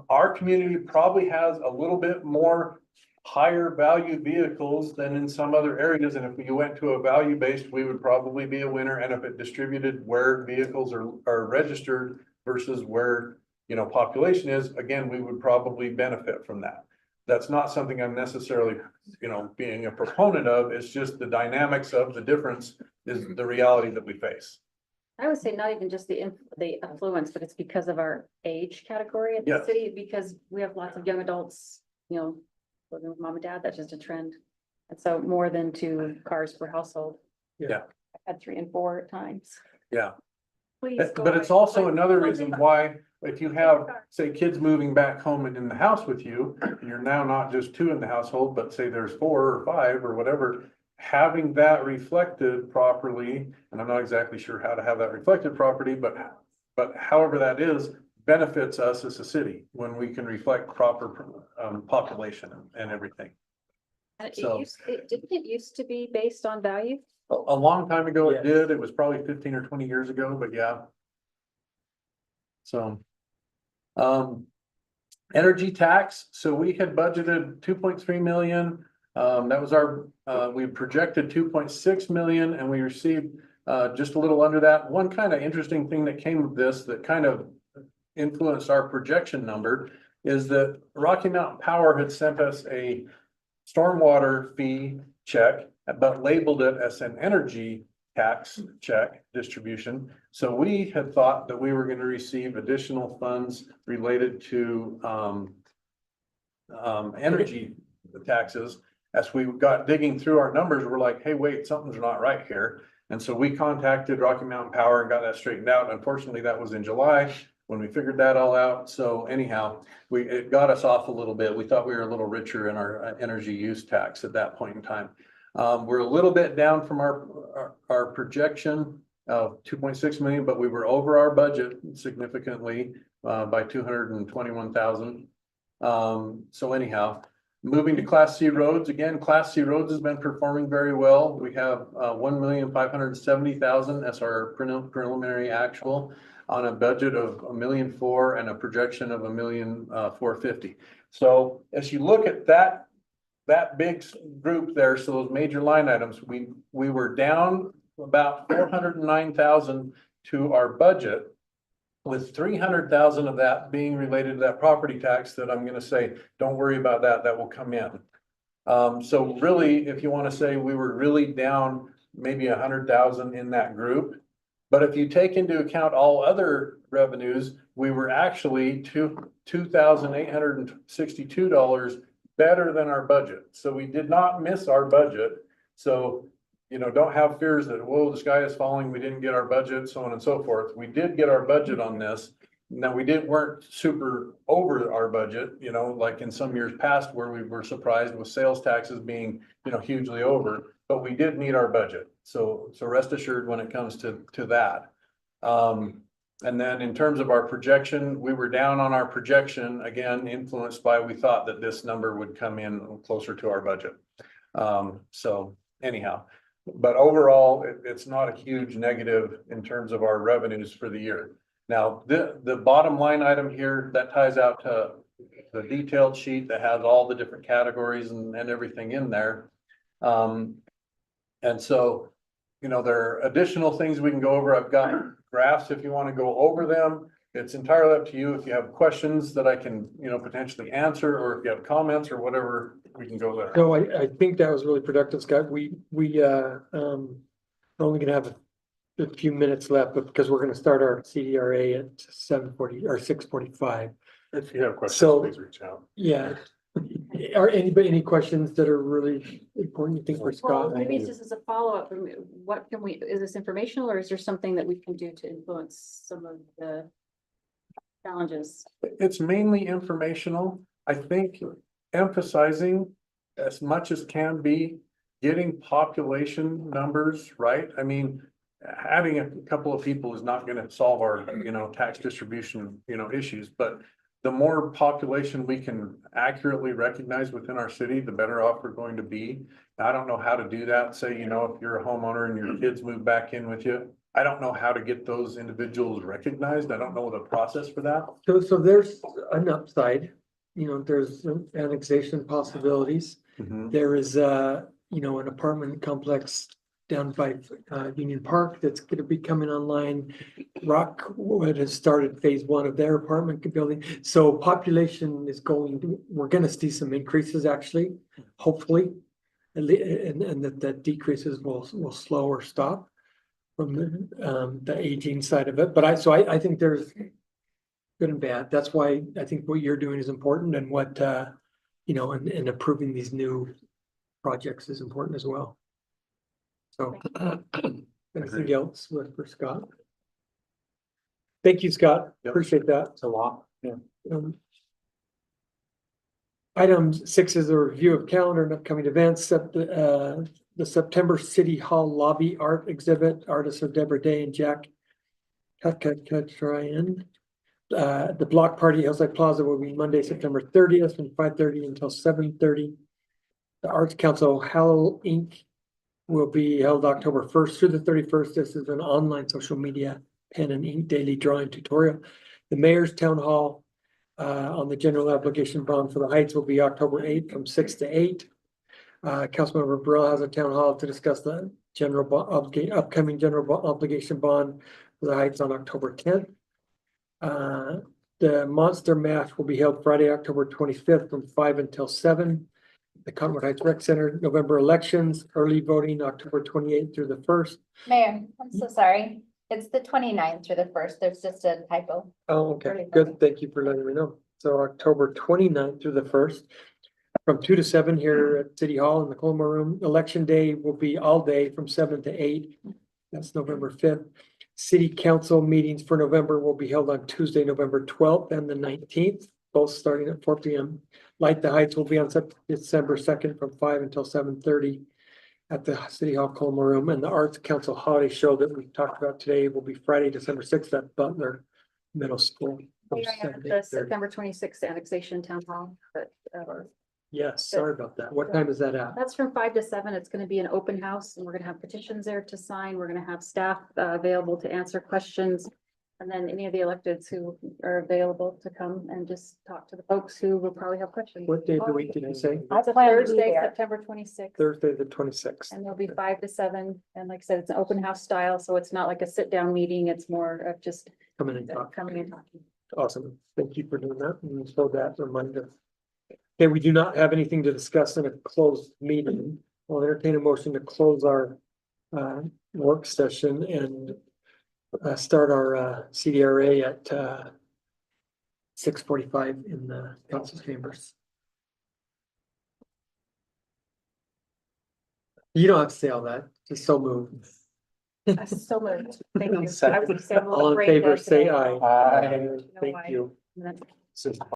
Our community probably has a little bit more higher value vehicles than in some other areas. And if we went to a value based, we would probably be a winner. And if it distributed where vehicles are registered versus where, you know, population is, again, we would probably benefit from that. That's not something I'm necessarily, you know, being a proponent of. It's just the dynamics of the difference is the reality that we face. I would say not even just the influence, but it's because of our age category in the Yes. city, because we have lots of young adults, you know, living with mom and dad. That's just a trend. And so more than 2 cars per household. Yeah. Had 3 and 4 at times. Yeah. Please. But it's also another reason why, if you have, say, kids moving back home and in the house with you, and you're now not just 2 in the household, but say there's 4 or 5 or whatever, having that reflected properly, and I'm not exactly sure how to have that reflected properly, but however that is, benefits us as a city when we can reflect proper population and everything. So- Didn't it used to be based on value? A long time ago it Yes. did, it was probably 15 or 20 years ago, but yeah. So. Energy tax, so we had budgeted 2.3 million. That was our, we projected 2.6 million and we received just a little under that. One kind of interesting thing that came of this that kind of influenced our projection number is that Rocky Mountain Power had sent us a stormwater fee check, but labeled it as an energy tax check distribution. So we had thought that we were going to receive additional funds related to energy taxes. As we got digging through our numbers, we're like, hey, wait, something's not right here. And so we contacted Rocky Mountain Power and got that straightened out. Unfortunately, that was in July when we figured that all out. So anyhow, it got us off a little bit. We thought we were a little richer in our energy use tax at that point in time. We're a little bit down from our projection of 2.6 million, but we were over our budget significantly by 221,000. So anyhow, moving to Class C roads, again, Class C roads has been performing very well. We have 1,570,000 as our preliminary actual on a budget of $1.4 million and a projection of $1,450,000. So as you look at that big group there, so those major line items, we were down about 409,000 to our budget, with 300,000 of that being related to that property tax that I'm gonna say, don't worry about that, that will come in. So really, if you want to say we were really down maybe 100,000 in that group, but if you take into account all other revenues, we were actually $2,862 better than our budget. So we did not miss our budget. So, you know, don't have fears that, whoa, the sky is falling, we didn't get our budget, so on and so forth. We did get our budget on this. Now, weren't super over our budget, you know, like in some years past where we were surprised with sales taxes being, you know, hugely over, but we did meet our budget. So rest assured when it comes to that. And then in terms of our projection, we were down on our projection, again, influenced by, we thought that this number would come in closer to our budget. So anyhow, but overall, it's not a huge negative in terms of our revenues for the year. Now, the bottom line item here, that ties out to the detailed sheet that has all the different categories and everything in there. And so, you know, there are additional things we can go over. I've got graphs if you want to go over them. It's entirely up to you. If you have questions that I can, you know, potentially answer, or if you have comments or whatever, we can go there. No, I think that was really productive, Scott. We are only gonna have a few minutes left, but because we're gonna start our CDRA at 7:40 or 6:45. If you have questions, So- please reach out. Yeah. Are any questions that are really important, you think, for Well, Scott? maybe it's just as a follow-up, what can we, is this informational or is there something that we can do to influence some of the challenges? It's mainly informational. I think emphasizing as much as can be, getting population numbers right. I mean, adding a couple of people is not gonna solve our, you know, tax distribution, you know, issues, but the more population we can accurately recognize within our city, the better off we're going to be. I don't know how to do that. Say, you know, if you're a homeowner and your kids move back in with you, I don't know how to get those individuals recognized. I don't know the process for that. So there's an upside, you know, there's annexation possibilities. There is you know, an apartment complex down by Union Park that's gonna be coming online. Rockwood has started phase 1 of their apartment building. So population is we're gonna see some increases actually, hopefully. And that decreases will slow or stop from the aging side of it. But I think there's good and bad. That's why I think what you're doing is important, and what you know, and approving these new projects is important as well. So Anything else for Scott? Thank you, Scott. Yep. Appreciate that. It's a lot. Um, Item 6 is a review of calendar and upcoming events. The September City Hall Lobby Art Exhibit, artists are Deborah Day and Jack Katryan. The block party Hillside Plaza will be Monday, September 30th from 5:30 until 7:30. The Arts Council Howl Inc. will be held October 1st through the 31st. This is an online social media pen and ink daily drawing tutorial. The Mayor's Town Hall on the general application bond for the Heights will be October 8th from 6 to 8. Councilmember Burrell has a town hall to discuss the upcoming general obligation bond for the Heights on October 10th. The Monster Mash will be held Friday, October 25th from 5 until 7. The Concord Heights Rec Center, November elections, early voting, October 28th through the 1st. Mayor, I'm so sorry. It's the 29th through the 1st. There's just a typo. Oh, okay, good. Thank you for letting me know. So October 29th through the 1st. From 2 to 7 here at City Hall in the Colma Room. Election day will be all day from 7 to 8. That's November 5th. City Council meetings for November will be held on Tuesday, November 12th and the 19th, both starting at 4 p.m. Light the Heights will be on December 2nd from 5 until 7:30 at the City Hall Colma Room. And the Arts Council Holiday Show that we talked about today will be Friday, December 6th at Butler Middle School. from 7 to The 8:30. September 26th annexation town hall, but Yes, sorry about that. What time is that at? that's from 5 to 7. It's gonna be an open house and we're gonna have petitions there to sign. We're gonna have staff available to answer questions. And then any of the electeds who are available to come and just talk to the folks who will probably have questions. What day of the week did you say? It's a plan to be Thursday, there. September 26th. Thursday, the 26th. And there'll be 5 to 7. And like I said, it's an open house style, so it's not like a sit down meeting. It's more of just Come in and talk. coming and talking. Awesome. Thank you for doing that. And so that reminder. Okay, we do not have anything to discuss in a closed meeting. I'll entertain a motion to close our work session and start our CDRA at 6:45 in the council chambers. You don't have to say all that, just so moved. So moved. Thank you. Second. I would say I'm a little All in brain favor, dead say today. aye. Aye. You know Thank why? you. And then-